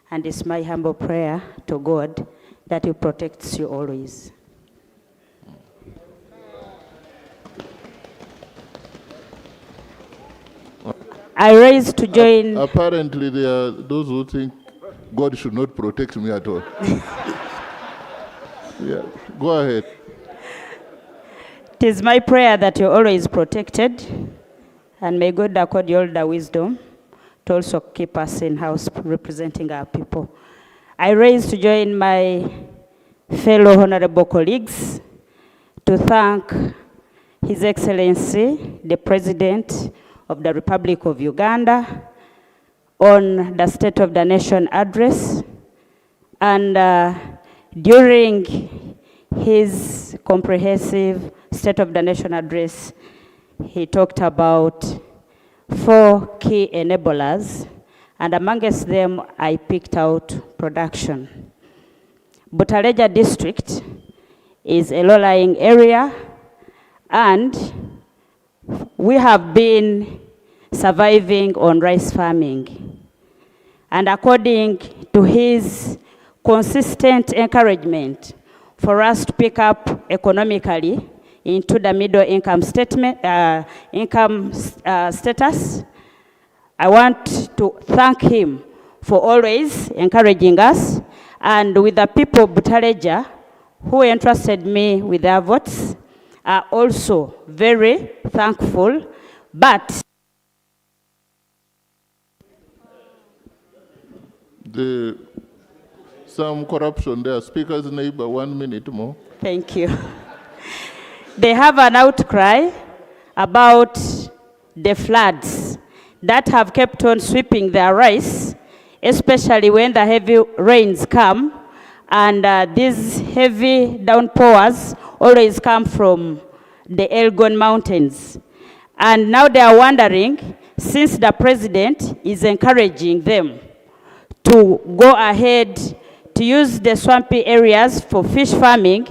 and it's my humble prayer to God that He protects you always. I raised to join. Apparently, there are those who think God should not protect me at all. Yeah, go ahead. It is my prayer that you're always protected, and may God accord you all the wisdom to also keep us in house representing our people. I raised to join my fellow honorable colleagues to thank His Excellency, the President of the Republic of Uganda, on the State of the Nation address. And during his comprehensive State of the Nation address, he talked about 4 key enablers, and amongst them I picked out production. Butaleja district is a low-lying area, and we have been surviving on rice farming. And according to his consistent encouragement for us to pick up economically into the middle income status, I want to thank him for always encouraging us, and with the people of Butaleja who entrusted me with their votes are also very thankful. But the some corruption there. Speaker's neighbor, 1 minute more. Thank you. They have an outcry about the floods that have kept on sweeping their rice, especially when the heavy rains come, and these heavy downpours always come from the Elgon Mountains. And now they are wondering, since the president is encouraging them to go ahead to use the swampy areas for fish farming,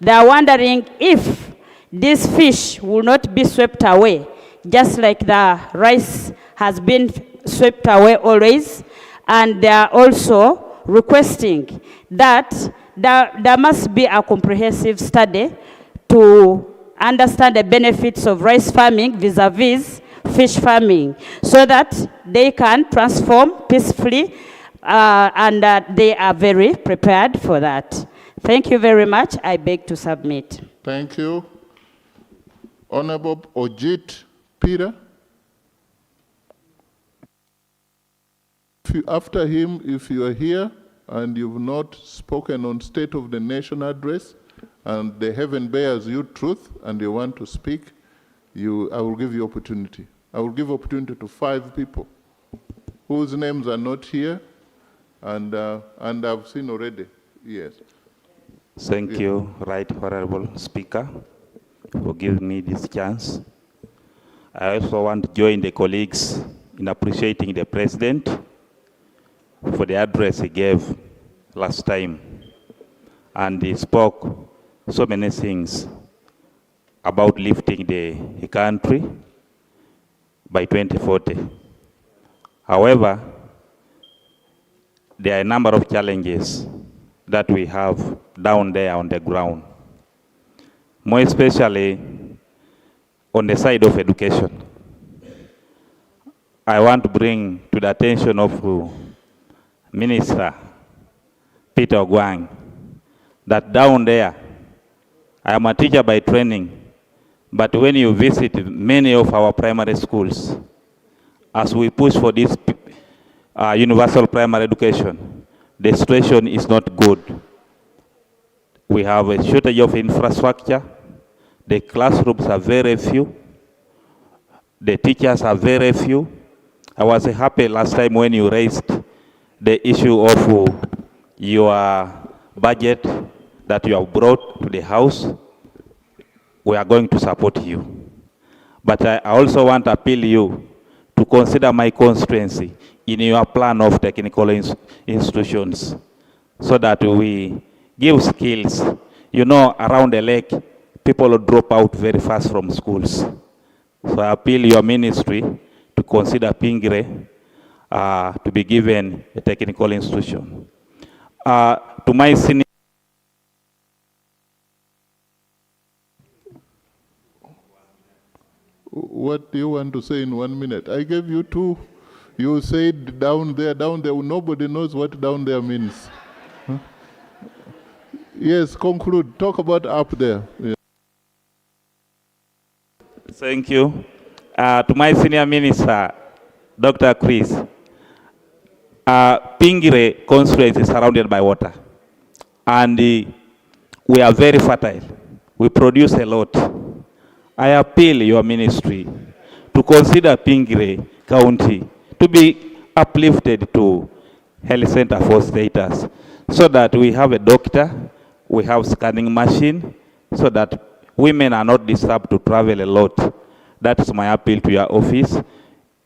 they are wondering if these fish will not be swept away, just like the rice has been swept away always. And they are also requesting that there must be a comprehensive study to understand the benefits of rice farming vis-a-vis fish farming, so that they can transform peacefully, and they are very prepared for that. Thank you very much. I beg to submit. Thank you. Honorable Ojit Peter. After him, if you are here and you've not spoken on State of the Nation address, and the heaven bears you truth, and you want to speak, I will give you opportunity. I will give opportunity to 5 people whose names are not here, and I've seen already. Yes. Thank you, Right Honorable Speaker, for giving me this chance. I also want to join the colleagues in appreciating the President for the address he gave last time. And he spoke so many things about lifting the country by 2040. However, there are a number of challenges that we have down there on the ground, more especially on the side of education. I want to bring to the attention of Minister Peter Ogwang that down there, I am a teacher by training, but when you visit many of our primary schools, as we push for this universal primary education, the situation is not good. We have a shortage of infrastructure. The classrooms are very few. The teachers are very few. I was happy last time when you raised the issue of your budget that you have brought to the House. We are going to support you. But I also want to appeal you to consider my constituency in your plan of technical institutions, so that we give skills. You know, around the lake, people drop out very fast from schools. So I appeal your ministry to consider Pingire to be given a technical institution. To my senior, what do you want to say in 1 minute? I gave you 2. You said down there. Nobody knows what down there means. Huh? Yes, conclude. Talk about up there. Yeah. Thank you. To my senior minister, Dr. Chris, Pingire constituency is surrounded by water. And we are very fertile. We produce a lot. I appeal your ministry to consider Pingire County to be uplifted to health center for status, so that we have a doctor, we have scanning machine, so that women are not disturbed to travel a lot. That's my appeal to your office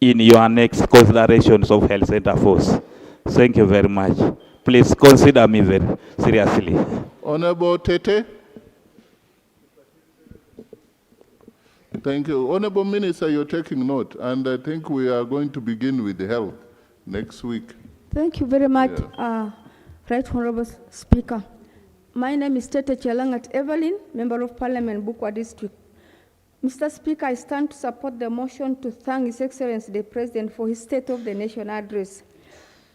in your next considerations of health center force. Thank you very much. Please consider me very seriously. Honorable Tete. Thank you. Honorable Minister, you're taking note, and I think we are going to begin with the health next week. Thank you very much, Yeah. Right Honorable Speaker. My name is Tete Chelangat Evelyn, Member of Parliament, Bukwa District. Mr. Speaker, I stand to support the motion to thank His Excellency the President for his State of the Nation address.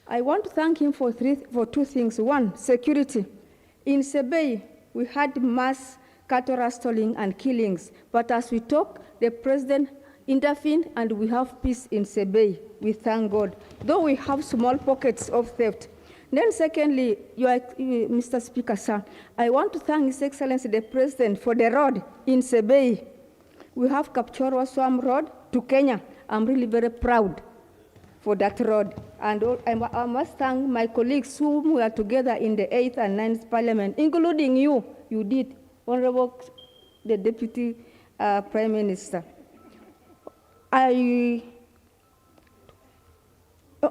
I want to thank him for 2 things. 1, security. In Sebei, we had mass cattle rustling and killings, but as we talk, the President intervened and we have peace in Sebei. We thank God, though we have small pockets of theft. Then secondly, Mr. Speaker, sir, I want to thank His Excellency the President for the road in Sebei. We have Kapchorwa Swam Road to Kenya. I'm really very proud for that road. And I must thank my colleagues whom we are together in the 8th and 9th Parliament, including you. You did, Honorable the Deputy Prime Minister.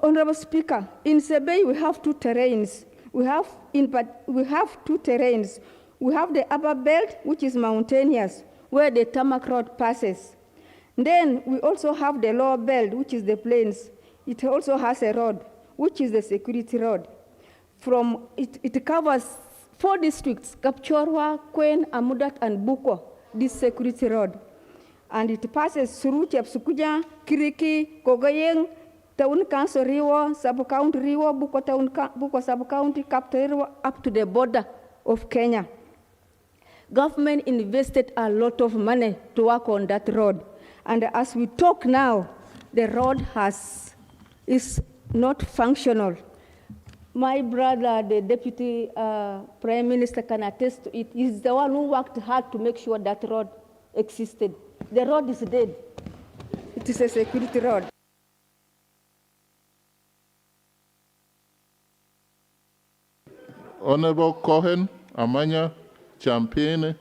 Honorable Speaker, in Sebei we have two terrains. We have two terrains. We have the upper belt, which is mountainous, where the tarmac road passes. Then we also have the lower belt, which is the plains. It also has a road, which is the security road. It covers 4 districts, Kapchorwa, Kwen, Amudat, and Buko, this security road. And it passes through Chepsukuja, Kiriki, Kogoyeng, Town Council Riwo, Sub-County Riwo, Buko Sub-County, Capital Riwo, up to the border of Kenya. Government invested a lot of money to work on that road. And as we talk now, the road is not functional. My brother, the Deputy Prime Minister, can attest to it. He's the one who worked hard to make sure that road existed. The road is dead. It is a security road. Honorable Cohen, Amanya, Champagne,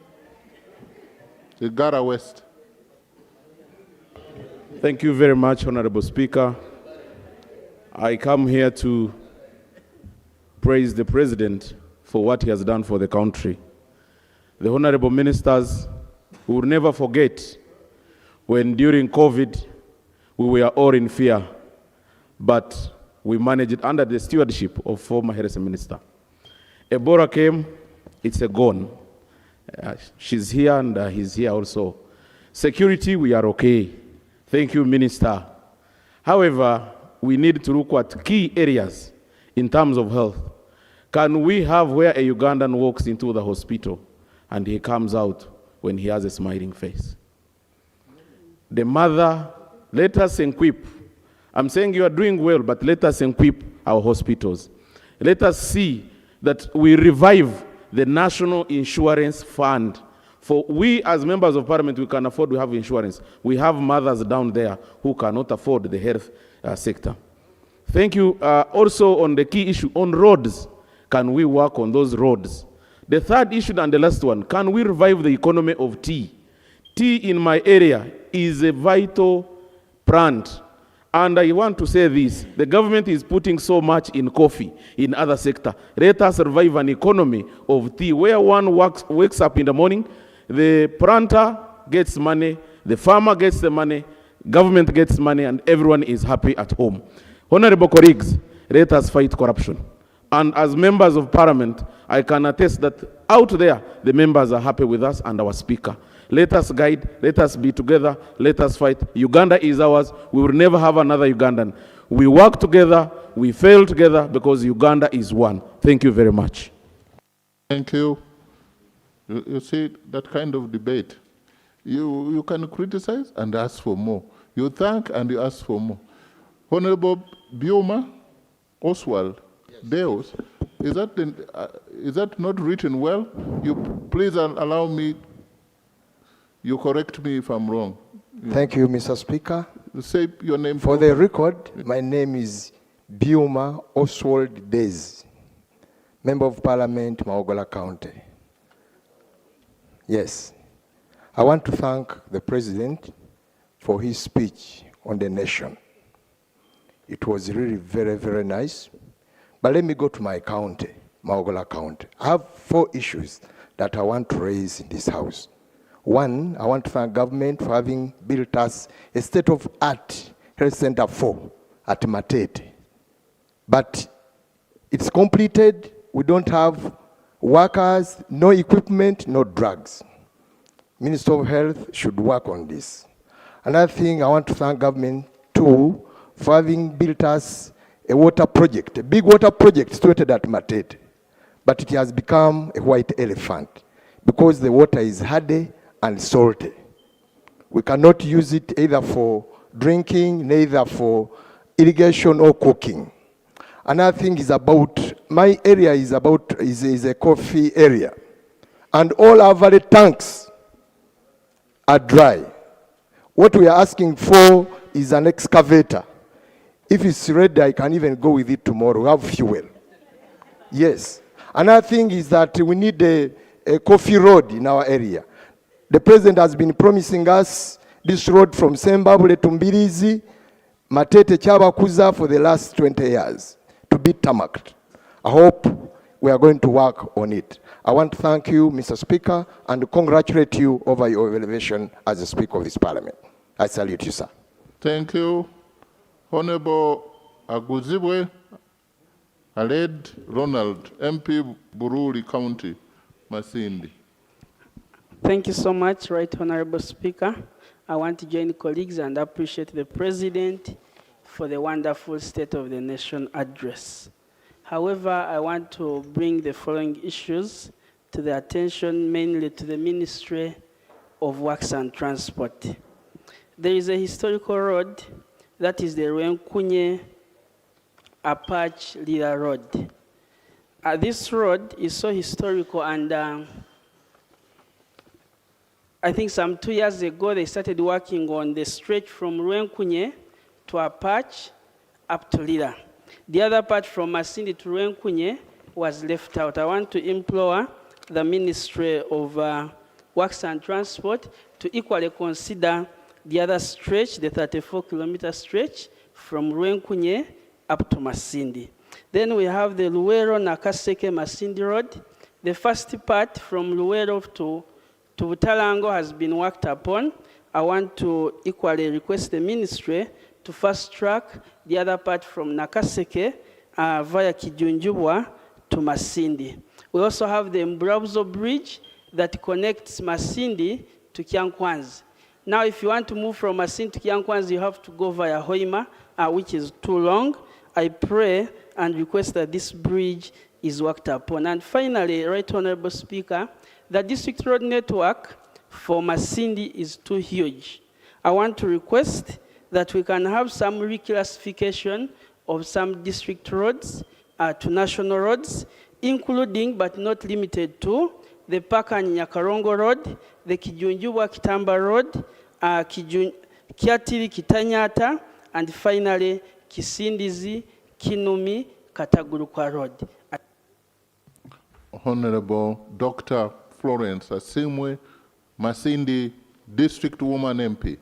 Igara West. Thank you very much, Honorable Speaker. I come here to praise the President for what he has done for the country. The Honorable Ministers will never forget when during COVID we were all in fear, but we managed it under the stewardship of former Health Minister. Ebola came, it's a gone. She's here and he's here also. Security, we are okay. Thank you, Minister. However, we need to look at key areas in terms of health. Can we have where a Ugandan walks into the hospital and he comes out when he has a smiling face? The mother, let us equip. I'm saying you are doing well, but let us equip our hospitals. Let us see that we revive the National Insurance Fund. For we as members of parliament, we can afford to have insurance. We have mothers down there who cannot afford the health sector. Thank you. Also on the key issue on roads, can we work on those roads? The third issue and the last one, can we revive the economy of tea? Tea in my area is a vital plant. And I want to say this, the government is putting so much in coffee, in other sector. Let us revive an economy of tea where one wakes up in the morning, the planter gets money, the farmer gets the money, government gets money, and everyone is happy at home. Honorable colleagues, let us fight corruption. And as members of parliament, I can attest that out there, the members are happy with us and our speaker. Let us guide, let us be together, let us fight. Uganda is ours. We will never have another Ugandan. We work together, we fail together because Uganda is one. Thank you very much. Thank you. You see, that kind of debate, you can criticize and ask for more. You thank and you ask for more. Honorable Bioma Oswald, yes. Deus, is that not written well? You please allow me. You correct me if I'm wrong. Thank you, Mr. Speaker. Say your name. For the record, my name is Bioma Oswald Dez, Member of Parliament, Maogola County. Yes. I want to thank the President for his speech on the nation. It was really very, very nice. But let me go to my county, Maogola County. I have 4 issues that I want to raise in this house. One, I want to thank government for having built us a state-of-art health center 4 at Matete. But it's completed, we don't have workers, no equipment, no drugs. Minister of Health should work on this. Another thing, I want to thank government too for having built us a water project, a big water project started at Matete. But it has become a white elephant because the water is hardy and salty. We cannot use it either for drinking, neither for irrigation or cooking. Another thing is about my area is a coffee area, and all our valley tanks are dry. What we are asking for is an excavator. If it's ready, I can even go with it tomorrow. We have fuel. Yes. Another thing is that we need a coffee road in our area. The president has been promising us this road from Sembabule to Mbirizi, Matete Chabakuza for the last 20 years to be tarmacked. I hope we are going to work on it. I want to thank you, Mr. Speaker, and congratulate you over your elevation as the Speaker of this Parliament. I salute you, sir. Thank you. Honorable Aguzibwe Aled Ronald, MP Bururi County, Masindi. Thank you so much, Right Honorable Speaker. I want to join colleagues and appreciate the President for the wonderful State of the Nation address. However, I want to bring the following issues to the attention, mainly to the Ministry of Works and Transport. There is a historical road, that is the Rwenkunye Apache Lila Road. This road is so historical, and I think some 2 years ago they started working on the stretch from Rwenkunye to Apache up to Lila. The other part from Masindi to Rwenkunye was left out. I want to implore the Ministry of Works and Transport to equally consider the other stretch, the 34-kilometer stretch from Rwenkunye up to Masindi. Then we have the Luwero-Nakaseke-Masindi Road. The first part from Luwero to Butalango has been worked upon. I want to equally request the ministry to fast track the other part from Nakaseke via Kijunjubwa to Masindi. We also have the Mbrabzo Bridge that connects Masindi to Kyankwanzi. Now, if you want to move from Masindi to Kyankwanzi, you have to go via Hoima, which is too long. I pray and request that this bridge is worked upon. And finally, Right Honorable Speaker, the district road network for Masindi is too huge. I want to request that we can have some reclassification of some district roads to national roads, including but not limited to the Pakani Nyakarongo Road, the Kijunjubwa Kitamba Road, Kiatiri Kitanyata, and finally Kisindizi, Kinumi, Katagurukwa Road. Honorable Dr. Florence Asimwe, Masindi District Woman MP.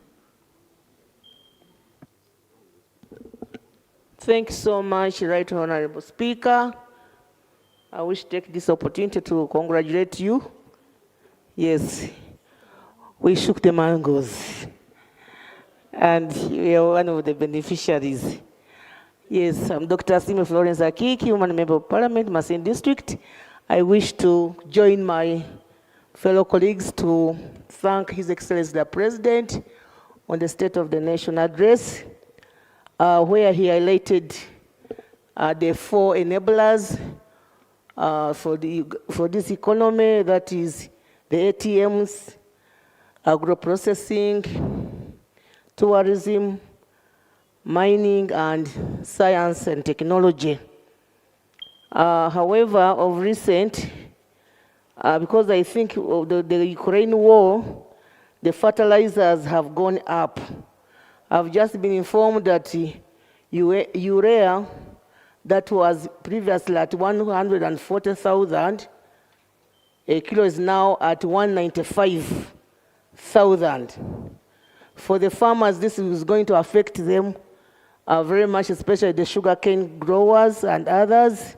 Thank you so much, Right Honorable Speaker. I wish to take this opportunity to congratulate you. Yes, we shook the mangoes, and we are one of the beneficiaries. Yes, I'm Dr. Asimwe Florence Akiki, Woman Member of Parliament, Masindi District. I wish to join my fellow colleagues to thank His Excellency the President on the State of the Nation address, where he highlighted the 4 enablers for this economy, that is the ATMs, agro-processing, tourism, mining, and science and technology. However, of recent, because I think of the Ukraine war, the fertilizers have gone up. I've just been informed that urea that was previously at 140,000, a kilo is now at 195,000. For the farmers, this is going to affect them very much, especially the sugarcane growers and others.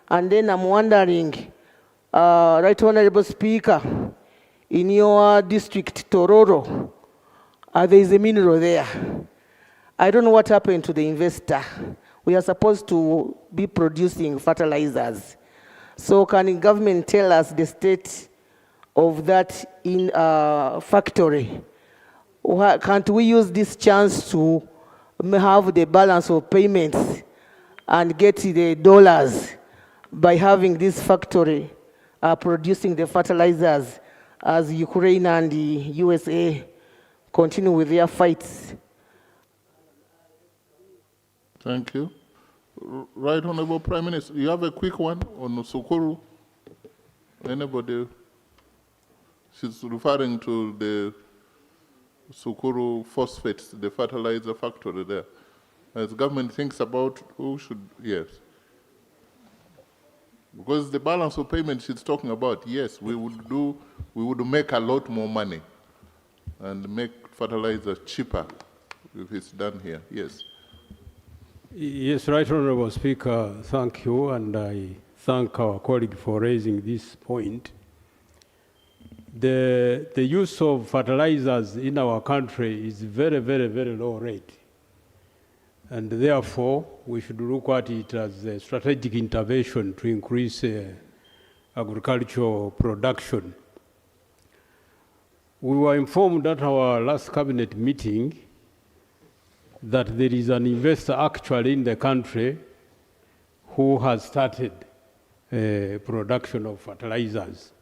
And then I'm wondering, Right Honorable Speaker, in your district, Tororo, there is a mineral there. I don't know what happened to the investor. We are supposed to be producing fertilizers. So can the government tell us the state of that in factory? Can't we use this chance to have the balance of payments and get the dollars by having this factory producing the fertilizers as Ukraine and the USA continue with their fights? Thank you. Right Honorable Prime Minister, you have a quick one on Sukuru? Anybody? She's referring to the Sukuru phosphates, the fertilizer factory there. As government thinks about who should, yes. Because the balance of payment she's talking about, yes, we would make a lot more money and make fertilizer cheaper if it's done here, yes. Yes, Right Honorable Speaker, thank you, and I thank our colleague for raising this point. The use of fertilizers in our country is very, very, very low rate. And therefore, we should look at it as a strategic intervention to increase agricultural production. We were informed at our last cabinet meeting that there is an investor actually in the country who has started production of fertilizers.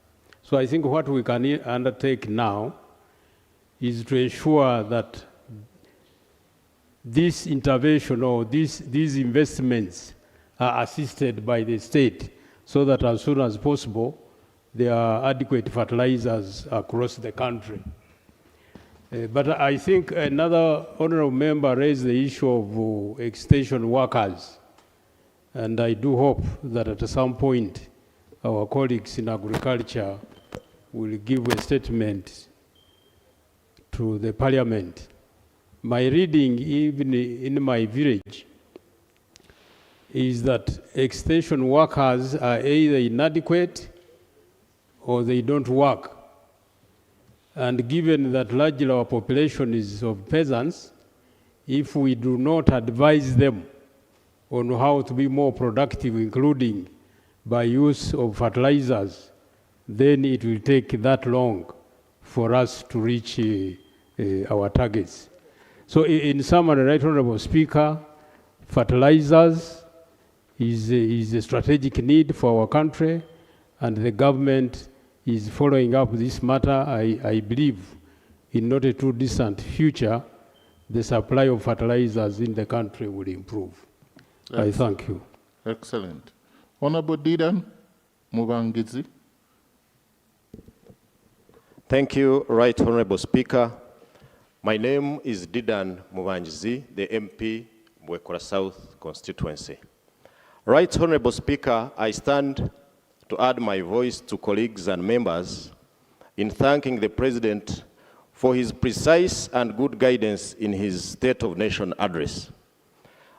So I think what we can undertake now is to ensure that this intervention or these investments are assisted by the state so that as soon as possible there are adequate fertilizers across the country. But I think another honorable member raised the issue of extension workers. And I do hope that at some point our colleagues in agriculture will give a statement to the parliament. My reading, even in my village, is that extension workers are either inadequate or they don't work. And given that largely our population is of peasants, if we do not advise them on how to be more productive, including by use of fertilizers, then it will take that long for us to reach our targets. So in summary, Right Honorable Speaker, fertilizers is a strategic need for our country, and the government is following up this matter. I believe in not a too distant future, the supply of fertilizers in the country will improve. I thank you. Excellent. Honorable Didan Mubangizi. Thank you, Right Honorable Speaker. My name is Didan Mubangizi, the MP, Mwekora South constituency. Right Honorable Speaker, I stand to add my voice to colleagues and members in thanking the President for his precise and good guidance in his State of Nation address.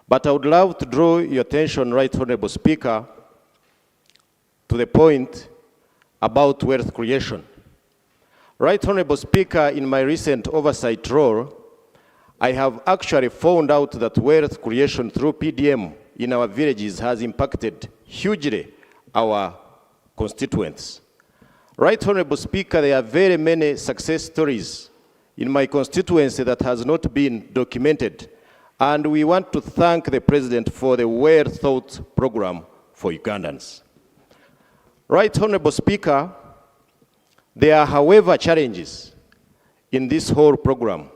But I would love to draw your attention, Right Honorable Speaker, to the point about wealth creation. Right Honorable Speaker, in my recent oversight role, I have actually found out that wealth creation through PDM in our villages has impacted hugely our constituents. Right Honorable Speaker, there are very many success stories in my constituency that has not been documented, and we want to thank the President for the well-thought program for Ugandans. Right Honorable Speaker, there are, however, challenges in this whole program.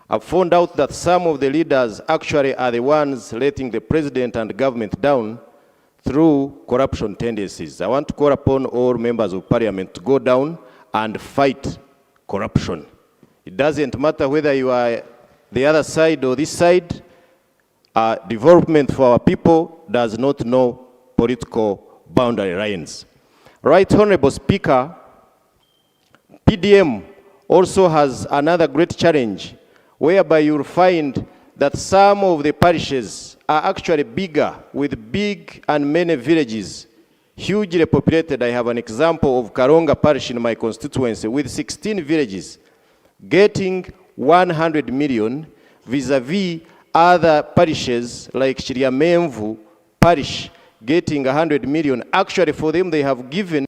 I've found out that some of the leaders actually are the ones letting the President and government down through corruption tendencies. I want to call upon all members of Parliament to go down and fight corruption. It doesn't matter whether you are the other side or this side. Development for our people does not know political boundary lines. Right Honorable Speaker, PDM also has another great challenge whereby you'll find that some of the parishes are actually bigger, with big and many villages, hugely populated. I have an example of Karonga Parish in my constituency with 16 villages, getting 100 million vis-a-vis other parishes like Chiriamenvu Parish getting 100 million. Actually, for them, they have given.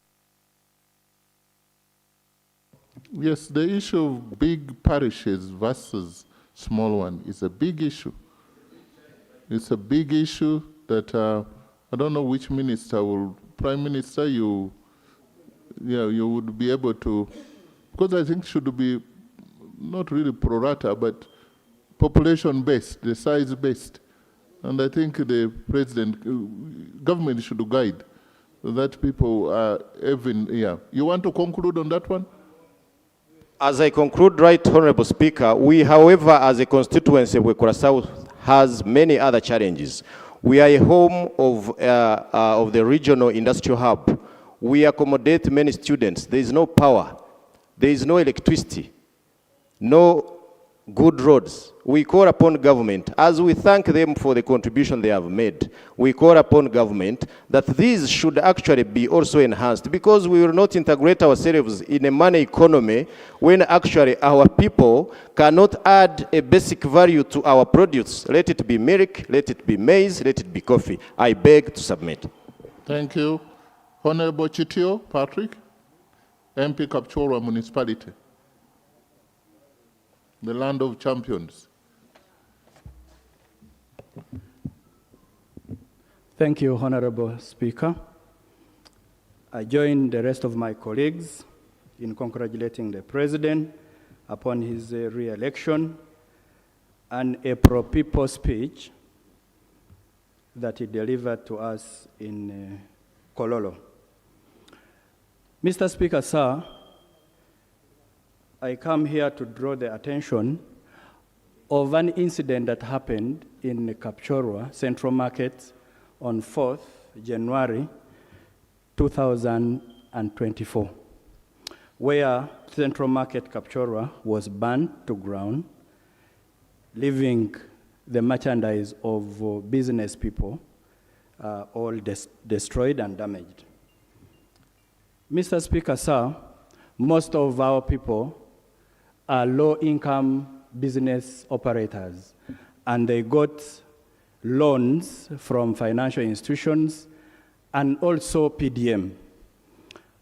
Yes, the issue of big parishes versus small one is a big issue. It's a big issue that I don't know which minister will, Prime Minister, you would be able to, because I think should be not really pro rata, but population based, the size based. And I think the president, government should guide that people are even here. You want to conclude on that one? As I conclude, Right Honorable Speaker, we, however, as a constituency, Wekora South has many other challenges. We are a home of the regional industrial hub. We accommodate many students. There is no power. There is no electricity, no good roads. We call upon government, as we thank them for the contribution they have made, we call upon government that these should actually be also enhanced, because we will not integrate ourselves in a money economy when actually our people cannot add a basic value to our produce. Let it be milk, let it be maize, let it be coffee. I beg to submit. Thank you. Honorable Chitio Patrick, MP Kapchorwa Municipality, the land of champions. Thank you, Honorable Speaker. I join the rest of my colleagues in congratulating the President upon his re-election and a pro-people speech that he delivered to us in Kololo. Mr. Speaker, sir, I come here to draw the attention of an incident that happened in Kapchorwa Central Market on 4th January 2024, where Central Market Kapchorwa was burned to ground, leaving the merchandise of business people all destroyed and damaged. Mr. Speaker, sir, most of our people are low-income business operators, and they got loans from financial institutions and also PDM.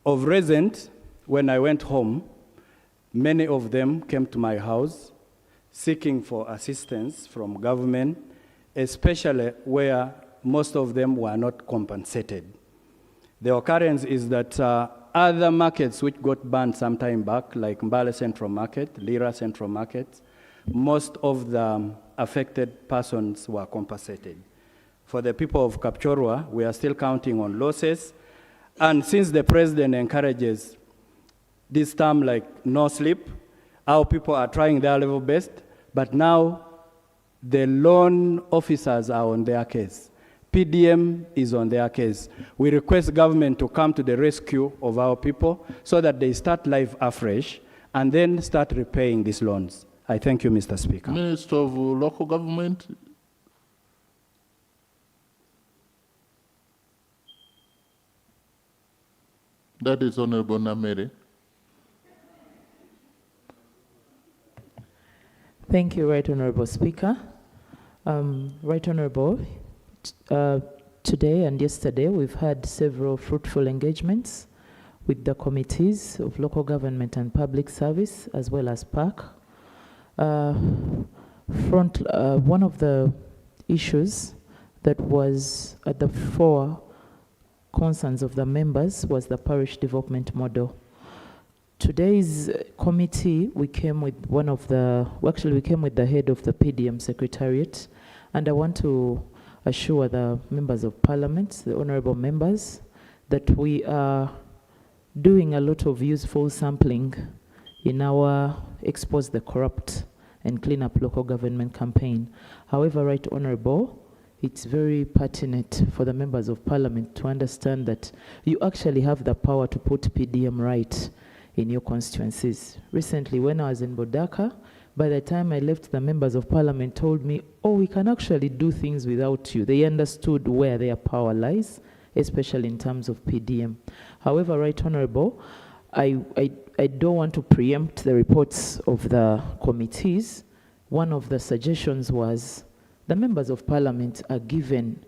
Of recent, when I went home, many of them came to my house seeking for assistance from government, especially where most of them were not compensated. The occurrence is that other markets which got banned some time back, like Mbale Central Market, Lira Central Market, most of the affected persons were compensated. For the people of Kapchorwa, we are still counting on losses. And since the president encourages this term like no sleep, our people are trying their level best, but now the loan officers are on their case. PDM is on their case. We request government to come to the rescue of our people so that they start life afresh and then start repaying these loans. I thank you, Mr. Speaker. Minister of Local Government. That is Honorable Namere. Thank you, Right Honorable Speaker. Right Honorable, today and yesterday we've had several fruitful engagements with the committees of local government and public service as well as PAC. One of the issues that was at the fore concerns of the members was the parish development model. Today's committee, we came with we came with the head of the PDM Secretariat, and I want to assure the members of parliament, the honorable members, that we are doing a lot of useful sampling in our Expose the Corrupt and Clean Up Local Government campaign. However, Right Honorable, it's very pertinent for the members of parliament to understand that you actually have the power to put PDM right in your constituencies. Recently, when I was in Bodaka, by the time I left, the members of parliament told me, oh, we can actually do things without you. They understood where their power lies, especially in terms of PDM. However, Right Honorable, I don't want to preempt the reports of the committees. One of the suggestions was the members of parliament are given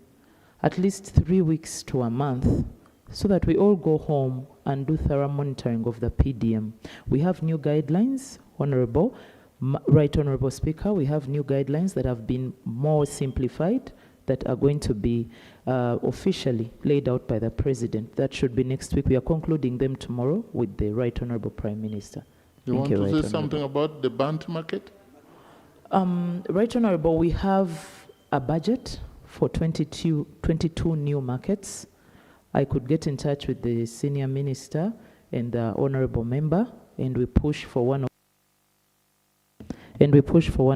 at least 3 weeks to a month so that we all go home and do thorough monitoring of the PDM. We have new guidelines, Honorable, Right Honorable Speaker, we have new guidelines that have been more simplified that are going to be officially laid out by the President. That should be next week. We are concluding them tomorrow with the Right Honorable Prime Minister. You want to say something about the burnt market? Right Honorable, we have a budget for 22 new markets. I could get in touch with the senior minister and the honorable member, and we push for one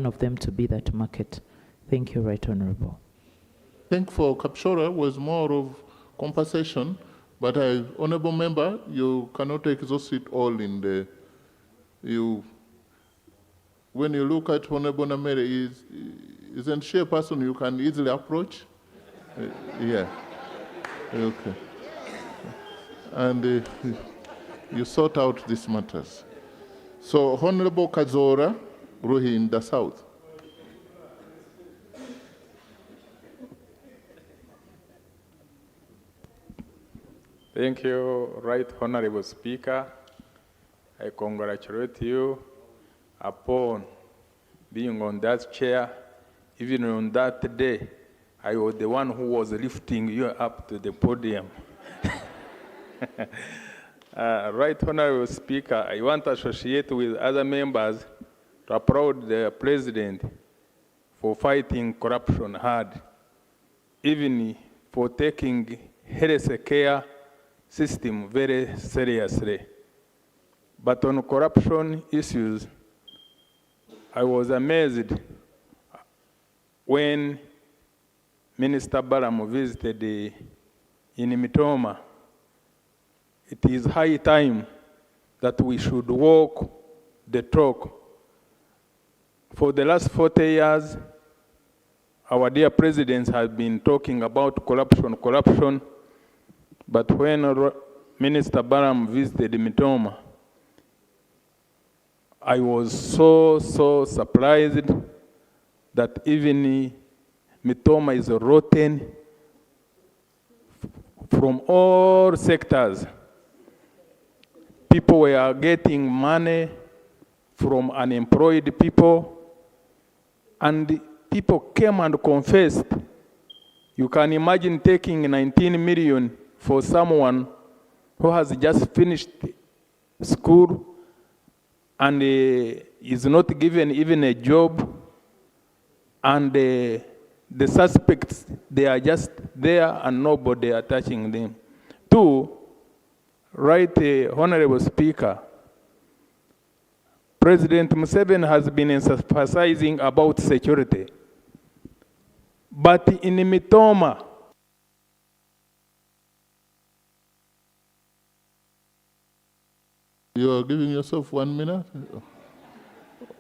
of them to be that market. Thank you, Right Honorable. I think for Kapchora was more of compensation, but honorable member, you cannot exhaust it all in the, when you look at Honorable Namere, isn't she a person you can easily approach? Yeah, okay. And you sort out these matters. So Honorable Kazora, Ruhi in the South. Thank you, Right Honorable Speaker. I congratulate you upon being on that chair. Even on that day, I was the one who was lifting you up to the podium. Right Honorable Speaker, I want to associate with other members to applaud the President for fighting corruption hard, even for taking health care system very seriously. But on corruption issues, I was amazed when Minister Baram visited in Mitoma. It is high time that we should walk the talk. For the last 40 years, our dear presidents have been talking about corruption, but when Minister Baram visited Mitoma, I was so surprised that even Mitoma is rotten from all sectors. People were getting money from unemployed people, and people came and confessed. You can imagine taking 19 million for someone who has just finished school and is not given even a job, and the suspects, they are just there and nobody are touching them. Two, Right Honorable Speaker, President Museveni has been emphasizing about security. But in Mitoma, you are giving yourself 1 minute?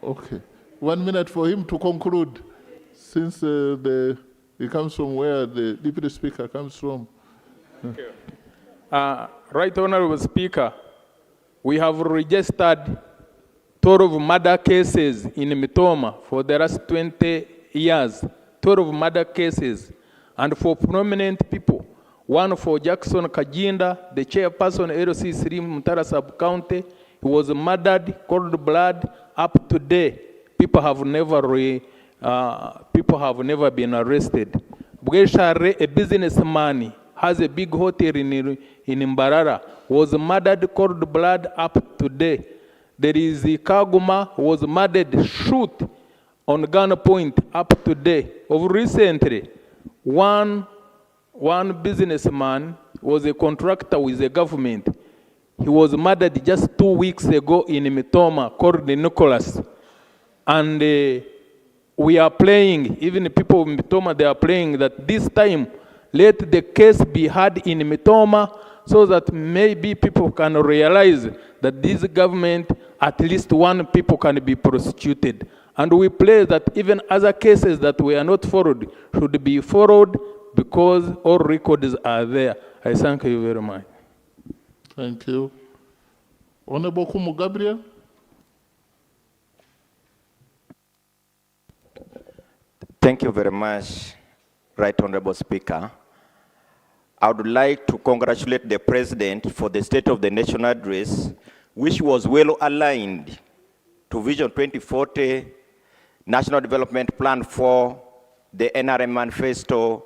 Okay. 1 minute for him to conclude, since he comes from where the Deputy Speaker comes from. Thank you. Right Honorable Speaker, we have registered 12 murder cases in Mitoma for the last 20 years, 12 murder cases, and for prominent people. One for Jackson Kajinda, the chairperson LC3 Mutara Sub-County. He was murdered, cold blood, up to date. People have never been arrested. Bweshare, a businessman, has a big hotel in Mbarara, was murdered, cold blood, up to date. There is Kaguma, who was murdered, shoot on gunpoint, up to date. Of recently, one businessman was a contractor with the government. He was murdered just 2 weeks ago in Mitoma, called Nicholas. And we are playing, even people in Mitoma, they are playing that this time, let the case be heard in Mitoma, so that maybe people can realize that this government, at least one people can be prosecuted. And we pray that even other cases that were not followed should be followed, because all records are there. I thank you very much. Thank you. Honorable Kumu Gabriel. Thank you very much, Right Honorable Speaker. I would like to congratulate the President for the State of the Nation address, which was well aligned to Vision 2040, National Development Plan 4, the NRM Manifesto,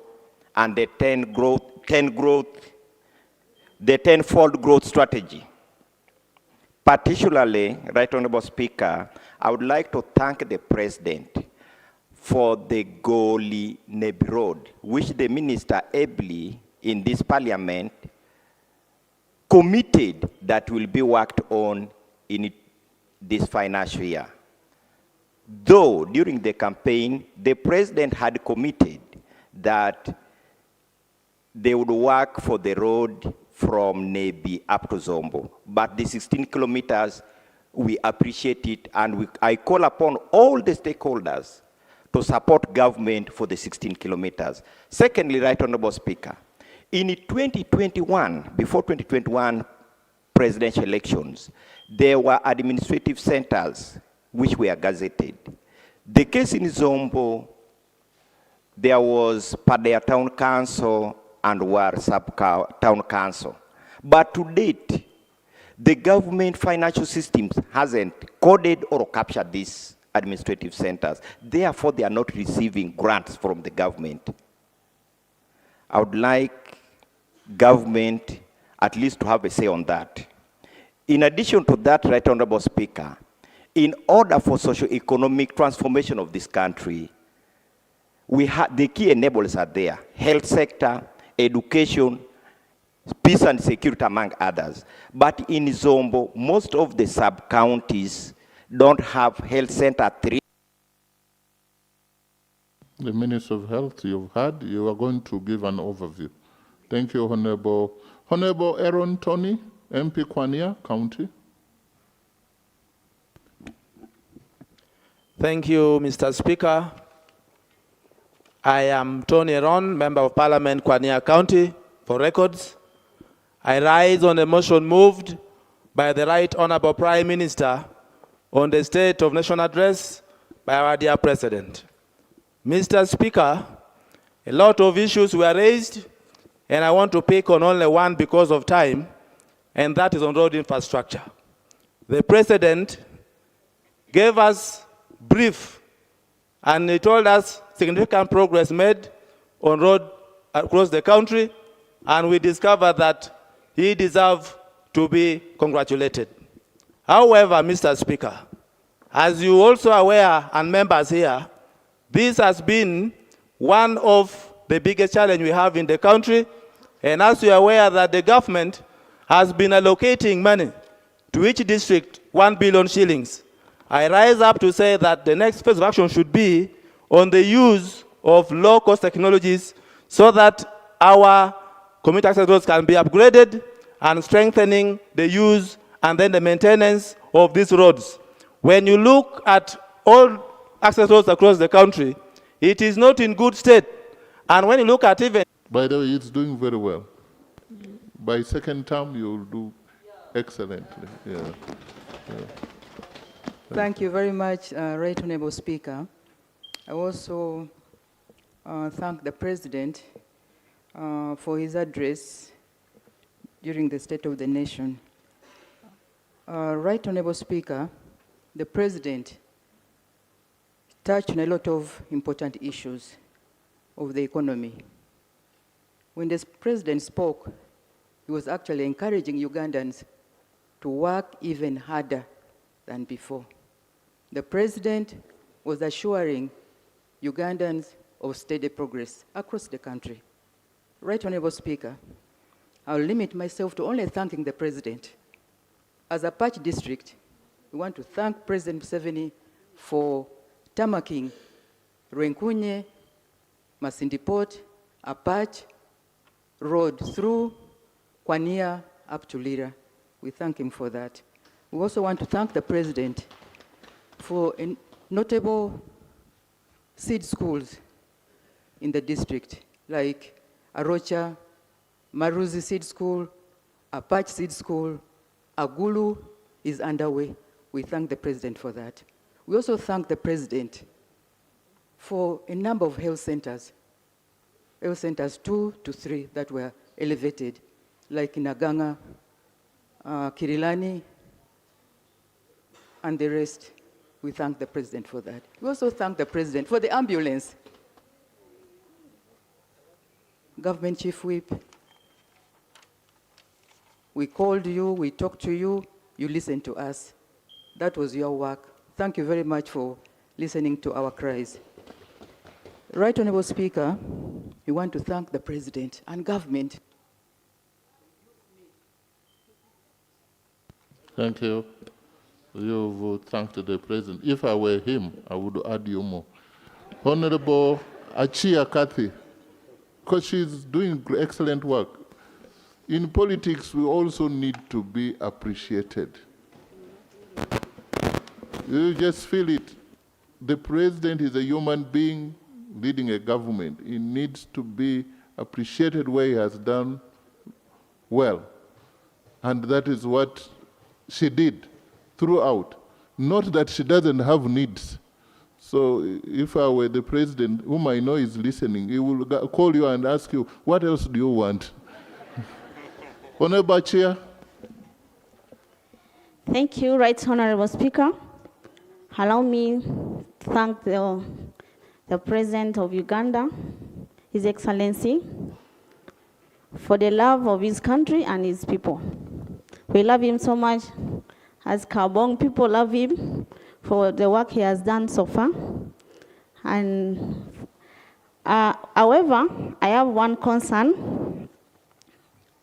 and the 10-fold growth strategy. Particularly, Right Honorable Speaker, I would like to thank the President for the Goli Nebi Road, which the minister ably in this parliament committed that will be worked on in this financial year. Though during the campaign, the president had committed that they would work for the road from Nebi up to Zombo. But the 16 kilometers, we appreciate it, and I call upon all the stakeholders to support government for the 16 kilometers. Secondly, Right Honorable Speaker, in 2021, before 2021 presidential elections, there were administrative centers which were gazetted. The case in Zombo, there was Padea Town Council and War Sub-Town Council. But to date, the government financial systems hasn't coded or captured these administrative centers. Therefore, they are not receiving grants from the government. I would like government at least to have a say on that. In addition to that, Right Honorable Speaker, in order for socio-economic transformation of this country, the key enablers are there: health sector, education, peace and security, among others. But in Zombo, most of the sub-counties don't have health center. The Minister of Health, you've heard. You are going to give an overview. Thank you, Honorable. Honorable Aaron Tony, MP Kwania County. Thank you, Mr. Speaker. I am Tony Aaron, Member of Parliament, Kwania County, for records. I rise on a motion moved by the Right Honorable Prime Minister on the State of Nation Address by our dear President. Mr. Speaker, a lot of issues were raised, and I want to pick on only one because of time, and that is on road infrastructure. The President gave us brief, and he told us significant progress made on road across the country, and we discovered that he deserved to be congratulated. However, Mr. Speaker, as you also are aware, and members here, this has been one of the biggest challenges we have in the country, and as you are aware that the government has been allocating money to each district, 1 billion shillings. I rise up to say that the next phase of action should be on the use of low-cost technologies so that our community access roads can be upgraded and strengthening the use and then the maintenance of these roads. When you look at all access roads across the country, it is not in good state. And when you look at even... By the way, it's doing very well. By second term, you'll do excellently. Yeah. Yeah. Thank you very much, Right Honorable Speaker. I also thank the President for his address during the State of the Nation. Right Honorable Speaker, the President touched on a lot of important issues of the economy. When the President spoke, he was actually encouraging Ugandans to work even harder than before. The President was assuring Ugandans of steady progress across the country. Right Honorable Speaker, I'll limit myself to only thanking the President. As a Patch district, we want to thank President Museveni for tarmacking Rwenkunye, Masindi Port, Apach Road through Kwania up to Lira. We thank him for that. We also want to thank the President for notable seed schools in the district, like Arocha, Maruzi Seed School, Apach Seed School, Agulu is underway. We thank the President for that. We also thank the President for a number of health centers 2 to 3 that were elevated, like in Aganga, Kirilani, and the rest. We thank the President for that. We also thank the President for the ambulance. Government Chief Whip, we called you, we talked to you, you listened to us. That was your work. Thank you very much for listening to our cries. Right Honourable Speaker, we want to thank the President and government. Thank you. You've thanked the President. If I were him, I would add you more. Honorable Achia Kathy, because she's doing excellent work. In politics, we also need to be appreciated. You just feel it. The President is a human being leading a government. He needs to be appreciated where he has done well. And that is what she did throughout. Not that she doesn't have needs. So if I were the President, whom I know is listening, he will call you and ask you, what else do you want? Honorable Chair. Thank you, Right Honorable Speaker. Allow me to thank the President of Uganda, His Excellency, for the love of his country and his people. We love him so much, as Kabong people love him for the work he has done so far. And however, I have one concern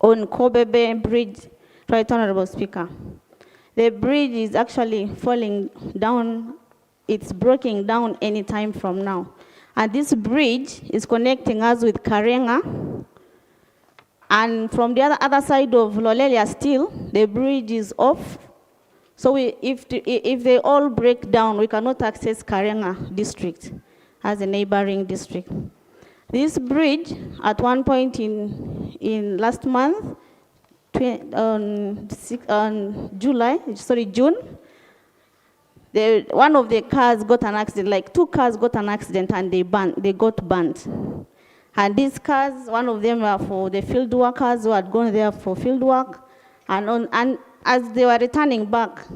on Kobebe Bridge, Right Honorable Speaker. The bridge is actually falling down. It's breaking down any time from now. And this bridge is connecting us with Karenga. And from the other side of Lolelia still, the bridge is off. So if they all break down, we cannot access Karenga district as a neighboring district. This bridge, at one point in last month, on June, one of the cars got an accident, like 2 cars got an accident and they got burnt. And these cars, one of them were for the field workers who had gone there for field work. And as they were returning back,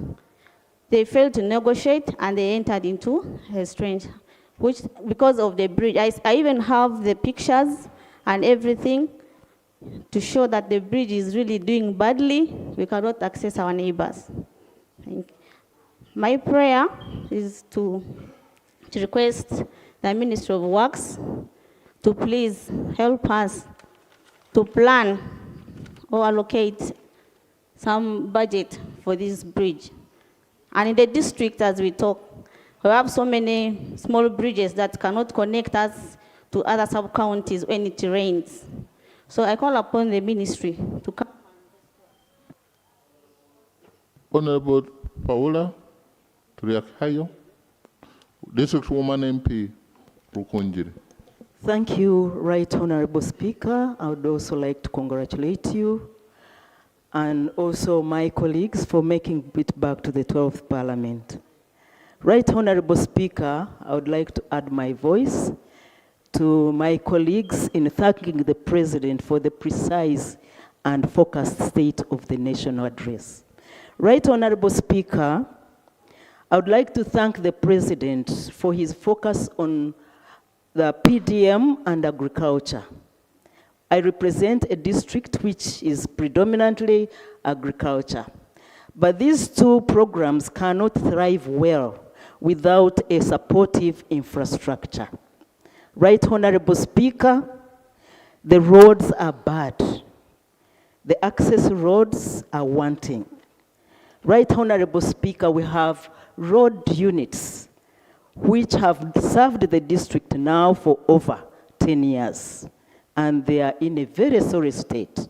they failed to negotiate and they entered into a strange, which because of the bridge. I even have the pictures and everything to show that the bridge is really doing badly. We cannot access our neighbors. Thank you. My prayer is to request the Ministry of Works to please help us to plan or allocate some budget for this bridge. And in the district, as we talk, we have so many small bridges that cannot connect us to other sub-counties when it rains. So I call upon the ministry to come. Honorable Paula Turiakayo, District Woman MP, Rukunjiri. Thank you, Right Honorable Speaker. I would also like to congratulate you and also my colleagues for making it back to the 12th Parliament. Right Honorable Speaker, I would like to add my voice to my colleagues in thanking the President for the precise and focused State of the Nation address. Right Honorable Speaker, I would like to thank the President for his focus on the PDM and agriculture. I represent a district which is predominantly agriculture. But these two programs cannot thrive well without a supportive infrastructure. Right Honorable Speaker, the roads are bad. The access roads are wanting. Right Honorable Speaker, we have road units which have served the district now for over 10 years. And they are in a very sorry state.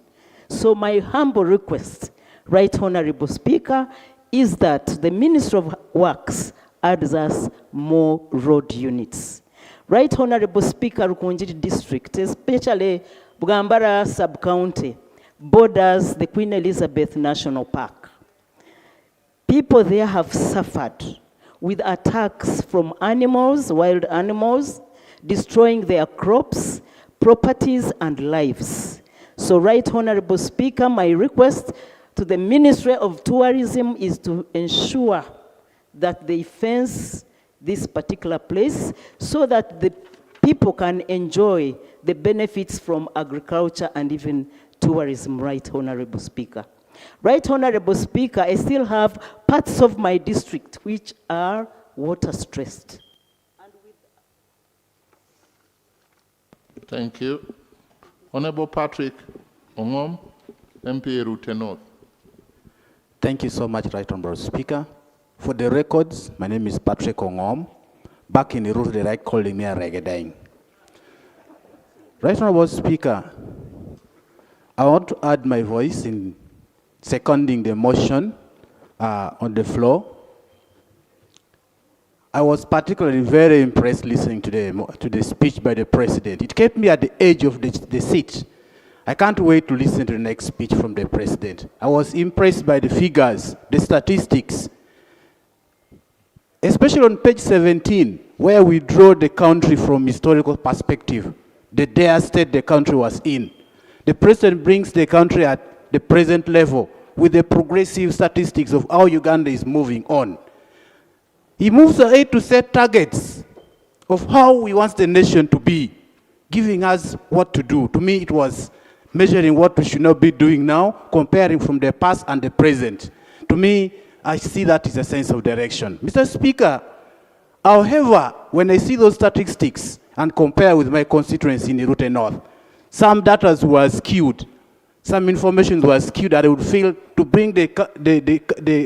So my humble request, Right Honorable Speaker, is that the Ministry of Works adds us more road units. Right Honorable Speaker, Rukunjiri District, especially Bugambara Sub-County, borders the Queen Elizabeth National Park. People there have suffered with attacks from animals, wild animals, destroying their crops, properties, and lives. So, Right Honorable Speaker, my request to the Ministry of Tourism is to ensure that they fence this particular place so that the people can enjoy the benefits from agriculture and even tourism, Right Honorable Speaker. Right Honorable Speaker, I still have parts of my district which are water stressed. Thank you. Honorable Patrick Ongom, MP Route North. Thank you so much, Right Honorable Speaker. For the records, my name is Patrick Ongom. Back in the route, they like calling me a reggae. Right Honorable Speaker, I want to add my voice in seconding the motion on the floor. I was particularly very impressed listening to the speech by the President. It kept me at the edge of the seat. I can't wait to listen to the next speech from the President. I was impressed by the figures, the statistics, especially on page 17, where we draw the country from historical perspective, the dire state the country was in. The President brings the country at the present level with the progressive statistics of how Uganda is moving on. He moves ahead to set targets of how he wants the nation to be, giving us what to do. To me, it was measuring what we should not be doing now, comparing from the past and the present. To me, I see that as a sense of direction. Mr. Speaker, however, when I see those statistics and compare with my constituency in the Route North, some data were skewed. Some information was skewed that I would feel to bring the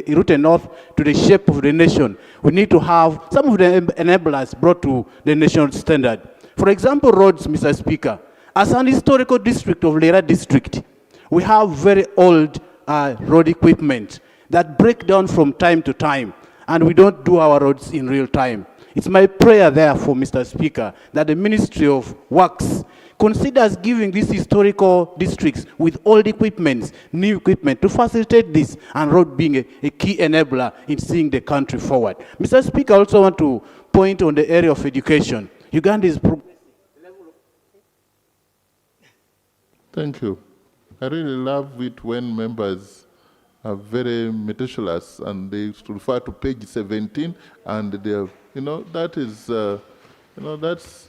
Route North to the shape of the nation. We need to have some of the enablers brought to the national standard. For example, roads, Mr. Speaker. As an historical district of Lera district, we have very old road equipment that break down from time to time, and we don't do our roads in real time. It's my prayer, therefore, Mr. Speaker, that the Ministry of Works considers giving these historical districts with old equipment, new equipment, to facilitate this, and road being a key enabler in seeing the country forward. Mr. Speaker, I also want to point on the area of education. Uganda is Thank you. I really love it when members are very meticulous and they refer to page 17 and they are, that is, that's,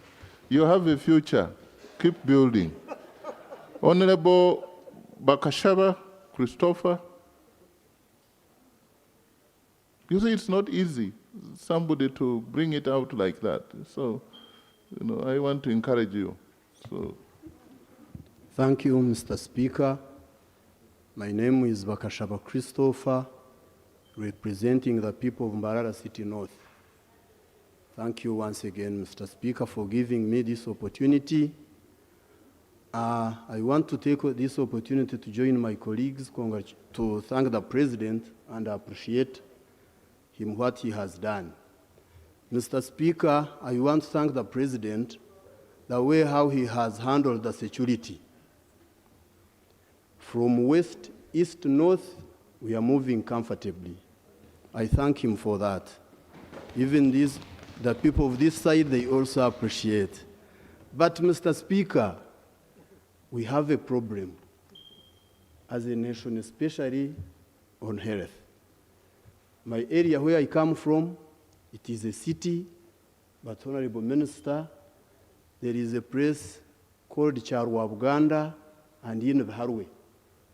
you have a future. Keep building. Honorable Bakashaba Christopher. You see, it's not easy, somebody to bring it out like that. So, I want to encourage you. So. Thank you, Mr. Speaker. My name is Bakashaba Christopher, representing the people of Mbarara City North. Thank you once again, Mr. Speaker, for giving me this opportunity. I want to take this opportunity to join my colleagues to thank the President and appreciate him what he has done. Mr. Speaker, I want to thank the President the way how he has handled the security. From west, east, north, we are moving comfortably. I thank him for that. Even the people of this side, they also appreciate. But Mr. Speaker, we have a problem as a nation, especially on health. My area where I come from, it is a city, but Honorable Minister, there is a place called Charwa, Uganda, and in Harwe.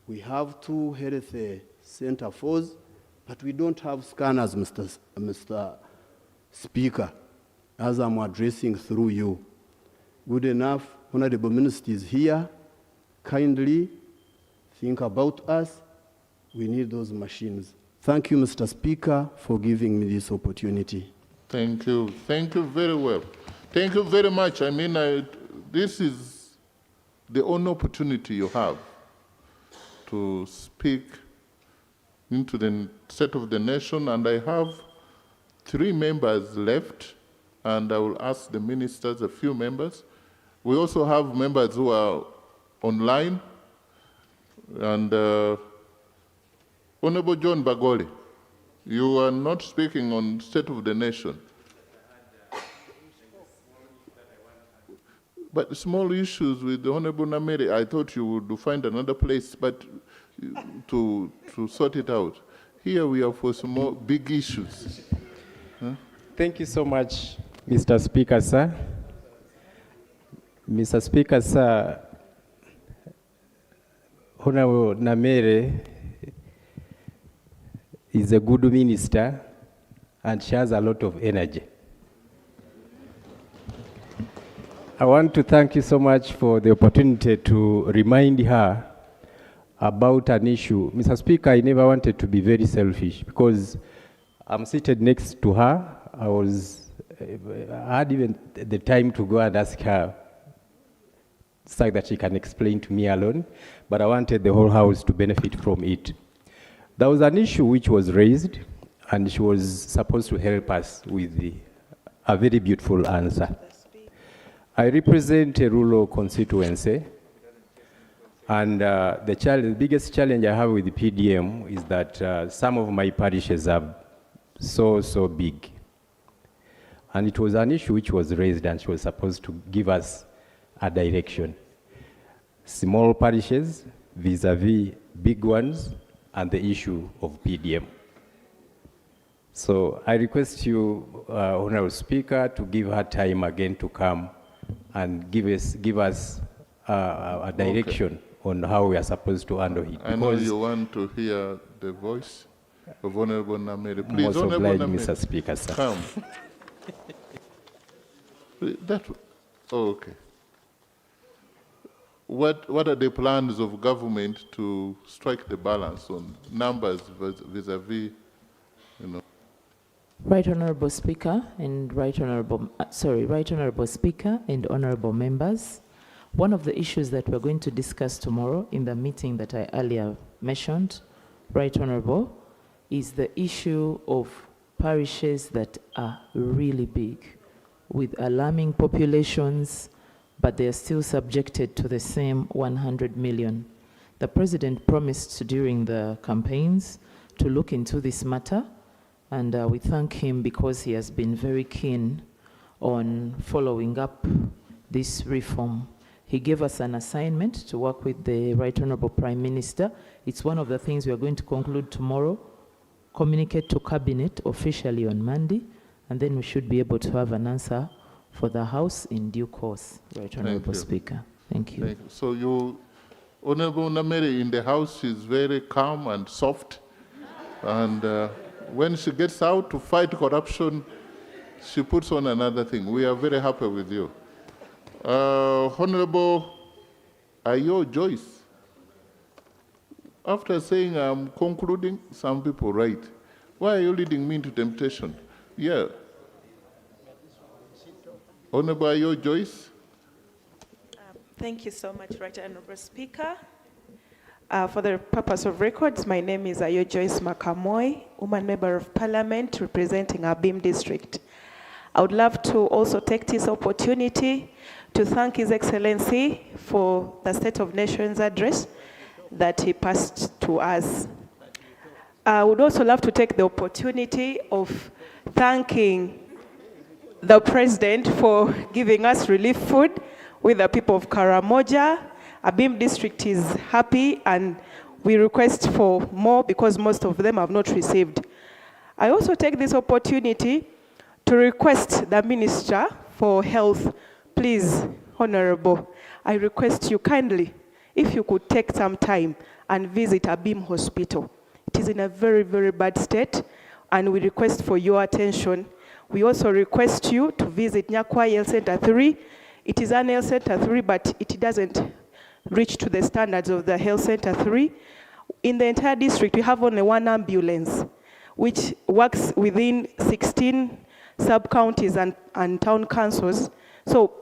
We have 2 health center force, but we don't have scanners, Mr. Speaker, as I'm addressing through you. Good enough, Honorable Minister is here. Kindly think about us. We need those machines. Thank you, Mr. Speaker, for giving me this opportunity. Thank you. Thank you very well. Thank you very much. I mean, this is the only opportunity you have to speak into the state of the nation, and I have 3 members left, and I will ask the ministers, a few members. We also have members who are online, and Honorable John Bagoli, you are not speaking on state of the nation. But small issues with the Honorable Namere, I thought you would find another place, but to sort it out. Here we are for some more big issues. Huh? Thank you so much, Mr. Speaker, sir. Mr. Speaker, sir, Honorable Namere is a good minister and she has a lot of energy. I want to thank you so much for the opportunity to remind her about an issue. Mr. Speaker, I never wanted to be very selfish because I'm seated next to her. I had even the time to go and ask her so that she can explain to me alone, but I wanted the whole House to benefit from it. There was an issue which was raised, and she was supposed to help us with a very beautiful answer. I represent a rural constituency, and the biggest challenge I have with the PDM is that some of my parishes are so big. And it was an issue which was raised, and she was supposed to give us a direction. Small parishes vis-a-vis big ones, and the issue of PDM. So I request you, Honorable Speaker, to give her time again to come and give us a direction on how we are supposed to handle it. I know you want to hear the voice of Honorable Namere. Please, Most Honorable obliged, Namere, Mr. Speaker, sir. come. Okay. What are the plans of government to strike the balance on numbers vis-a-vis, Right Honorable Speaker and Right Honorable Speaker and Honorable Members, one of the issues that we're going to discuss tomorrow in the meeting that I earlier mentioned, Right Honorable, is the issue of parishes that are really big with alarming populations, but they are still subjected to the same 100 million. The President promised during the campaigns to look into this matter, and we thank him because he has been very keen on following up this reform. He gave us an assignment to work with the Right Honorable Prime Minister. It's one of the things we are going to conclude tomorrow, communicate to Cabinet officially on Monday, and then we should be able to have an answer for the House in due course, Right Honorable Speaker. Thank you. So Honorable Namere in the House is very calm and soft, and when she gets out to fight corruption, she puts on another thing. We are very happy with you. Honorable Ayo Joyce, after saying I'm concluding, some people write, why are you leading me into temptation? Yeah. Honorable Ayo Joyce. Thank you so much, Right Honorable Speaker. For the purpose of records, my name is Ayo Joyce Makamoy, Woman Member of Parliament representing Abim District. I would love to also take this opportunity to thank His Excellency for the State of Nations address that he passed to us. I would also love to take the opportunity of thanking the President for giving us relief food with the people of Karamoja. Abim District is happy, and we request for more because most of them have not received. I also take this opportunity to request the Minister for Health, please, Honorable, I request you kindly, if you could take some time and visit Abim Hospital. It is in a very, very bad state, and we request for your attention. We also request you to visit Nyakwa Health Center 3. It is an Health Center 3, but it doesn't reach to the standards of the Health Center 3. In the entire district, we have only one ambulance, which works within 16 sub-counties and town councils. So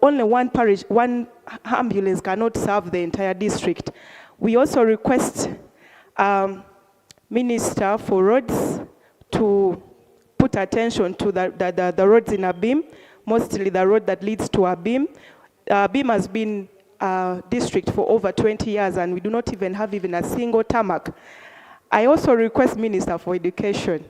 only one ambulance cannot serve the entire district. We also request Minister for Roads to put attention to the roads in Abim, mostly the road that leads to Abim. Abim has been district for over 20 years, and we do not even have a single tarmac. I also request Minister for Education.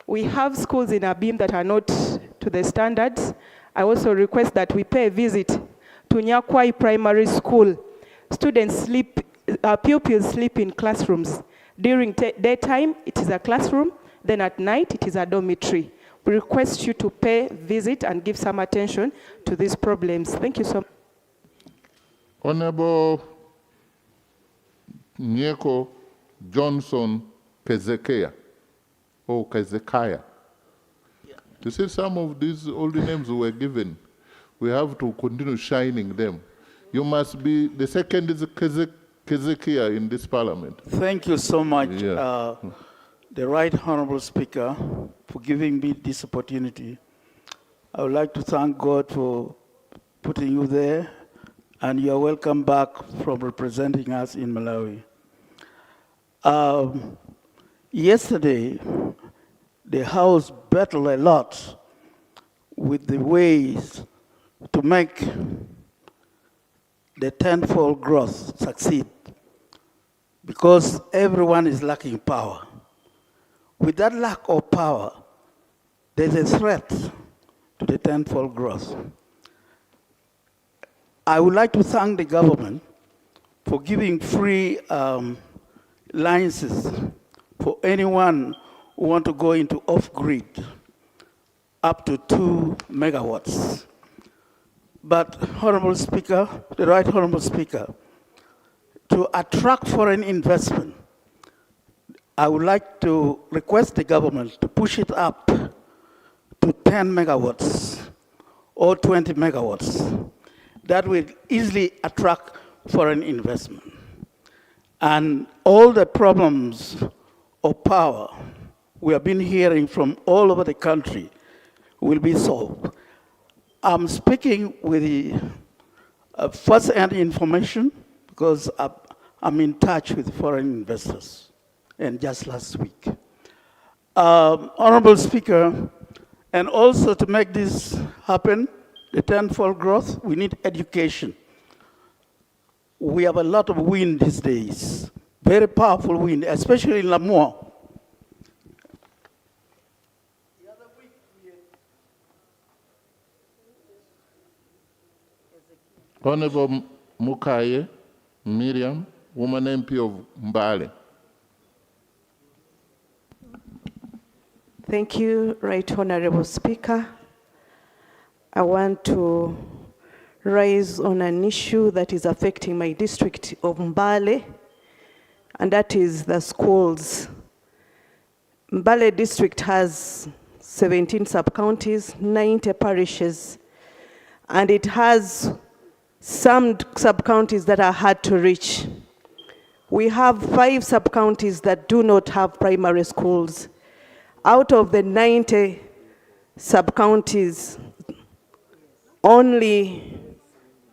We have schools in Abim that are not to the standards. I also request that we pay a visit to Nyakwai Primary School. Pupils sleep in classrooms. During daytime, it is a classroom. Then at night, it is a dormitory. We request you to pay a visit and give some attention to these problems. Thank you so much. Honorable Nyeko Johnson Kezekiah, or Kezekiah. You see, some of these old names were given We have to continue shining them. You must be, the second is Kezekia in this parliament. Thank you so much, the Right Honorable Speaker, for giving me this opportunity. I would like to thank God for putting you there, and you are welcome back from representing us in Malawi. Yesterday, the House battled a lot with the ways to make the tenfold growth succeed, because everyone is lacking power. With that lack of power, there's a threat to the tenfold growth. I would like to thank the government for giving free licenses for anyone who want to go into off-grid up to 2 megawatts. But, Honorable Speaker, the Right Honorable Speaker, to attract foreign investment, I would like to request the government to push it up to 10 megawatts or 20 megawatts. That will easily attract foreign investment. And all the problems of power we have been hearing from all over the country will be solved. I'm speaking with the first-hand information because I'm in touch with foreign investors, and just last week. Honorable Speaker, and also to make this happen, the tenfold growth, we need education. We have a lot of wind these days, very powerful wind, especially in Lamour. Honorable Mukaye Miriam, woman MP of Mbale. Thank you, Right Honorable Speaker. I want to raise on an issue that is affecting my district of Mbale, and that is the schools. Mbale district has 17 sub-counties, 90 parishes, and it has some sub-counties that are hard to reach. We have 5 sub-counties that do not have primary schools. Out of the 90 sub-counties, only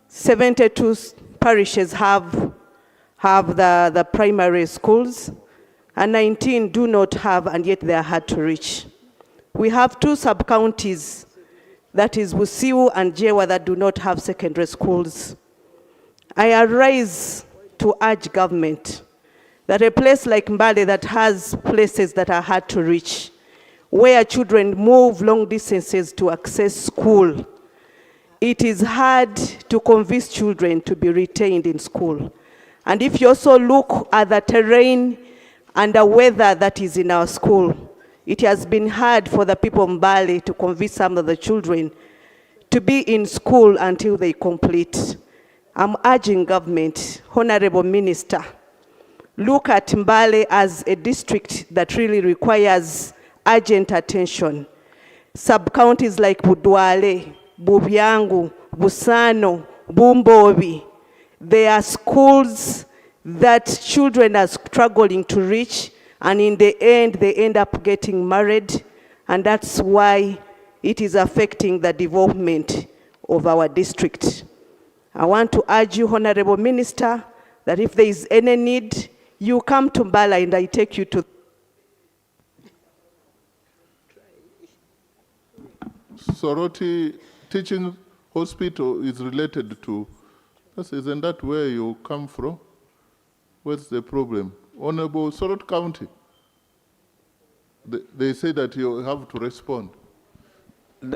72 parishes have the primary schools, and 19 do not have, and yet they are hard to reach. We have 2 sub-counties, that is Busiu and Jewa, that do not have secondary schools. I arise to urge government that a place like Mbale that has places that are hard to reach, where children move long distances to access school, it is hard to convince children to be retained in school. And if you also look at the terrain and the weather that is in our school, it has been hard for the people of Mbale to convince some of the children to be in school until they complete. I'm urging government, Honorable Minister, look at Mbale as a district that really requires urgent attention. Sub-counties like Budwale, Bubyangu, Busano, Bumbobi, they are schools that children are struggling to reach, and in the end, they end up getting married, and that's why it is affecting the development of our district. I want to urge you, Honorable Minister, that if there is any need, you come to Mbale and I take you to Soroti Teaching Hospital is related to, isn't that where you come from? What's the problem? Honorable Sorot County, they say that you have to respond.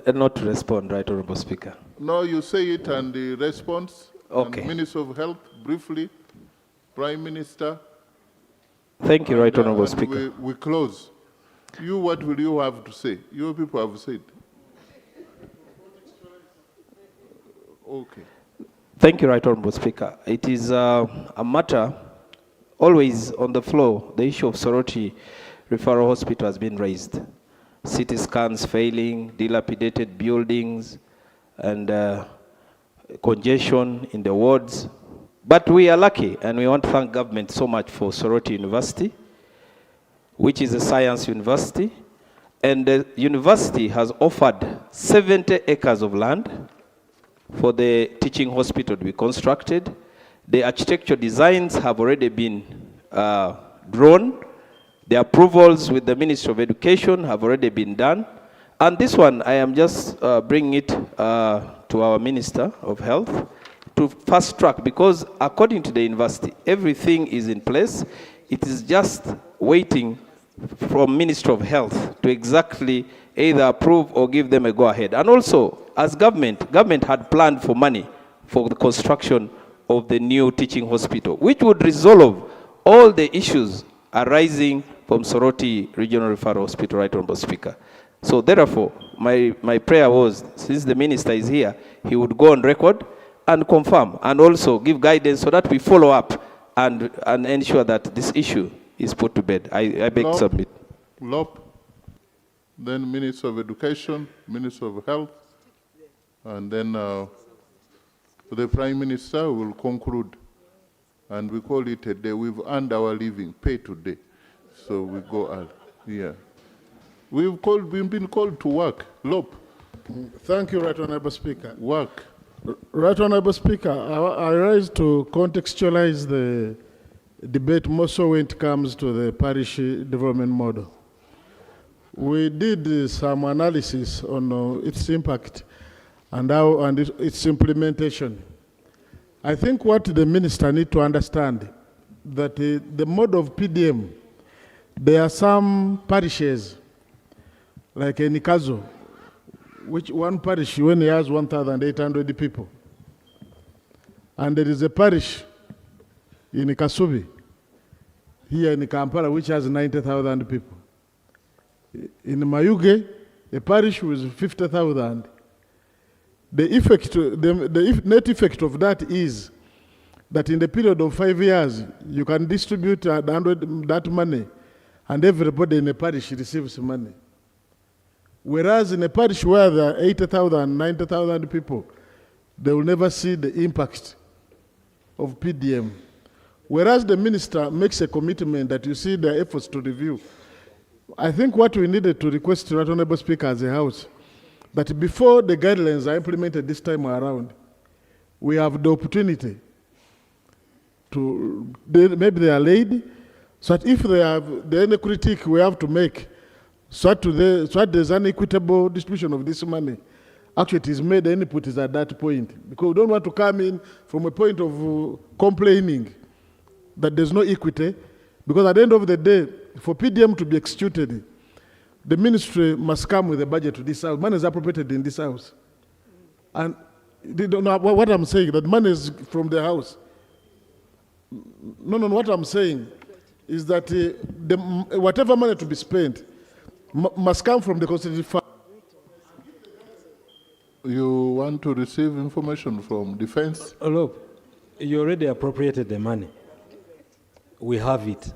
Not to respond, Right Honorable Speaker. No, you say it and the response. Okay. And Minister of Health, briefly, Prime Minister. Thank you, Right Honorable Speaker. We close. You, what will you have to say? Your people have said. Okay. Thank you, Right Honorable Speaker. It is a matter always on the floor. The issue of Soroti Referral Hospital has been raised. CT scans failing, dilapidated buildings, and congestion in the wards. But we are lucky, and we want to thank government so much for Soroti University, which is a science university. And the university has offered 70 acres of land for the teaching hospital to be constructed. The architectural designs have already been drawn. The approvals with the Ministry of Education have already been done. And this one, I am just bringing it to our Minister of Health to fast track, because according to the university, everything is in place. It is just waiting from Ministry of Health to exactly either approve or give them a go-ahead. And also, as government had planned for money for the construction of the new teaching hospital, which would resolve all the issues arising from Soroti Regional Referral Hospital, Right Honorable Speaker. So therefore, my prayer was, since the minister is here, he would go on record and confirm, and also give guidance so that we follow up and ensure that this issue is put to bed. I beg to submit. Lop, then Minister of Education, Minister of Health, and then the Prime Minister will conclude, and we call it a day. We've earned our living, pay today. So we go out. Yeah. We've been called to work. Lop. Thank you, Right Honorable Speaker. Work. Right Honorable Speaker, I rise to contextualize the debate more so when it comes to the parish development model. We did some analysis on its impact and its implementation. I think what the minister needs to understand that the mode of PDM, there are some parishes, like in Nikazo, which one parish when he has 1,800 people. And there is a parish in Kasubi, here in Kampala, which has 90,000 people. In Mayuge, a parish with 50,000. The net effect of that is that in the period of 5 years, you can distribute that money, and everybody in the parish receives money. Whereas in a parish where there are 80,000, 90,000 people, they will never see the impact of PDM. Whereas the minister makes a commitment that you see their efforts to review. I think what we needed to request to the Honorable Speaker as a House, that before the guidelines are implemented this time around, we have the opportunity to, maybe they are laid, so that if they have any critique we have to make, so that there's an equitable distribution of this money. Actually, it is made, the input is at that point. Because we don't want to come in from a point of complaining that there's no equity. Because at the end of the day, for PDM to be executed, the ministry must come with a budget to this house. Money is appropriated in this house. And they don't know what I'm saying, that money is from the house. No, what I'm saying is that whatever money to be spent must come from the constituted fund. You want to receive information from defense? Look, you already appropriated the money. We have it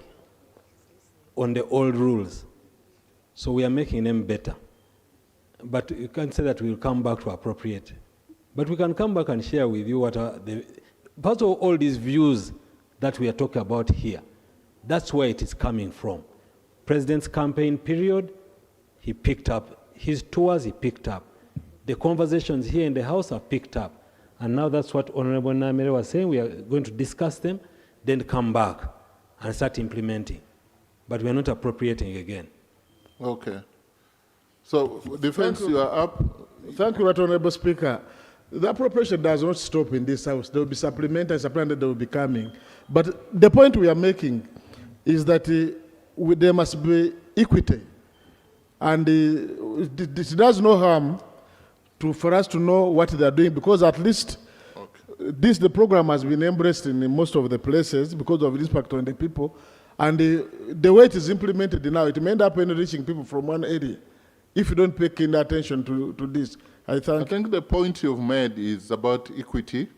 on the old rules. So we are making them better. But you can't say that we'll come back to appropriate. But we can come back and share with you what are the part of all these views that we are talking about here. That's where it is coming from. President's campaign period, he picked up. His tours, he picked up. The conversations here in the House are picked up. And now that's what Honorable Namere was saying. We are going to discuss them, then come back and start implementing. But we are not appropriating again. Okay. So, defense, you are up. Thank you, Right Honorable Speaker. The appropriation does not stop in this House. There will be supplementary that will be coming. But the point we are making is that there must be equity. And it does no harm for us to know what they are doing, because at least the program has been embraced in most of the places because of its impact on the people. And the way it is implemented now, it may end up enriching people from one area if you don't pay keen attention to this. I think the point you've made is about equity,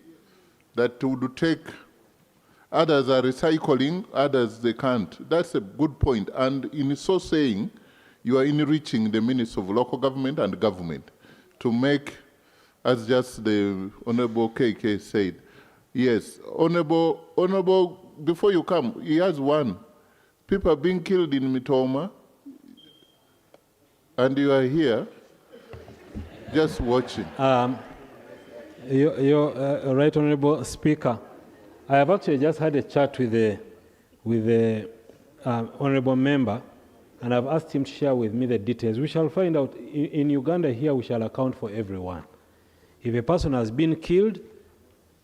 that would take, others are recycling, others they can't. That's a good point. And in so saying, you are enriching the Ministry of Local Government and Government to make as just the Honorable KK said. Yes, Honorable, before you come, he has one. People are being killed in Mitoma, and you are here just watching. You're right, Honorable Speaker. I have actually just had a chat with the Honorable Member, and I've asked him to share with me the details. We shall find out. In Uganda here, we shall account for everyone. If a person has been killed,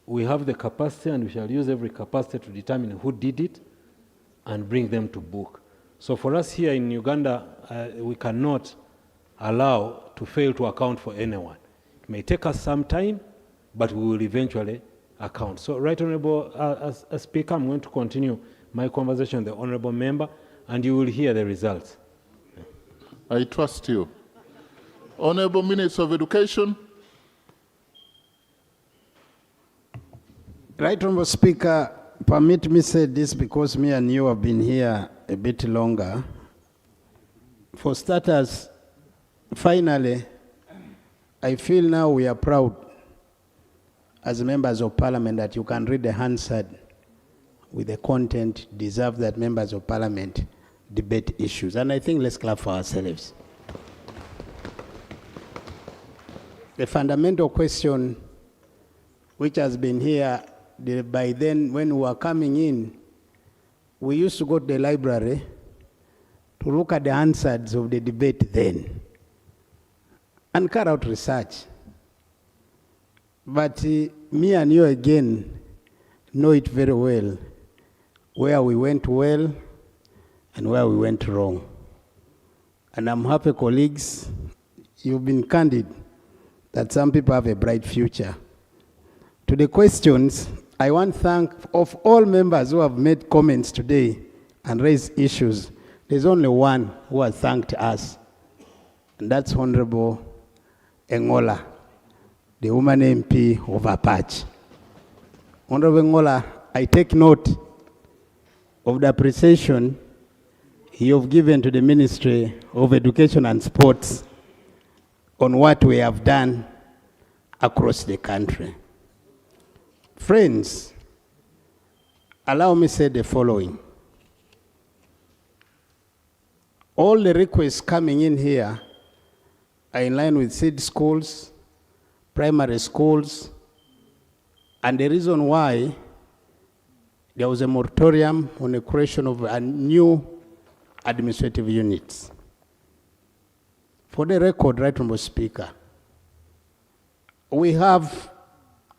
we have the capacity, and we shall use every capacity to determine who did it and bring them to book. So for us here in Uganda, we cannot allow to fail to account for anyone. It may take us some time, but we will eventually account. So, Right Honourable Speaker, I'm going to continue my conversation with the Honourable Member, and you will hear the results. I trust you. Honourable Minister of Education. Right Honourable Speaker, permit me say this because me and you have been here a bit longer. For starters, finally, I feel now we are proud as members of Parliament that you can read the Hansard with the content deserve that members of Parliament debate issues. And I think let's clap for ourselves. The fundamental question which has been here, by then when we were coming in, we used to go to the library to look at the answers of the debate then and carry out research. But me and you again know it very well, where we went well and where we went wrong. And I'm happy, colleagues, you've been candid that some people have a bright future. To the questions, I want to thank of all members who have made comments today and raised issues. There's only one who has thanked us, and that's Honorable Engola, the woman MP of Apache. Honorable Engola, I take note of the appreciation you have given to the Ministry of Education and Sports on what we have done across the country. Friends, allow me to say the following. All the requests coming in here are in line with seed schools, primary schools, and the reason why there was a moratorium on the creation of a new administrative units. For the record, Right Honourable Speaker, we have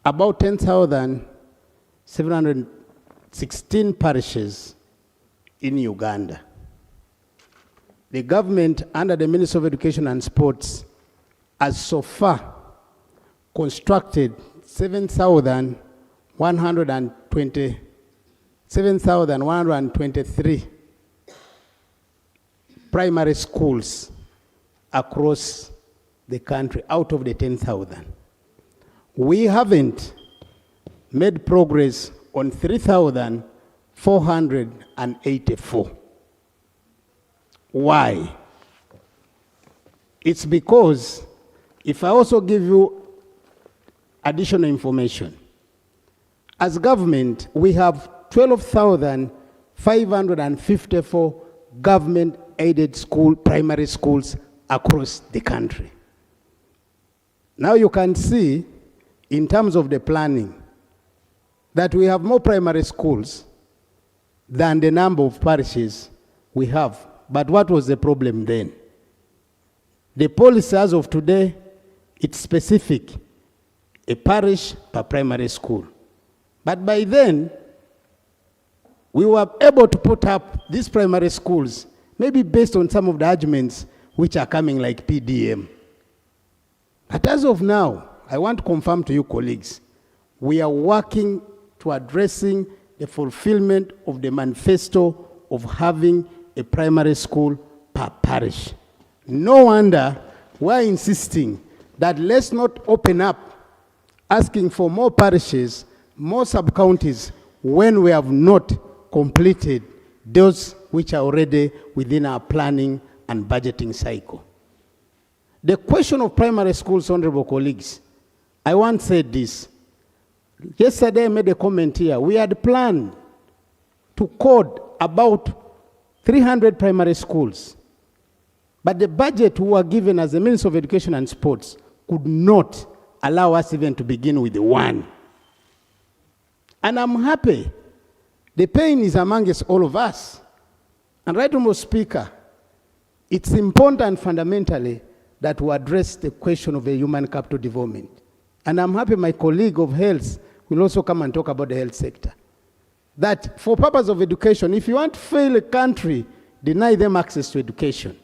about 10,716 parishes in Uganda. The government, under the Ministry of Education and Sports, has so far constructed 7,123 primary schools across the country out of the 10,000. We haven't made progress on 3,484. Why? It's because if I also give you additional information, as government, we have 12,554 government-aided primary schools across the country. Now you can see, in terms of the planning, that we have more primary schools than the number of parishes we have. But what was the problem then? The policy as of today, it's specific, a parish per primary school. But by then, we were able to put up these primary schools, maybe based on some of the arguments which are coming like PDM. But as of now, I want to confirm to you colleagues, we are working to addressing the fulfillment of the manifesto of having a primary school per parish. No wonder we're insisting that let's not open up asking for more parishes, more sub-counties, when we have not completed those which are already within our planning and budgeting cycle. The question of primary schools, honorable colleagues, I once said this. Yesterday I made a comment here. We had planned to code about 300 primary schools. But the budget we were given as the Minister of Education and Sports could not allow us even to begin with one. And I'm happy. The pain is amongst all of us. And Right Honourable Speaker, it's important fundamentally that we address the question of the human capital development. And I'm happy my colleague of health will also come and talk about the health sector. That for purpose of education, if you want to fail a country, deny them access to education.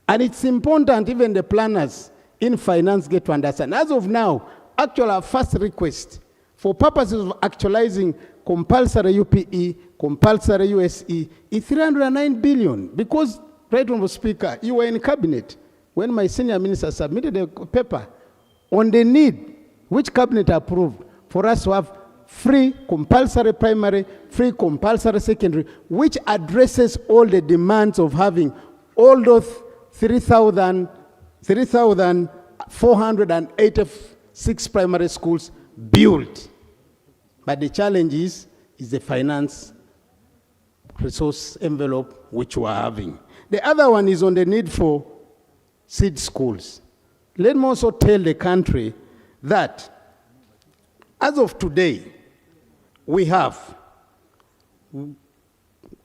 And it's important even the planners in finance get to understand. As of now, actually our first request for purposes of actualizing compulsory UPE, compulsory USE is 309 billion. Because, Right Honourable Speaker, you were in cabinet when my senior minister submitted a paper on the need, which cabinet approved, for us to have free compulsory primary, free compulsory secondary, which addresses all the demands of having all those 3,486 primary schools built. But the challenge is the finance resource envelope which we are having. The other one is on the need for seed schools. Let me also tell the country that as of today, we have,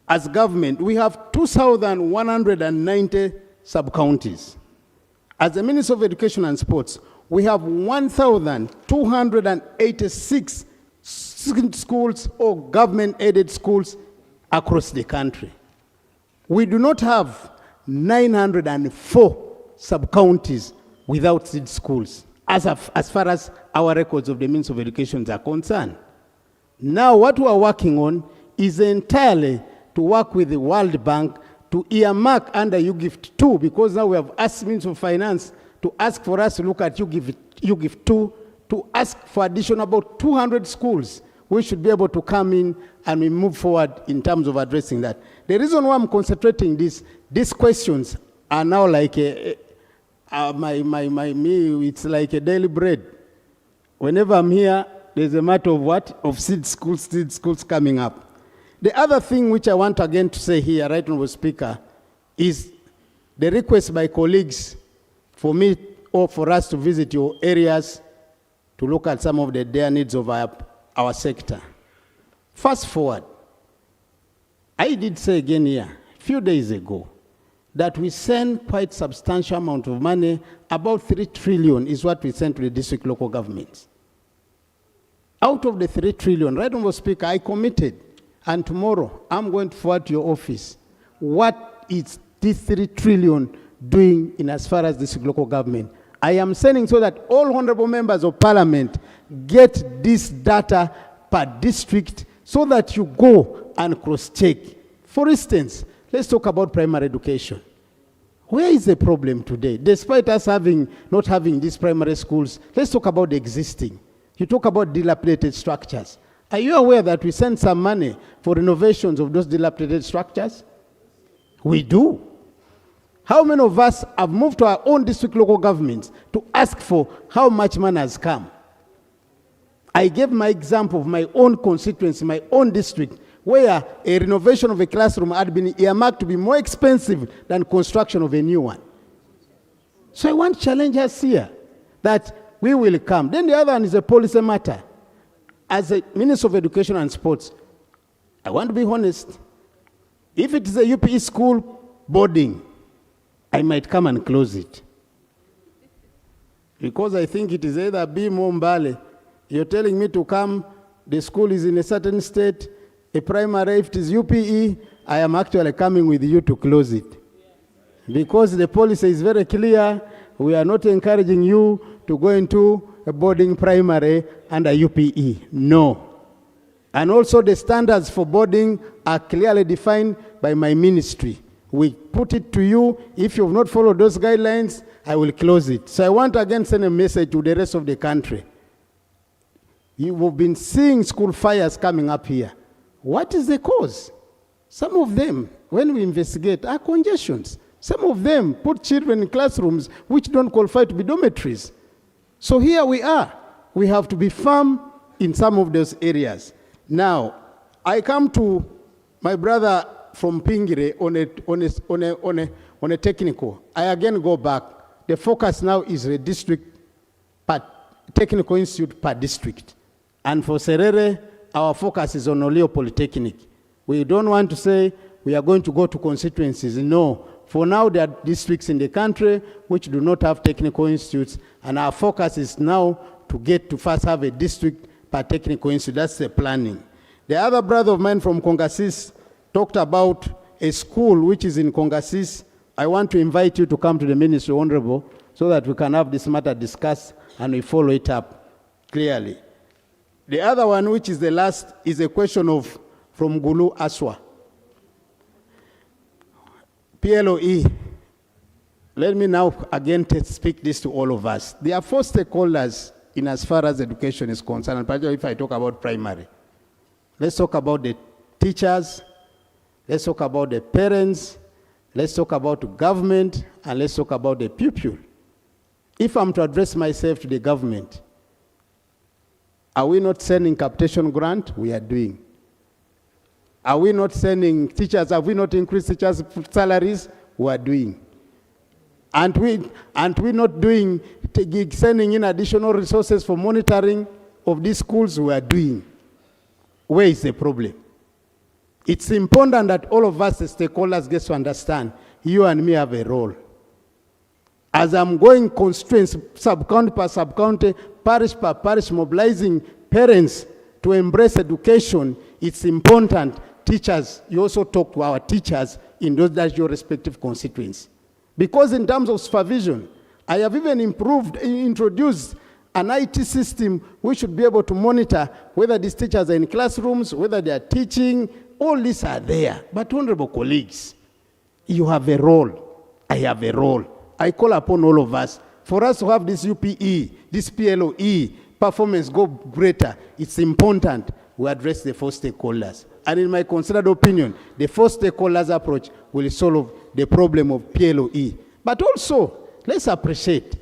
as government, we have 2,190 sub-counties. As the Minister of Education and Sports, we have 1,286 schools or government-aided schools across the country. We do not have 904 sub-counties without seed schools, as far as our records of the Minister of Education are concerned. Now what we are working on is entirely to work with the World Bank to earmark under UGIFT 2, because now we have asked Minister of Finance to ask for us to look at UGIFT 2 to ask for additional about 200 schools. We should be able to come in and we move forward in terms of addressing that. The reason why I'm concentrating this, these questions are now like it's like a daily bread. Whenever I'm here, there's a matter of what? Of seed schools coming up. The other thing which I want again to say here, Right Honourable Speaker, is the request by colleagues for me or for us to visit your areas to look at some of the dire needs of our sector. Fast forward, I did say again here, a few days ago, that we send quite substantial amount of money, about 3 trillion is what we send to the district local governments. Out of the 3 trillion, Right Honourable Speaker, I committed, and tomorrow I'm going to forward to your office what is this 3 trillion doing in as far as district local government. I am sending so that all honourable members of parliament get this data per district so that you go and cross-check. For instance, let's talk about primary education. Where is the problem today? Despite us not having these primary schools, let's talk about the existing. You talk about dilapidated structures. Are you aware that we send some money for renovations of those dilapidated structures? We do. How many of us have moved to our own district local governments to ask for how much money has come? I gave my example of my own constituency, my own district, where a renovation of a classroom had been earmarked to be more expensive than construction of a new one. So I want to challenge us here that we will come. Then the other one is a policy matter. As a Minister of Education and Sports, I want to be honest. If it is a UPE school boarding, I might come and close it. Because I think it is either Bim or Mbale. You're telling me to come, the school is in a certain state, a primary, if it is UPE, I am actually coming with you to close it. Because the policy is very clear, we are not encouraging you to go into a boarding primary under UPE. No. And also the standards for boarding are clearly defined by my ministry. We put it to you. If you have not followed those guidelines, I will close it. So I want to again send a message to the rest of the country. You have been seeing school fires coming up here. What is the cause? Some of them, when we investigate, are congestions. Some of them put children in classrooms which don't qualify to be dormitories. So here we are. we have to be firm in some of those areas. Now, I come to my brother from Pingire on a technical. I again go back. The focus now is a district technical institute per district. And for Serere, our focus is on Olio Polytechnic. We don't want to say we are going to go to constituencies. No. For now, there are districts in the country which do not have technical institutes, and our focus is now to get to first have a district per technical institute. That's the planning. The other brother of mine from Kongasis talked about a school which is in Kongasis. I want to invite you to come to the Ministry, Honorable, so that we can have this matter discussed and we follow it up clearly. The other one, which is the last, is a question of from Gulu Aswa. PLOE. Let me now again speak this to all of us. There are 4 stakeholders in as far as education is concerned, and particularly if I talk about primary. Let's talk about the teachers, let's talk about the parents, let's talk about the government, and let's talk about the pupil. If I'm to address myself to the government, are we not sending capitation grant? We are doing. Are we not sending teachers? Have we not increased teachers' salaries? We are doing. Aren't we not doing, sending in additional resources for monitoring of these schools? We are doing. Where is the problem? It's important that all of us, the stakeholders, get to understand you and me have a role. As I'm going constraints, sub-county per sub-county, parish per parish, mobilizing parents to embrace education, it's important. Teachers, you also talk to our teachers in those that your respective constituents. Because in terms of supervision, I have even introduced an IT system which should be able to monitor whether these teachers are in classrooms, whether they are teaching. All these are there. But honorable colleagues, you have a role. I have a role. I call upon all of us, for us to have this UPE, this PLOE, performance go greater, it's important we address the 4 stakeholders. And in my considered opinion, the 4 stakeholders approach will solve the problem of PLOE. But also, let's appreciate,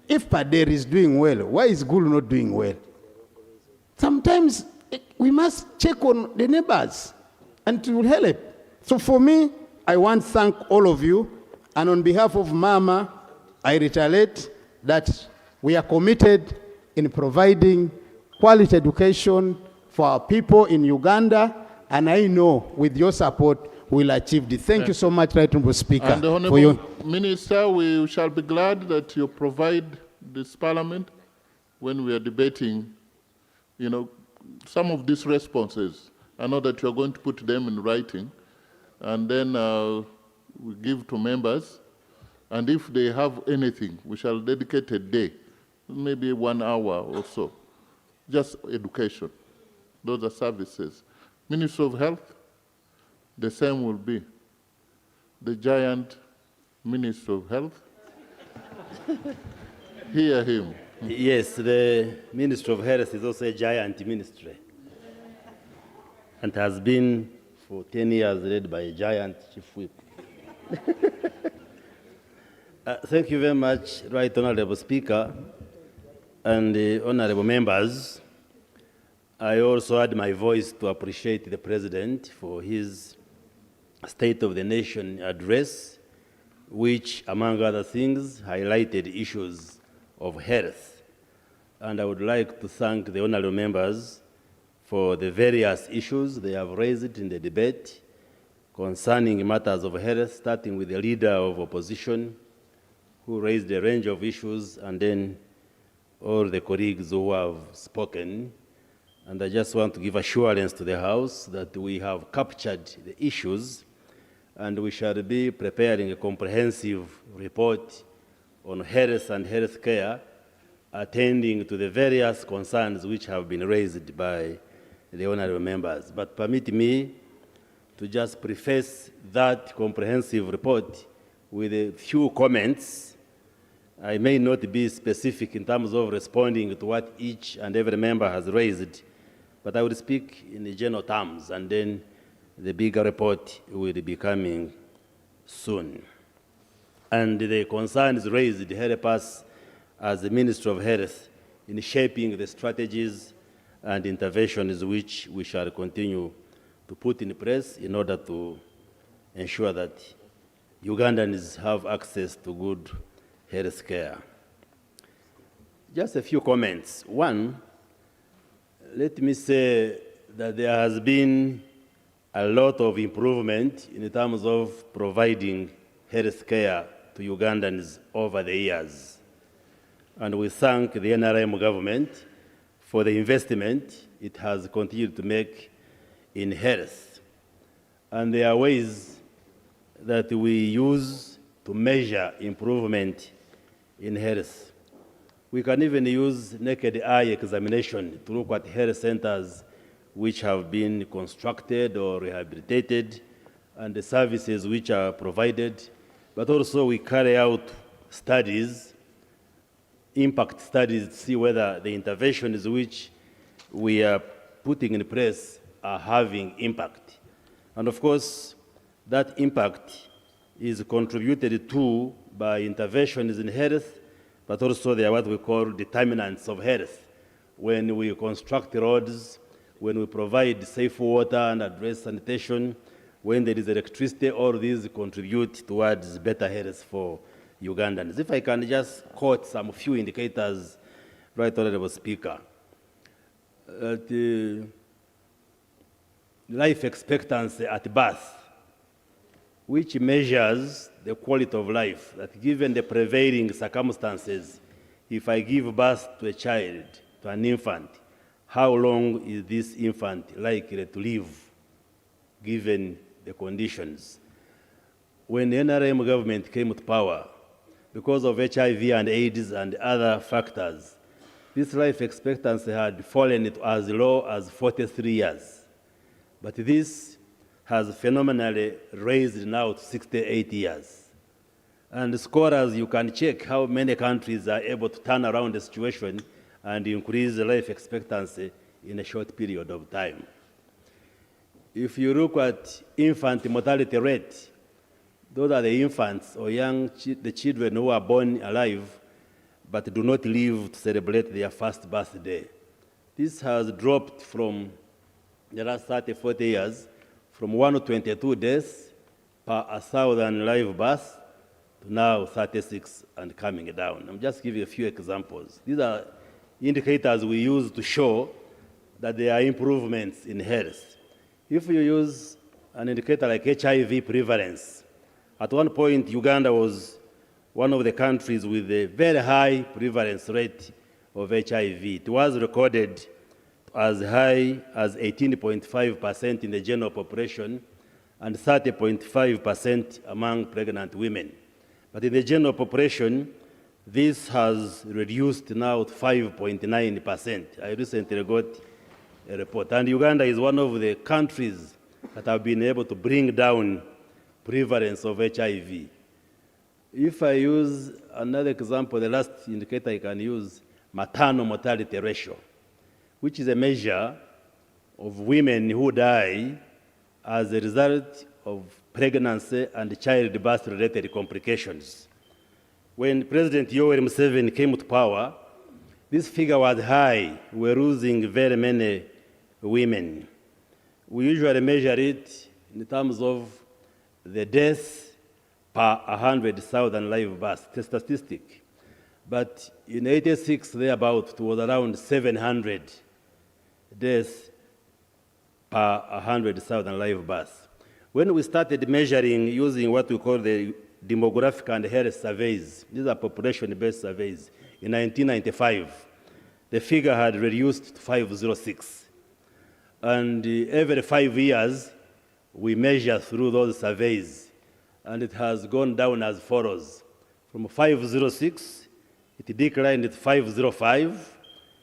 if Pader is doing well, why is Gulu not doing well? Sometimes we must check on the neighbors, and it will help. So for me, I want to thank all of you, and on behalf of Mama, I reiterate that we are committed in providing quality education for our people in Uganda, and I know with your support we'll achieve this. Thank you so much, Right Honourable Speaker. And the Honourable Minister, we shall be glad that you provide this Parliament when we are debating, some of these responses. I know that you are going to put them in writing, and then we give to members. And if they have anything, we shall dedicate a day, maybe 1 hour or so, just education. Those are services. Ministry of Health, the same will be. The giant Minister of Health. Hear him. Yes, the Ministry of Health is also a giant ministry, and has been for 10 years led by a giant chief whip. Thank you very much, Right Honourable Speaker and honourable members. I also add my voice to appreciate the President for his State of the Nation address, which, among other things, highlighted issues of health. And I would like to thank the honourable members for the various issues they have raised in the debate concerning matters of health, starting with the leader of opposition, who raised a range of issues, and then all the colleagues who have spoken. And I just want to give assurance to the House that we have captured the issues, and we shall be preparing a comprehensive report on health and health care, attending to the various concerns which have been raised by the honourable members. But permit me to just preface that comprehensive report with a few comments. I may not be specific in terms of responding to what each and every member has raised, but I will speak in the general terms, and then the bigger report will be coming soon. And the concerns raised help us as the Ministry of Health in shaping the strategies and interventions which we shall continue to put in place in order to ensure that Ugandans have access to good health care. Just a few comments. One, let me say that there has been a lot of improvement in terms of providing health care to Ugandans over the years. And we thank the NRM government for the investment it has continued to make in health. And there are ways that we use to measure improvement in health. We can even use naked eye examination to look at health centers which have been constructed or rehabilitated and the services which are provided. But also we carry out studies, impact studies, to see whether the interventions which we are putting in place are having impact. And of course, that impact is contributed to by interventions in health, but also they are what we call determinants of health. When we construct roads, when we provide safe water and address sanitation, when there is electricity, all these contribute towards better health for Ugandans. If I can just quote some few indicators, Right Honorable Speaker. The life expectancy at birth, which measures the quality of life, that given the prevailing circumstances, if I give birth to a child, to an infant, how long is this infant likely to live, given the conditions? When the NRM government came to power, because of HIV and AIDS and other factors, this life expectancy had fallen to as low as 43 years. But this has phenomenally raised now to 68 years. And scholars, you can check how many countries are able to turn around the situation and increase the life expectancy in a short period of time. If you look at infant mortality rate, those are the infants or the children who are born alive but do not live to celebrate their first birthday. This has dropped from the last 30, 40 years from 122 deaths per 1,000 live births to now 36 and coming down. I'm just giving a few examples. These are indicators we use to show that there are improvements in health. If you use an indicator like HIV prevalence, at one point Uganda was one of the countries with a very high prevalence rate of HIV. It was recorded as high as 18.5% in the general population and 30.5% among pregnant women. But in the general population, this has reduced now to 5.9%. I recently got a report. And Uganda is one of the countries that have been able to bring down prevalence of HIV. If I use another example, the last indicator I can use, maternal mortality ratio, which is a measure of women who die as a result of pregnancy and childbirth-related complications. When President Yoweri Museveni came to power, this figure was high. We were losing very many women. We usually measure it in terms of the deaths per 100,000 live births, the statistic. But in 86, thereabout, it was around 700 deaths per 100,000 live births. When we started measuring using what we call the demographic and health surveys, these are population-based surveys, in 1995, the figure had reduced to 506. And every 5 years, we measure through those surveys, and it has gone down as follows. From 506, it declined to 505,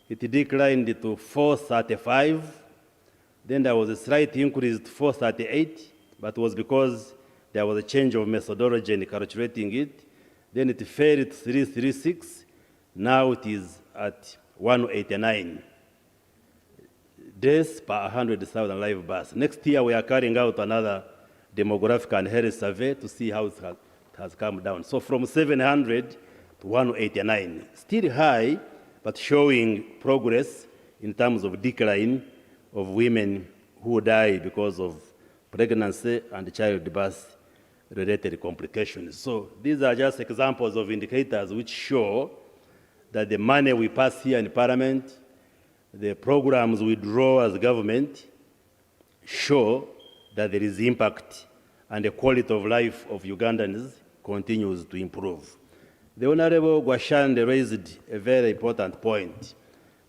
it declined to 435, then there was a slight increase to 438, but it was because there was a change of methodology in calculating it. Then it fell to 336, now it is at 189 deaths per 100,000 live births. Next year, we are carrying out another demographic and health survey to see how it has come down. So from 700 to 189, still high, but showing progress in terms of decline of women who die because of pregnancy and childbirth-related complications. So these are just examples of indicators which show that the money we pass here in Parliament, the programs we draw as government, show that there is impact and the quality of life of Ugandans continues to improve. The Honorable Gwashande raised a very important point,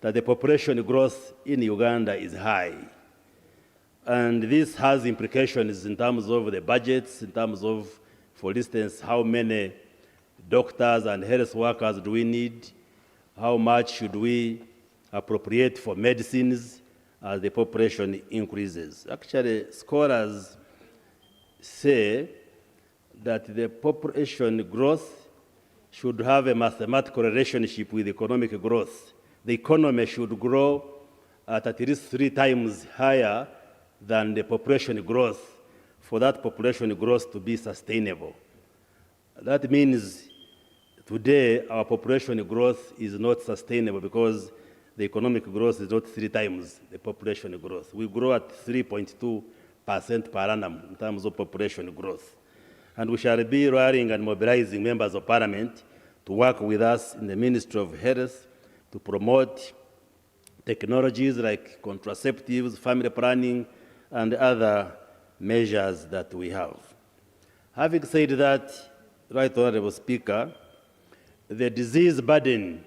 that the population growth in Uganda is high. And this has implications in terms of the budgets, in terms of, for instance, how many doctors and health workers do we need, how much should we appropriate for medicines as the population increases. Actually, scholars say that the population growth should have a mathematical relationship with economic growth. The economy should grow at least 3 times higher than the population growth for that population growth to be sustainable. That means today our population growth is not sustainable because the economic growth is not 3 times the population growth. We grow at 3.2% per annum in terms of population growth. And we shall be rallying and mobilizing members of Parliament to work with us in the Ministry of Health to promote technologies like contraceptives, family planning, and other measures that we have. Having said that, Right Honorable Speaker, the disease burden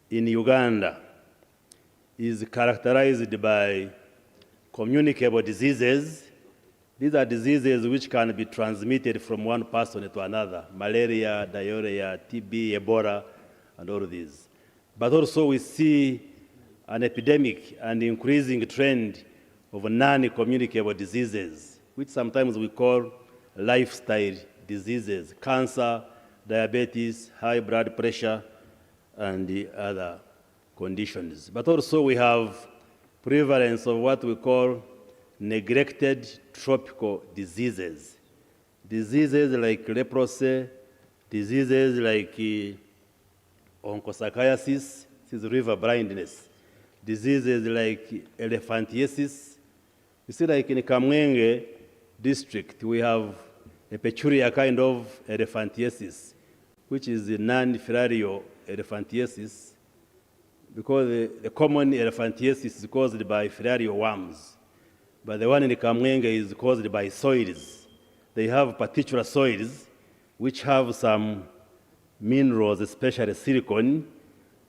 in Uganda is characterized by communicable diseases. These are diseases which can be transmitted from one person to another: malaria, diarrhea, TB, Ebola, and all of these. But also we see an epidemic and increasing trend of non-communicable diseases, which sometimes we call lifestyle diseases: cancer, diabetes, high blood pressure, and the other conditions. But also we have prevalence of what we call neglected tropical diseases. Diseases like leprosy, diseases like onchocerciasis, this is river blindness, diseases like elephantiasis. You see, like in Kamwenge district, we have a peculiar kind of elephantiasis, which is the non-filarial elephantiasis, because the common elephantiasis is caused by filarial worms. But the one in Kamwenge is caused by soils. They have particular soils which have some minerals, especially silicon.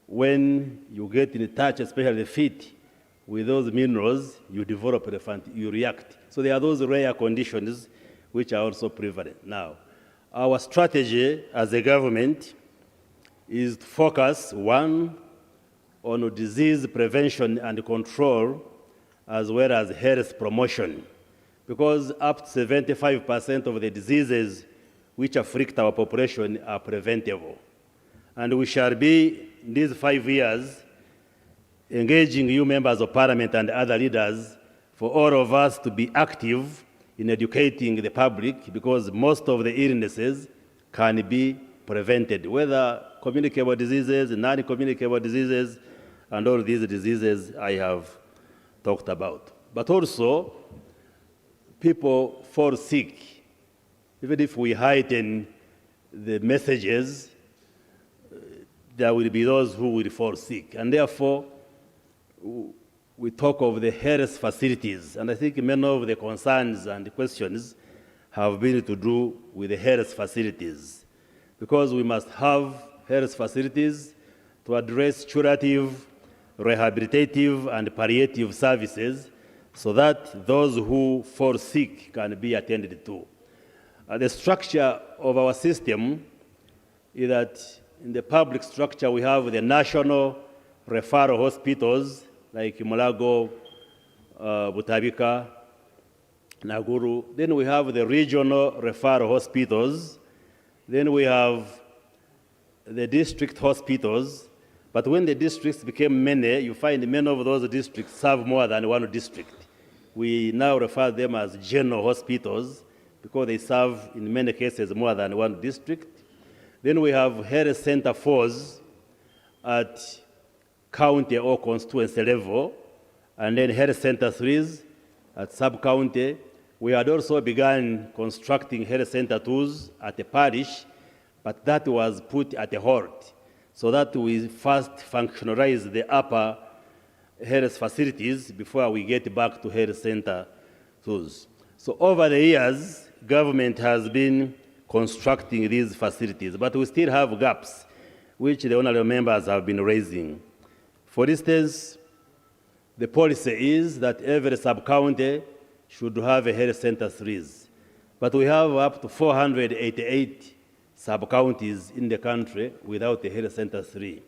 When you get in touch, especially the feet, with those minerals, you develop you react. So there are those rare conditions which are also prevalent. Now, our strategy as a government is to focus, one, on disease prevention and control, as well as health promotion, because up to 75% of the diseases which afflict our population are preventable. And we shall be, in these 5 years, engaging you members of Parliament and other leaders for all of us to be active in educating the public, because most of the illnesses can be prevented, whether communicable diseases, non-communicable diseases, and all these diseases I have talked about. But also, people fall sick. Even if we heighten the messages, there will be those who will fall sick. And therefore, we talk of the health facilities. And I think many of the concerns and the questions have been to do with the health facilities, because we must have health facilities to address curative, rehabilitative, and palliative services, so that those who fall sick can be attended to. The structure of our system is that in the public structure we have the national referral hospitals like Mulago, Butabika, Naguru. Then we have the regional referral hospitals. Then we have the district hospitals. But when the districts became many, you find many of those districts serve more than one district. We now refer them as general hospitals because they serve, in many cases, more than one district. Then we have health center 4s at county or constituency level, and then health center 3s at sub-county. We had also begun constructing health center 2s at the parish, but that was put at a halt, so that we first functionalize the upper health facilities before we get back to health center 2s. So over the years, government has been constructing these facilities, but we still have gaps, which the honorable members have been raising. For instance, the policy is that every sub-county should have a health center 3s, but we have up to 488 sub-counties in the country without a health center 3.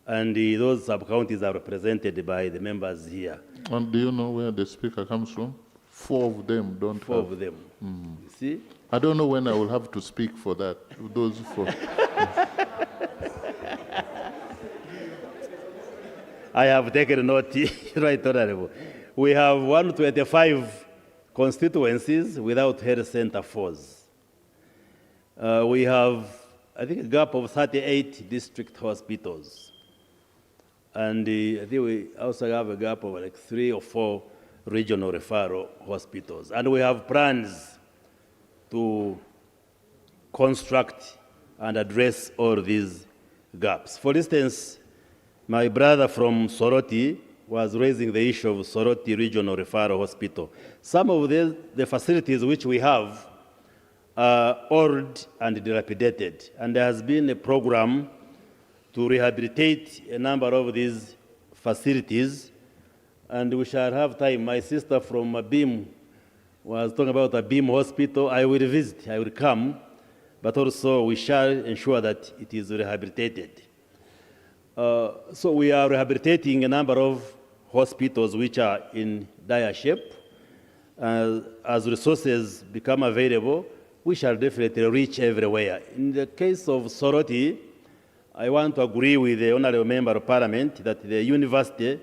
And those sub-counties are represented by the members here. And do you know where the speaker comes from? 4 of them don't Four have. of them. You see? I don't know when I will have to speak for that. Those 4. I have taken note, right, Honorable. We have 125 constituencies without health center 4s. We have, I think, a gap of 38 district hospitals. And I think we also have a gap of like 3 or 4 regional referral hospitals. And we have plans to construct and address all these gaps. For instance, my brother from Soroti was raising the issue of Soroti Regional Referral Hospital. Some of the facilities which we have are old and dilapidated, and there has been a program to rehabilitate a number of these facilities, and we shall have time. My sister from Abim was talking about Abim Hospital. I will visit, I will come, but also we shall ensure that it is rehabilitated. So we are rehabilitating a number of hospitals which are in dire shape. As resources become available, we shall definitely reach everywhere. In the case of Soroti, I want to agree with the Honorable Member of Parliament that the university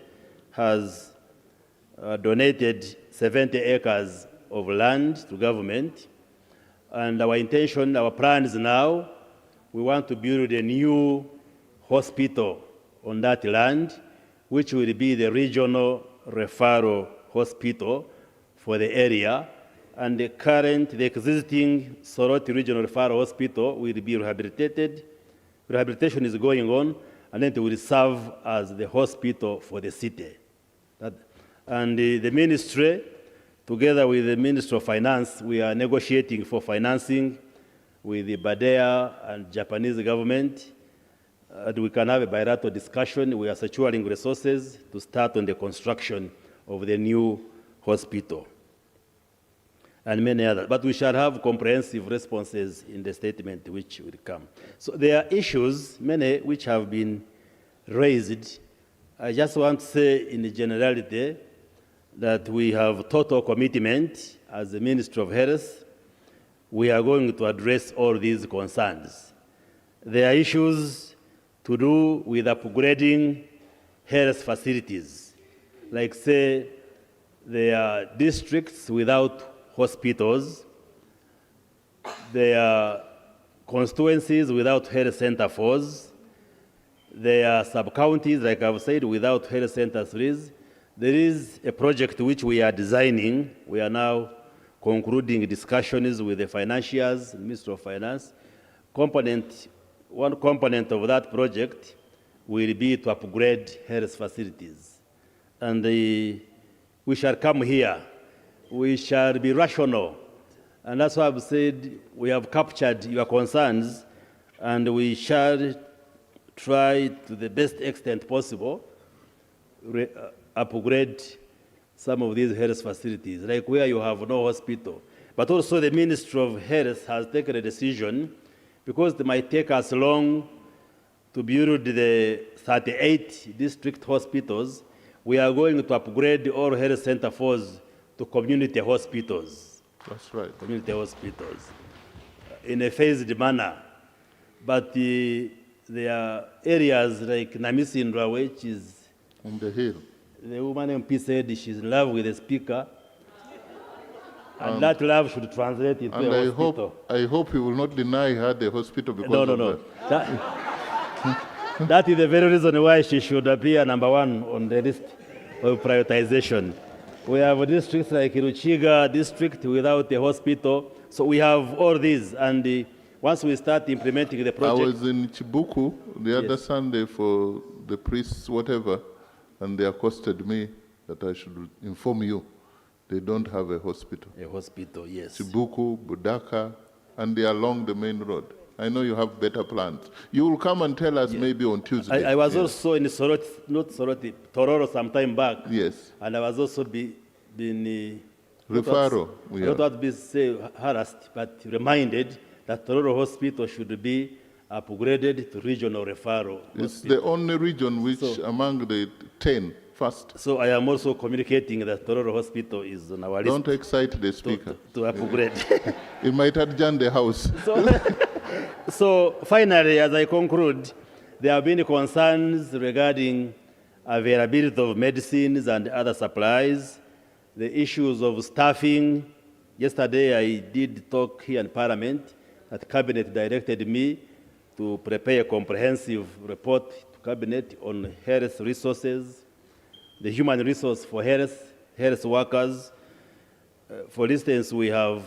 has donated 70 acres of land to government. And our intention, our plans now, we want to build a new hospital on that land, which will be the regional referral hospital for the area. And the existing Soroti Regional Referral Hospital will be rehabilitated. Rehabilitation is going on, and then it will serve as the hospital for the city. And the ministry, together with the Ministry of Finance, we are negotiating for financing with the Badea and Japanese government. And we can have a bilateral discussion. We are securing resources to start on the construction of the new hospital and many others. But we shall have comprehensive responses in the statement which will come. So there are issues, many, which have been raised. I just want to say in generality that we have total commitment as the Ministry of Health. We are going to address all these concerns. There are issues to do with upgrading health facilities. Like, say, there are districts without hospitals, there are constituencies without health center 4s, there are sub-counties, like I've said, without health center 3s. There is a project which we are designing. We are now concluding discussions with the financiers, the Ministry of Finance. One component of that project will be to upgrade health facilities. And we shall come here. We shall be rational. And that's why I've said we have captured your concerns, and we shall try to the best extent possible upgrade some of these health facilities, like where you have no hospital. But also the Ministry of Health has taken a decision, because it might take us long to build the 38 district hospitals. We are going to upgrade all health center 4s to community hospitals. That's right. Community hospitals in a phased manner. But there are areas like Namisindra, which is on the hill. The woman MP said she's in love with the speaker. And that love should translate into a hospital. I hope he will not deny her the hospital because No. That is the very reason why she should appear number one on the list of prioritization. We have districts like Ruchiga district without a hospital. So we have all these, and once we start implementing the project... I was in Chibuku the other Sunday for the priests, whatever, and they accosted me that I should inform you. They don't have a hospital. A hospital, yes. Chibuku, Budaka, and they are along the main road. I know you have better plans. You will come and tell us maybe on Tuesday. I was also in Soroti, not Soroti, Tororo some time back. Yes. And I was also being referral. Not be say harassed, but reminded that Tororo Hospital should be upgraded to regional referral. It's the only region which among the 10 first. So I am also communicating that Tororo Hospital is on our list. Don't excite the speaker. To upgrade. It might adjourn the house. So finally, as I conclude, there have been concerns regarding availability of medicines and other supplies, the issues of staffing. Yesterday, I did talk here in Parliament that Cabinet directed me to prepare a comprehensive report to Cabinet on health resources, the human resource for health workers. For instance, we have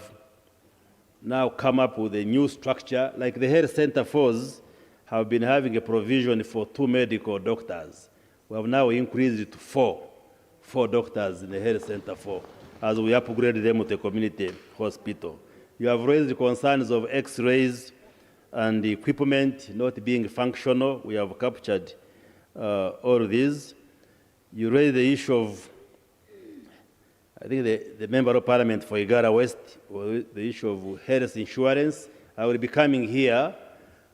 now come up with a new structure, like the health center force have been having a provision for 2 medical doctors. We have now increased it to 4 doctors in the health center for, as we upgrade them to a community hospital. You have raised concerns of x-rays and equipment not being functional. We have captured all these. You raised the issue of, I think the Member of Parliament for Igara West, the issue of health insurance. I will be coming here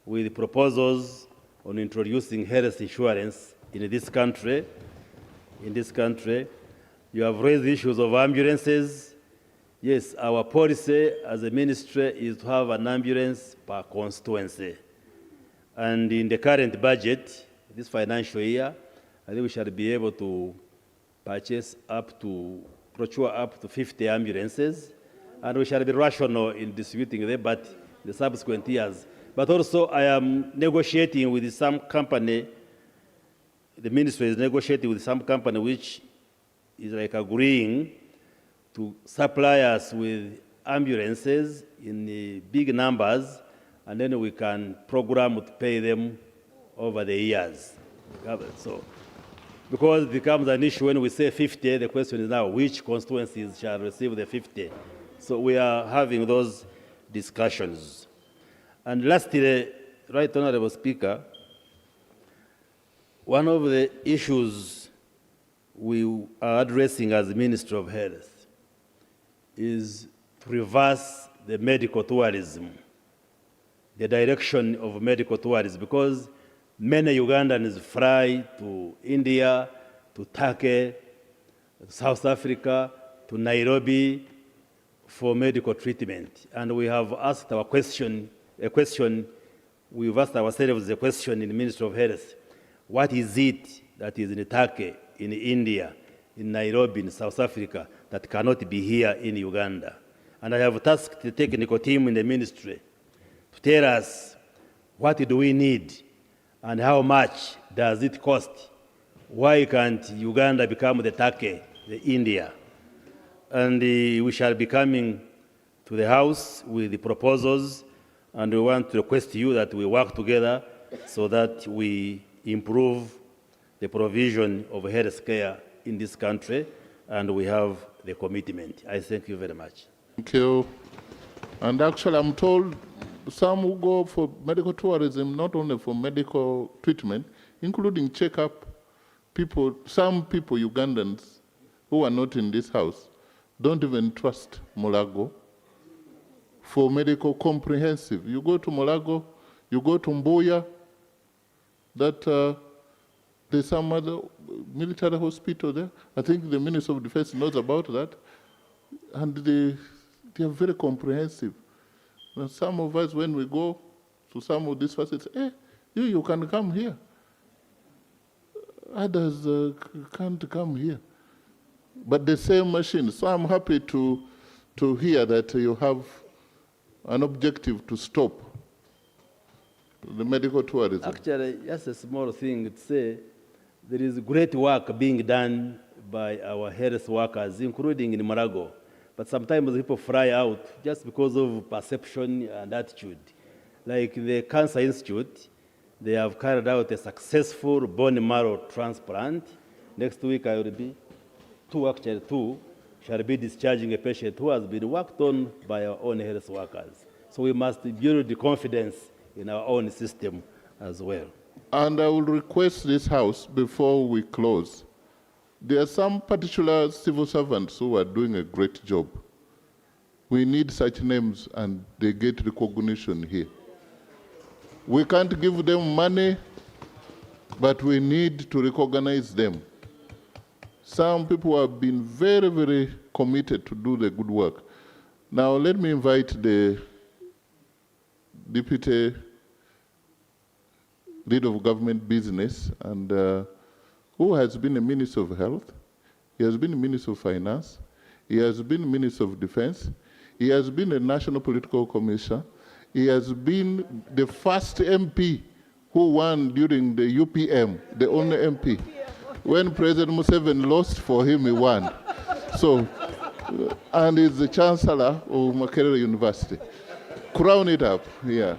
with proposals on introducing health insurance in this country. You have raised issues of ambulances. Yes, our policy as a ministry is to have an ambulance per constituency. And in the current budget, this financial year, I think we shall be able to procure up to 50 ambulances, and we shall be rational in distributing them, but in the subsequent years. But also, I am negotiating with some company, the ministry is negotiating with some company which is like agreeing to supply us with ambulances in big numbers, and then we can program to pay them over the years. So, because it becomes an issue when we say 50, the question is now which constituencies shall receive the 50. So we are having those discussions. And lastly, Right Honorable Speaker, one of the issues we are addressing as Ministry of Health is to reverse the medical tourism, the direction of medical tourism, because many Ugandans fly to India, to Turkey, South Africa, to Nairobi for medical treatment. And we have asked we've asked ourselves a question in the Ministry of Health. What is it that is in Turkey, in India, in Nairobi, in South Africa, that cannot be here in Uganda? And I have tasked the technical team in the ministry to tell us what do we need and how much does it cost? Why can't Uganda become the Turkey, the India? And we shall be coming to the House with the proposals, and we want to request you that we work together so that we improve the provision of health care in this country, and we have the commitment. I thank you very much. Thank you. And actually, I'm told some who go for medical tourism, not only for medical treatment, including checkup, some people, Ugandans, who are not in this house, don't even trust Mulago for medical comprehensive. You go to Mulago, you go to Mbuya, there's some other military hospital there. I think the Minister of Defense knows about that. And they are very comprehensive. Now, some of us, when we go to some of these facilities, you can come here. Others can't come here. But the same machine. So I'm happy to hear that you have an objective to stop the medical tourism. Actually, just a small thing to say, there is great work being done by our health workers, including in Marago. But sometimes people fly out just because of perception and attitude. Like the Cancer Institute, they have carried out a successful bone marrow transplant. Next week I will be, two, shall be discharging a patient who has been worked on by our own health workers. So we must build the confidence in our own system as well. And I will request this House, before we close, there are some particular civil servants who are doing a great job. We need such names and they get recognition here. We can't give them money, but we need to recognize them. Some people have been very, very committed to do the good work. Now let me invite the Deputy Leader of Government Business, and who has been a Minister of Health. He has been a Minister of Finance. He has been Minister of Defense. He has been a National Political Commissioner. He has been the first MP who won during the UPM, the only MP. When President Museveni lost for him, he won. So, and he's the Chancellor of Makerere University. Crown it up, yeah.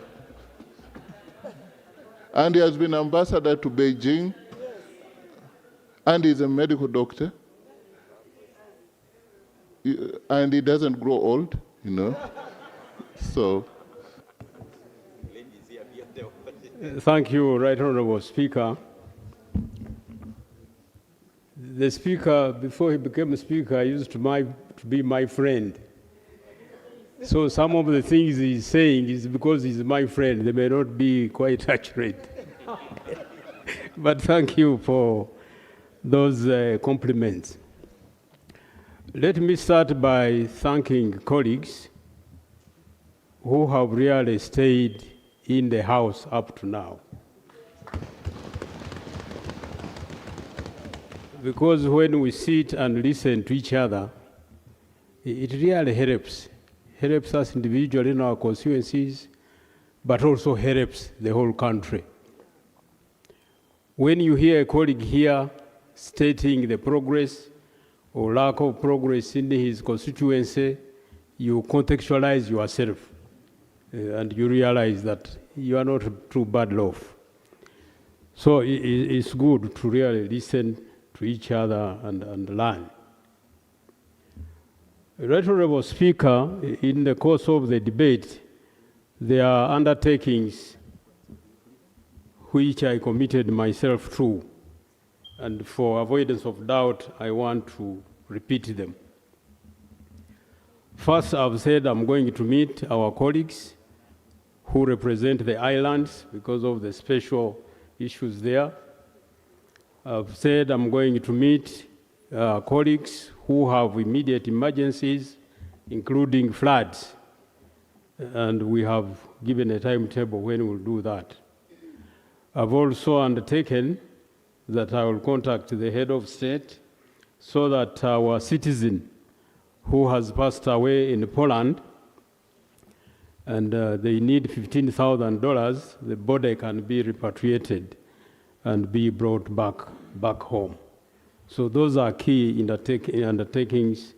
And he has been ambassador to Beijing, and he's a medical doctor. And he doesn't grow old, you know. So. Thank you, Right Honorable Speaker. The Speaker, before he became a Speaker, used to be my friend. So some of the things he's saying is because he's my friend. They may not be quite accurate. But thank you for those compliments. Let me start by thanking colleagues who have really stayed in the House up to now. Because when we sit and listen to each other, it really helps us individually in our constituencies, but also helps the whole country. When you hear a colleague here stating the progress or lack of progress in his constituency, you contextualize yourself and you realize that you are not too bad off. So it's good to really listen to each other and learn. Right Honorable Speaker, in the course of the debate, there are undertakings which I committed myself to, and for avoidance of doubt, I want to repeat them. First, I've said I'm going to meet our colleagues who represent the islands because of the special issues there. I've said I'm going to meet colleagues who have immediate emergencies, including floods, and we have given a timetable when we'll do that. I've also undertaken that I will contact the head of state so that our citizen who has passed away in Poland and they need $15,000, the body can be repatriated and be brought back home. So those are key undertakings,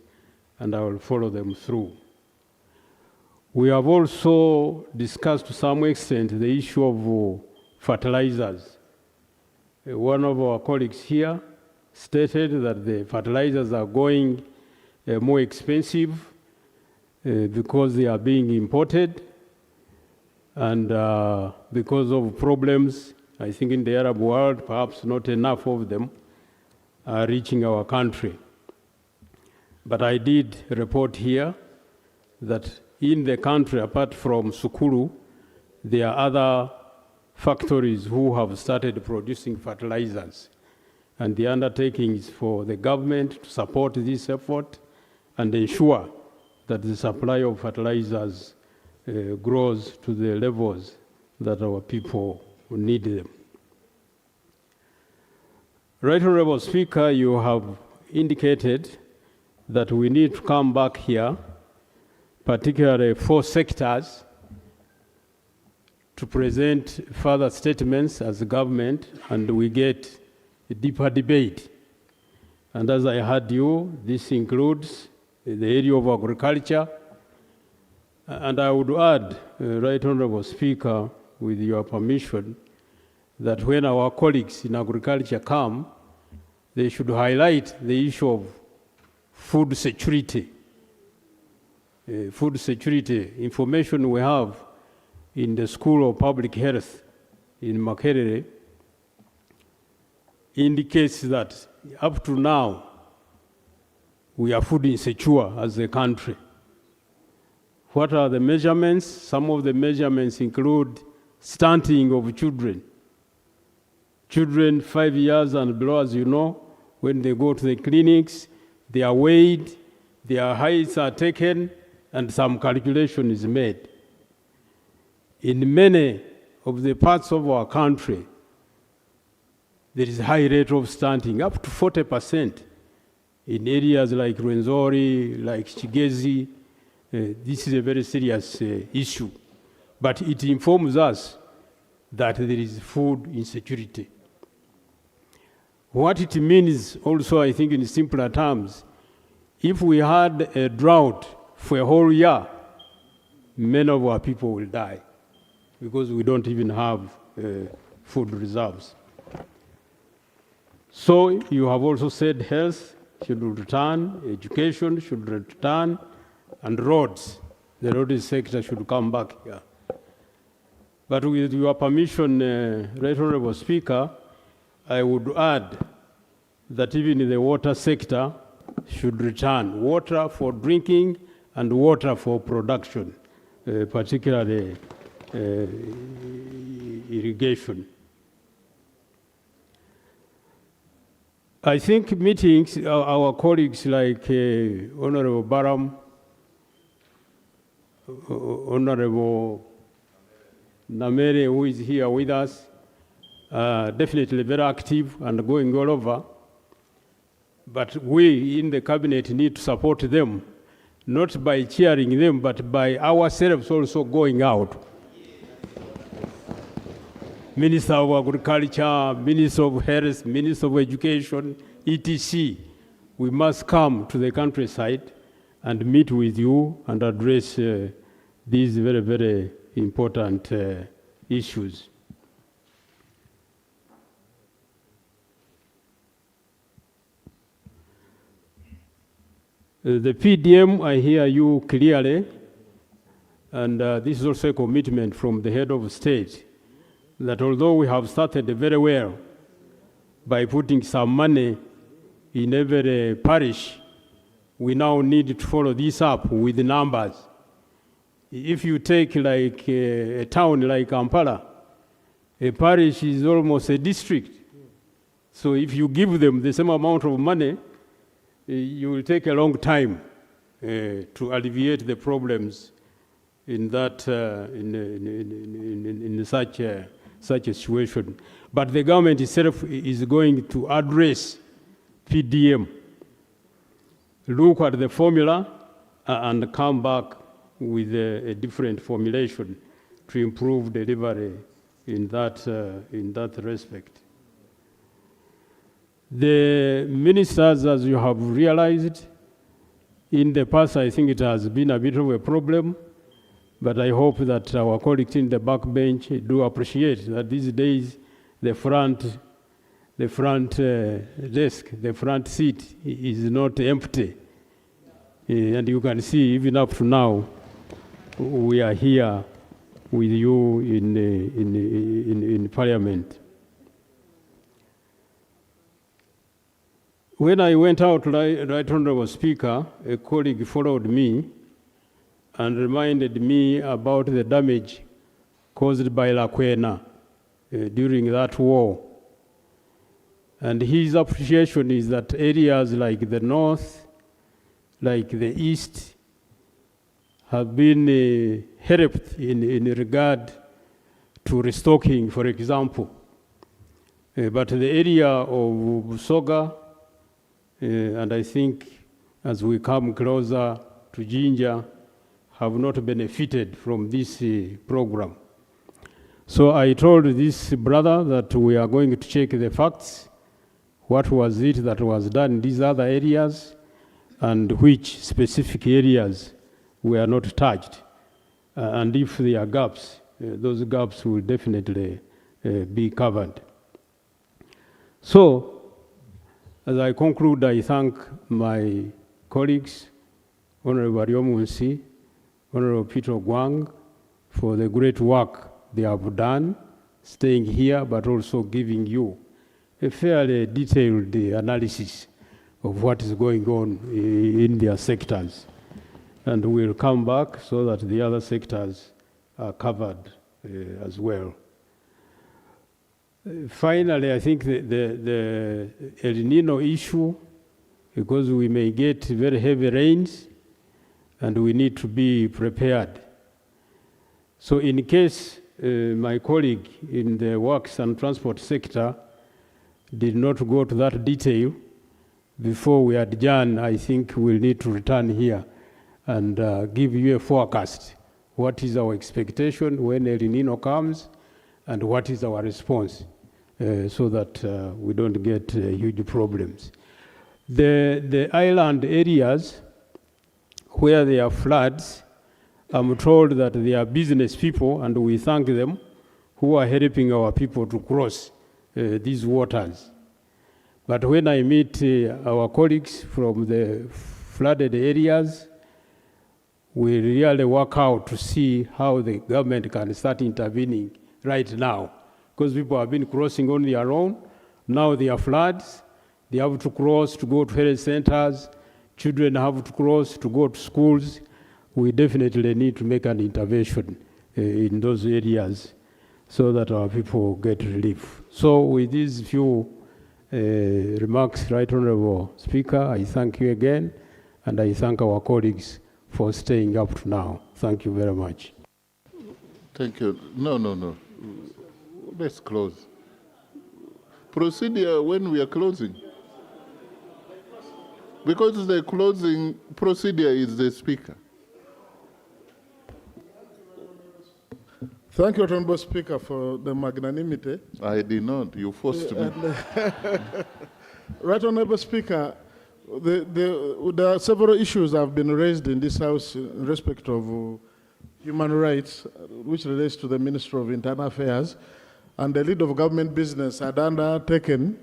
and I will follow them through. We have also discussed to some extent the issue of fertilizers. One of our colleagues here stated that the fertilizers are going more expensive because they are being imported and because of problems, I think in the Arab world, perhaps not enough of them are reaching our country. But I did report here that in the country, apart from Sukuru, there are other factories who have started producing fertilizers. And the undertaking is for the government to support this effort and ensure that the supply of fertilizers grows to the levels that our people need them. Right Honorable Speaker, you have indicated that we need to come back here, particularly 4 sectors, to present further statements as a government, and we get a deeper debate. And as I heard you, this includes the area of agriculture. And I would add, Right Honorable Speaker, with your permission, that when our colleagues in agriculture come, they should highlight the issue of food security. Food security information we have in the School of Public Health in Makerere indicates that up to now, we are food insecure as a country. What are the measurements? Some of the measurements include stunting of children. Children 5 years and below, as you know, when they go to the clinics, they are weighed, their heights are taken, and some calculation is made. In many of the parts of our country, there is a high rate of stunting, up to 40%. In areas like Rwenzori, like Chigezi, this is a very serious issue. But it informs us that there is food insecurity. What it means also, I think in simpler terms, if we had a drought for a whole year, many of our people will die because we don't even have food reserves. So you have also said health should return, education should return, and roads, the road sector should come back here. But with your permission, Right Honorable Speaker, I would add that even the water sector should return, water for drinking and water for production, particularly irrigation. I think meetings, our colleagues like Honorable Baram, Honorable Namere, who is here with us, definitely very active and going all over. But we in the cabinet need to support them, not by cheering them, but by ourselves also going out. Minister of Agriculture, Minister of Health, Minister of Education, etc. We must come to the countryside and meet with you and address these very, very important issues. The PDM, I hear you clearly, and this is also a commitment from the head of state that although we have started very well by putting some money in every parish, we now need to follow this up with the numbers. If you take like a town like Kampala, a parish is almost a district. So if you give them the same amount of money, you will take a long time to alleviate the problems in that in such a situation. But the government itself is going to address PDM, look at the formula and come back with a different formulation to improve delivery in that respect. The ministers, as you have realized, in the past I think it has been a bit of a problem, but I hope that our colleagues in the back bench do appreciate that these days the front desk, the front seat is not empty. And you can see even up to now, we are here with you in Parliament. When I went out, Right Honorable Speaker, a colleague followed me and reminded me about the damage caused by Lakwena during that war. And his appreciation is that areas like the north, like the east, have been helped in regard to restocking, for example. But the area of Busoga, and I think as we come closer to Jinja, have not benefited from this program. So I told this brother that we are going to check the facts. What was it that was done in these other areas, and which specific areas were not touched. And if there are gaps, those gaps will definitely be covered. So, as I conclude, I thank my colleagues, Honorable Ariomunsi, Honorable Peter Gwang, for the great work they have done, staying here, but also giving you a fairly detailed analysis of what is going on in their sectors. And we'll come back so that the other sectors are covered as well. Finally, I think the El Nino issue, because we may get very heavy rains, and we need to be prepared. So in case my colleague in the works and transport sector did not go to that detail, before we adjourn, I think we'll need to return here and give you a forecast. What is our expectation when El Nino comes, and what is our response, so that we don't get huge problems. The island areas where there are floods, I'm told that they are business people, and we thank them, who are helping our people to cross these waters. But when I meet our colleagues from the flooded areas, we really work out to see how the government can start intervening right now. Because people have been crossing on their own. Now there are floods. They have to cross to go to health centers. Children have to cross to go to schools. We definitely need to make an intervention in those areas so that our people get relief. So with these few remarks, Right Honorable Speaker, I thank you again, and I thank our colleagues for staying up to now. Thank you very much. Thank you. No. Let's close. Procedure when we are closing. Because the closing procedure is the speaker. Thank you, Honorable Speaker, for the magnanimity. I did not. You forced me. Right, Honorable Speaker, there are several issues that have been raised in this House in respect of human rights, which relates to the Ministry of Internal Affairs. And the lead of government business had undertaken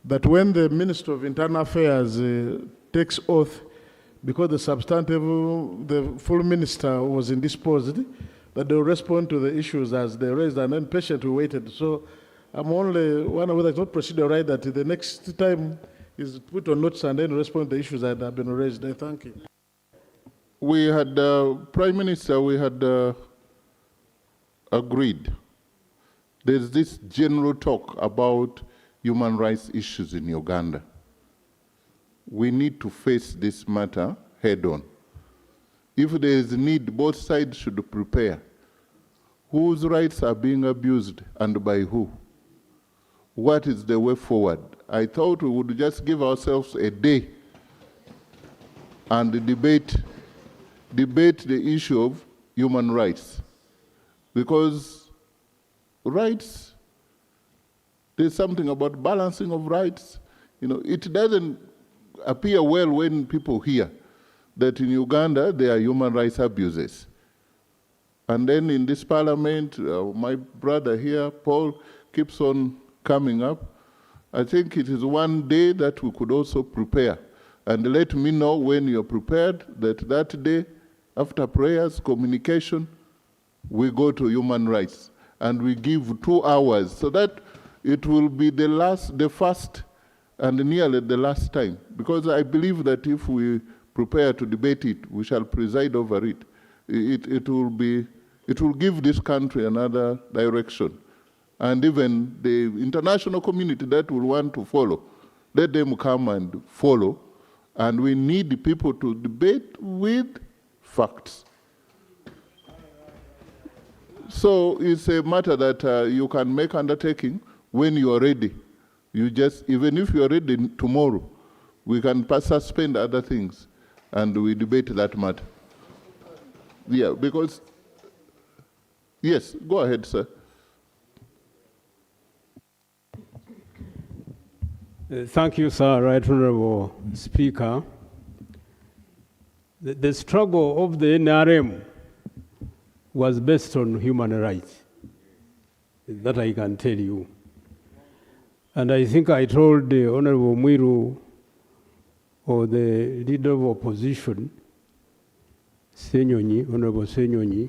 that when the Minister of Internal Affairs takes oath, because the full minister was indisposed, that they will respond to the issues as they raised, and then patiently waited. So I'm only wondering whether it's not procedure right that the next time is put on notice and then respond to the issues that have been raised. Thank you. We had, Prime Minister, we had agreed. There's this general talk about human rights issues in Uganda. We need to face this matter head on. If there is need, both sides should prepare. Whose rights are being abused and by who? What is the way forward? I thought we would just give ourselves a day and debate the issue of human rights. Because rights, there's something about balancing of rights. You know, it doesn't appear well when people hear that in Uganda there are human rights abuses. And then in this parliament, my brother here, Paul, keeps on coming up. I think it is one day that we could also prepare. And let me know when you're prepared that day, after prayers, communication, we go to human rights. And we give 2 hours so that it will be the first and nearly the last time. Because I believe that if we prepare to debate it, we shall preside over it. It will give this country another direction. And even the international community that will want to follow, let them come and follow. And we need people to debate with facts. So it's a matter that you can make undertaking when you are ready. You just, even if you are ready tomorrow, we can suspend other things and we debate that matter. Yeah, because, yes, go ahead, sir. Thank you, sir, Right Honorable Speaker. The struggle of the NRM was based on human rights. That I can tell you. And I think I told the Honorable Mwiru, or the leader of opposition, Senyonyi, Honorable Senyonyi,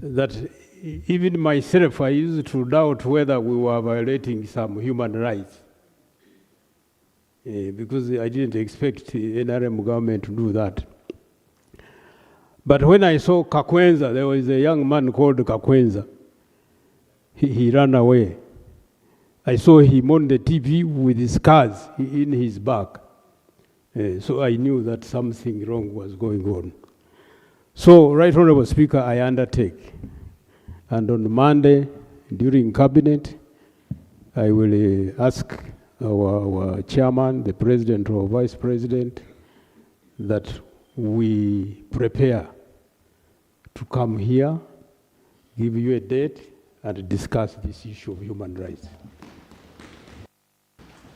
that even myself, I used to doubt whether we were violating some human rights. Because I didn't expect the NRM government to do that. But when I saw Kakwenza, there was a young man called Kakwenza. He ran away. I saw him on the TV with his scars in his back. So I knew that something wrong was going on. So, Right Honorable Speaker, I undertake. And on Monday, during cabinet, I will ask our chairman, the president or vice president, that we prepare to come here, give you a date, and discuss this issue of human rights.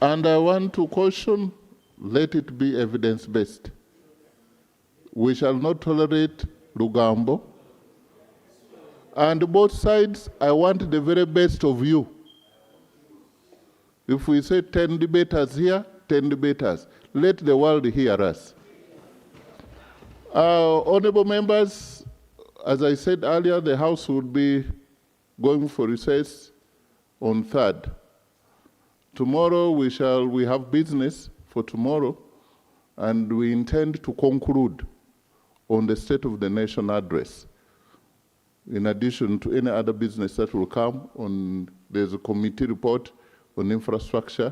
And I want to caution, let it be evidence-based. We shall not tolerate Lugambo. And both sides, I want the very best of you. If we say 10 debaters here, 10 debaters, let the world hear us. Honorable members, as I said earlier, the House would be going for recess on 3rd. Tomorrow we have business for tomorrow, and we intend to conclude on the State of the Nation address. In addition to any other business that will come on, there's a committee report on infrastructure.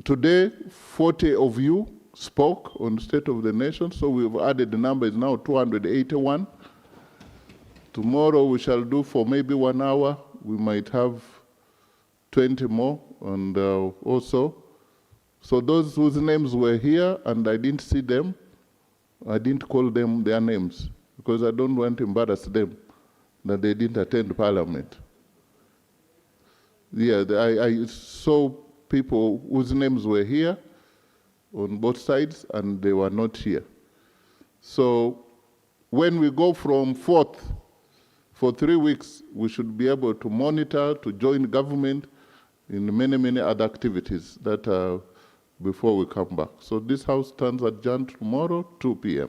Today, 40 of you spoke on the State of the Nation, so we've added the number is now 281. Tomorrow we shall do for maybe 1 hour. We might have 20 more, and also, so those whose names were here and I didn't see them, I didn't call them their names, because I don't want to embarrass them that they didn't attend Parliament. Yeah, I saw people whose names were here on both sides and they were not here. So when we go from 4th, for 3 weeks, we should be able to monitor, to join government in many, many other activities that before we come back. So this House stands adjourned tomorrow, 2 p.m.